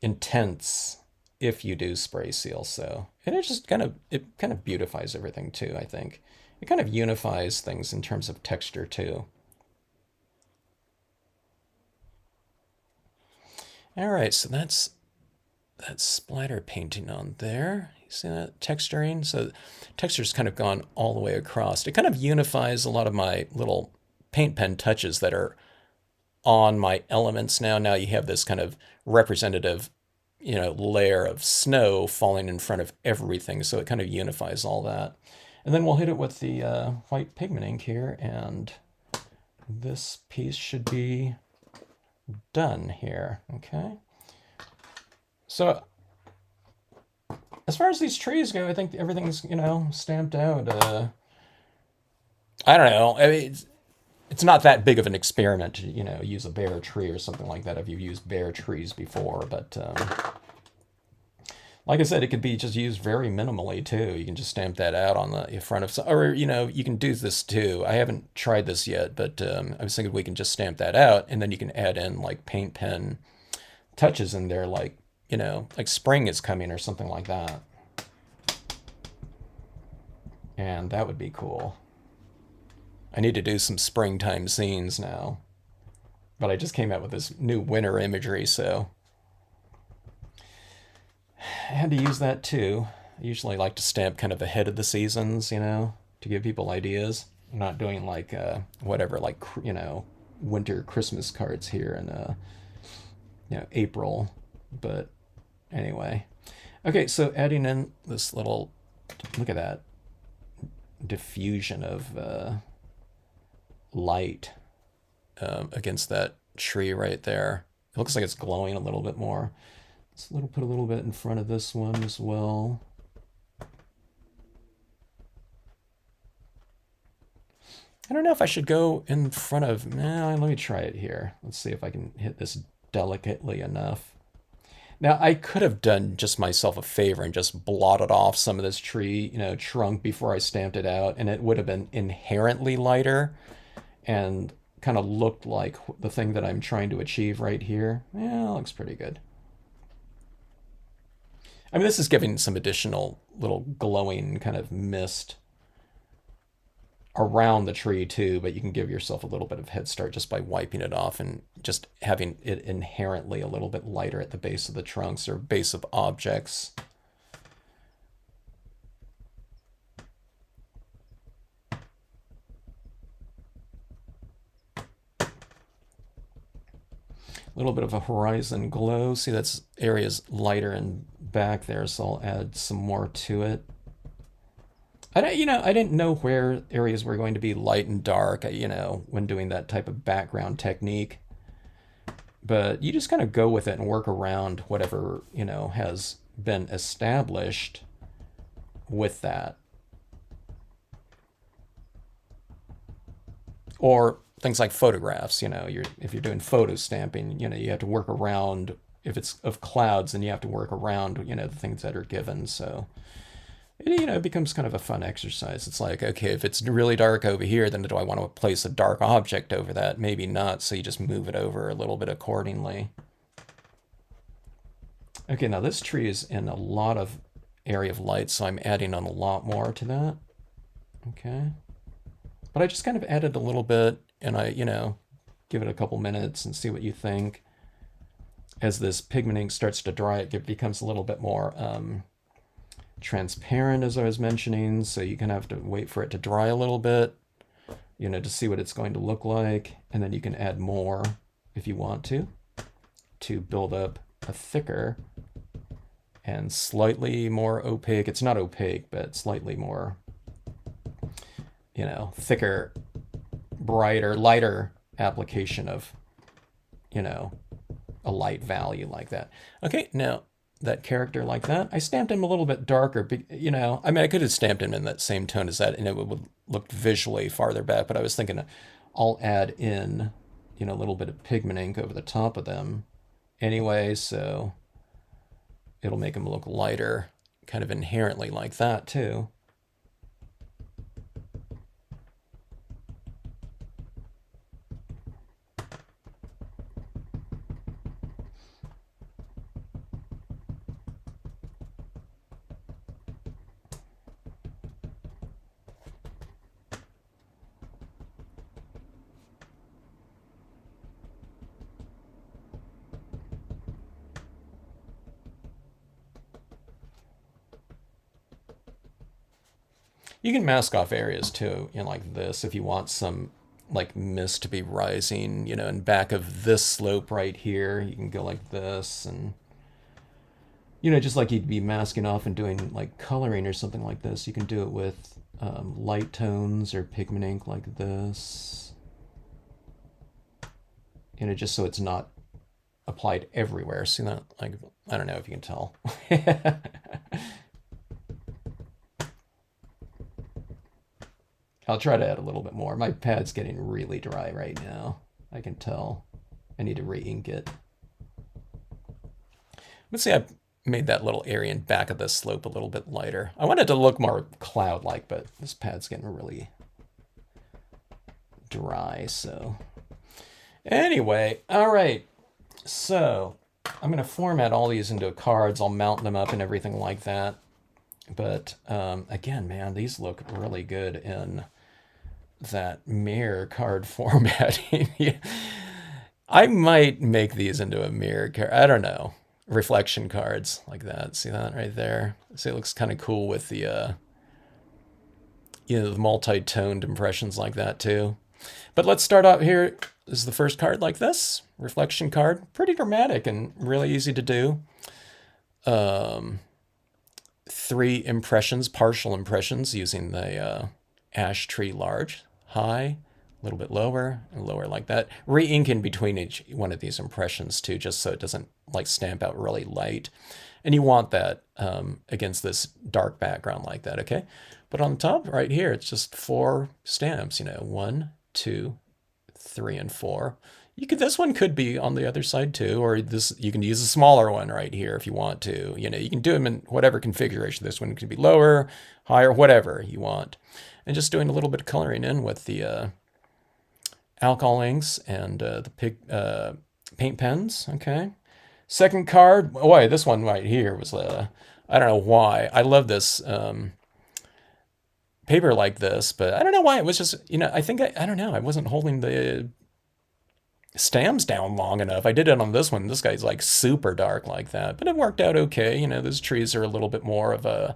intense if you do spray seal. So, and it kind of beautifies everything too, I think. It kind of unifies things in terms of texture too. All right, so that's that splatter painting on there. You see that texturing? So texture's kind of gone all the way across. It kind of unifies a lot of my little paint pen touches that are on my elements now. Now you have this kind of representative layer of snow falling in front of everything, so it kind of unifies all that. And then we'll hit it with the white pigment ink here, and this piece should be done here. Okay. So as far as these trees go, I think everything's, stamped out. I don't know. I mean, it's not that big of an experiment to, use a bare tree or something like that if you've used bare trees before. But like I said, it could be just used very minimally too. You can just stamp that out on the front of some, or, you can do this too. I haven't tried this yet, but I was thinking we can just stamp that out, and then you can add in like paint pen touches in there, like, like spring is coming or something like that. And that would be cool. I need to do some springtime scenes now. But I just came out with this new winter imagery, so I had to use that too. I usually like to stamp kind of ahead of the seasons, to give people ideas. I'm not doing like whatever, like, winter Christmas cards here in April. But anyway. Okay, so adding in this little, look at that, diffusion of light against that tree right there. It looks like it's glowing a little bit more. Let's put a little bit in front of this one as well. I don't know if I should go in front of, let me try it here. Let's see if I can hit this delicately enough. Now, I could have done just myself a favor and just blotted off some of this tree, trunk before I stamped it out, and it would have been inherently lighter and kind of looked like the thing that I'm trying to achieve right here. Yeah, it looks pretty good. I mean, this is giving some additional little glowing kind of mist around the tree too, but you can give yourself a little bit of head start just by wiping it off and just having it inherently a little bit lighter at the base of the trunks or base of objects. A little bit of a horizon glow. See, that's area's lighter and back there, so I'll add some more to it. I didn't know where areas were going to be light and dark, when doing that type of background technique. But you just kind of go with it and work around whatever, has been established with that. Or things like photographs, if you're doing photo stamping, you have to work around, if it's of clouds, then you have to work around, the things that are given. So it becomes kind of a fun exercise. It's like, okay, if it's really dark over here, then do I want to place a dark object over that? Maybe not, so you just move it over a little bit accordingly. Okay, now this tree is in a lot of area of light, so I'm adding on a lot more to that. Okay. But I just kind of added a little bit, and I, give it a couple minutes and see what you think. As this pigment ink starts to dry, it becomes a little bit more transparent, as I was mentioning, so you kind of have to wait for it to dry a little bit, to see what it's going to look like, and then you can add more if you want to build up a thicker and slightly more opaque, it's not opaque, but slightly more, thicker, brighter, lighter application of, a light value like that. Okay, now that character like that, I stamped him a little bit darker, I mean, I could have stamped him in that same tone as that and it would look visually farther back, but I was thinking I'll add in, a little bit of pigment ink over the top of them anyway, so it'll make them look lighter, kind of inherently like that too. You can mask off areas too, like this, if you want some like mist to be rising, in back of this slope right here. You can go like this, and You know, just like you'd be masking off and doing like coloring or something like this, you can do it with light tones or pigment ink like this. You know, just so it's not applied everywhere. See that? Like, I don't know if you can tell. I'll try to add a little bit more. My pad's getting really dry right now. I can tell. I need to re-ink it. Let's see, I made that little area in back of the slope a little bit lighter. I wanted to look more cloud-like, but this pad's getting really dry, so. Anyway, all right. So I'm going to format all these into cards. I'll mount them up and everything like that. But again, man, these look really good in that mirror card formatting. I might make these into a mirror card. I don't know. Reflection cards like that. See that right there? See, it looks kind of cool with the the multi-toned impressions like that too. But let's start out here. This is the first card like this. Reflection card. Pretty dramatic and really easy to do. 3 impressions, partial impressions, using the ash tree large, high, a little bit lower, and lower like that. Re-ink in between each one of these impressions too, just so it doesn't like stamp out really light. And you want that against this dark background like that, okay? But on the top right here, it's just 4 stamps, 1, 2, 3, and 4. This one could be on the other side too, or this you can use a smaller one right here if you want to. You can do them in whatever configuration. This one could be lower, higher, whatever you want. And just doing a little bit of coloring in with the alcohol inks and the paint pens. Okay. Second card. Boy, this one right here was I don't know why. I love this paper like this, but I don't know why. It was just I think I don't know. I wasn't holding the stamps down long enough. I did it on this one. This guy's like super dark like that, but it worked out okay. Those trees are a little bit more of a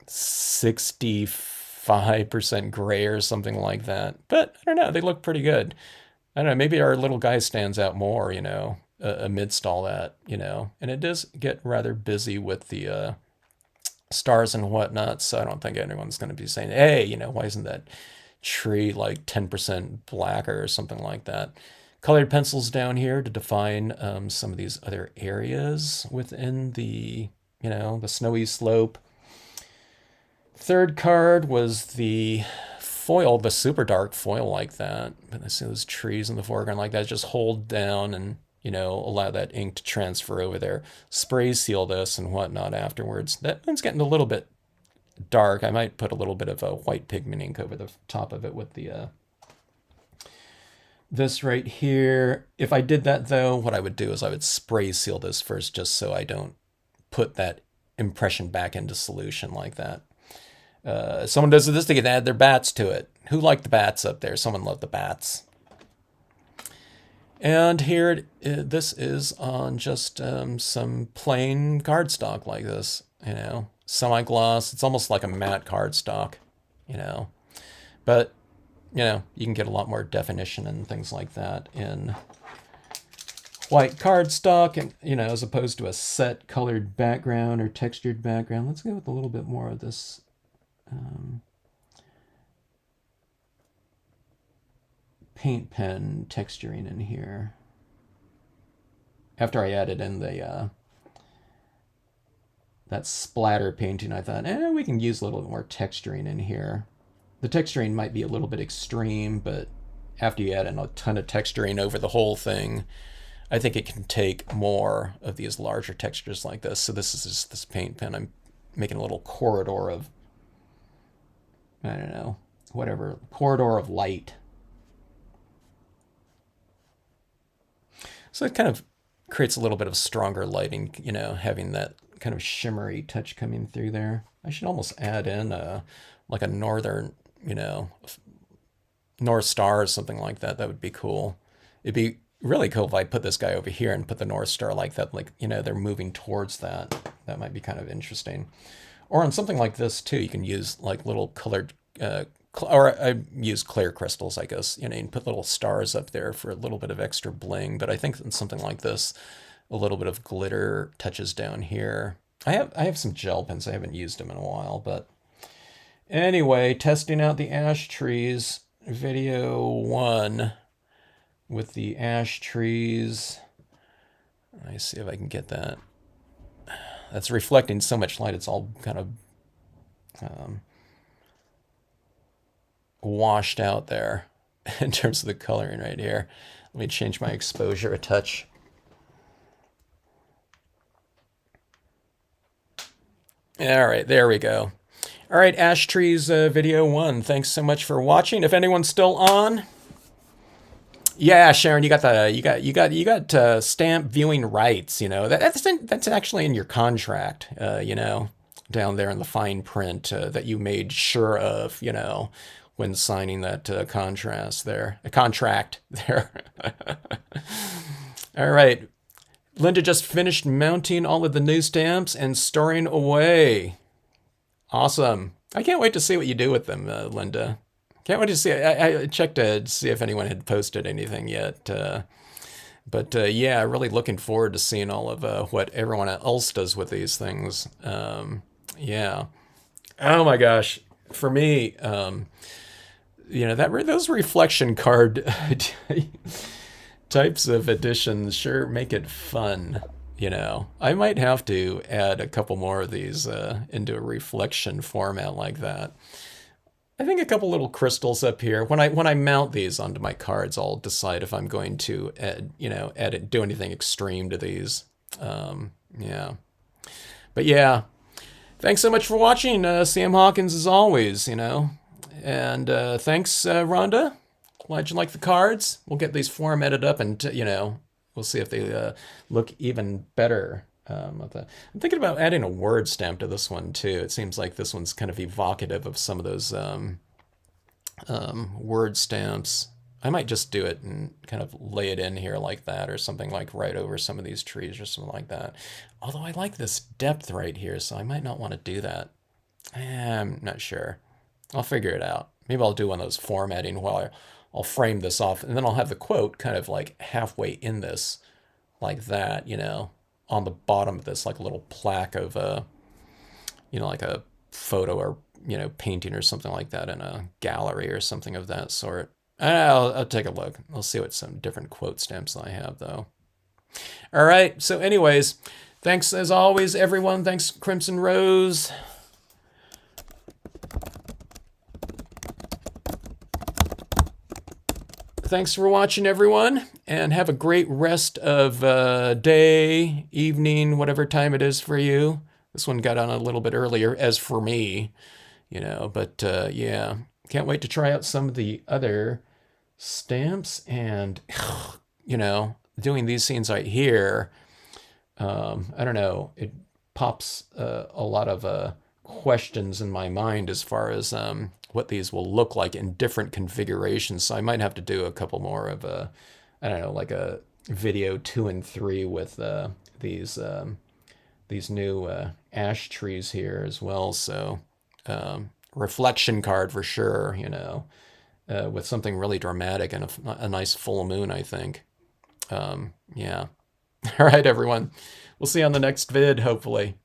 65% gray or something like that. But I don't know. They look pretty good. I don't know. Maybe our little guy stands out more, amidst all that, And it does get rather busy with the stars and whatnot. So I don't think anyone's going to be saying, hey, why isn't that tree like 10% blacker or something like that? Colored pencils down here to define some of these other areas within the, the snowy slope. Third card was the foil, the super dark foil like that. But I see those trees in the foreground like that. Just hold down and, allow that ink to transfer over there. Spray seal this and whatnot afterwards. That one's getting a little bit dark. I might put a little bit of a white pigment ink over the top of it with the this right here. If I did that though, what I would do is I would spray seal this first just so I don't put that impression back into solution like that. Someone does this, they can add their bats to it. Who liked the bats up there? Someone loved the bats. And here, this is on just some plain cardstock like this, semi-gloss. It's almost like a matte cardstock, But, you can get a lot more definition and things like that in white cardstock, and as opposed to a set colored background or textured background. Let's go with a little bit more of this paint pen texturing in here. After I added in the that splatter painting, I thought, we can use a little bit more texturing in here. The texturing might be a little bit extreme, but after you add in a ton of texturing over the whole thing, I think it can take more of these larger textures like this. So this is just this paint pen. I'm making a little corridor of, I don't know, whatever, corridor of light. So it kind of creates a little bit of stronger lighting, having that kind of shimmery touch coming through there. I should almost add in like a northern, North Star or something like that. That would be cool. It'd be really cool if I put this guy over here and put the North Star like that, like, they're moving towards that. That might be kind of interesting. Or on something like this too, you can use like little colored, or I use clear crystals, I guess, and put little stars up there for a little bit of extra bling. But I think in something like this, a little bit of glitter touches down here. I have some gel pens. I haven't used them in a while, but anyway, testing out the ash trees, video 1 with the ash trees. Let me see if I can get that. That's reflecting so much light, it's all kind of washed out there in terms of the coloring right here. Let me change my exposure a touch. All right, there we go. All right, ash trees video 1. Thanks so much for watching. If anyone's still on, yeah, Sharon, you got stamp viewing rights. You know that's actually in your contract. You know, down there in the fine print that you made sure of. You know, when signing that contract there. All right, Linda just finished mounting all of the new stamps and storing away. Awesome. I can't wait to see what you do with them, Linda. Can't wait to see. I checked to see if anyone had posted anything yet. But yeah, really looking forward to seeing all of what everyone else does with these things. Yeah. Oh my gosh. For me, you know, those reflection card types of editions sure make it fun. You know, I might have to add a couple more of these into a reflection format like that. I think a couple little crystals up here. When I mount these onto my cards, I'll decide if I'm going to do anything extreme to these. Yeah. But yeah, thanks so much for watching, Sam Hawkins, as always, you know. And thanks, Rhonda. Glad you like the cards. We'll get these formatted up and, you know, we'll see if they look even better. I'm thinking about adding a word stamp to this one too. It seems like this one's kind of evocative of some of those word stamps. I might just do it and kind of lay it in here like that, or something like right over some of these trees or something like that. Although I like this depth right here, so I might not want to do that. I'm not sure. I'll figure it out. Maybe I'll do one of those formatting while I'll frame this off, and then I'll have the quote kind of like halfway in this, like that, you know, on the bottom of this, like a little plaque of you know, like a photo or, you know, painting or something like that in a gallery or something of that sort. I'll take a look. I'll see what some different quote stamps I have, though. All right. So anyways, thanks as always, everyone. Thanks, Crimson Rose. Thanks for watching, everyone, and have a great rest of day, evening, whatever time it is for you. This one got on a little bit earlier, as for me, you know, but yeah, can't wait to try out some of the other stamps and, you know, doing these scenes right here. I don't know, it pops a lot of questions in my mind as far as what these will look like in different configurations. So I might have to do a couple more of I don't know, like a video 2 and 3 with these new ash trees here as well. So reflection card for sure, you know, with something really dramatic and a nice full moon, I think. Yeah. All right, everyone. We'll see you on the next vid, hopefully.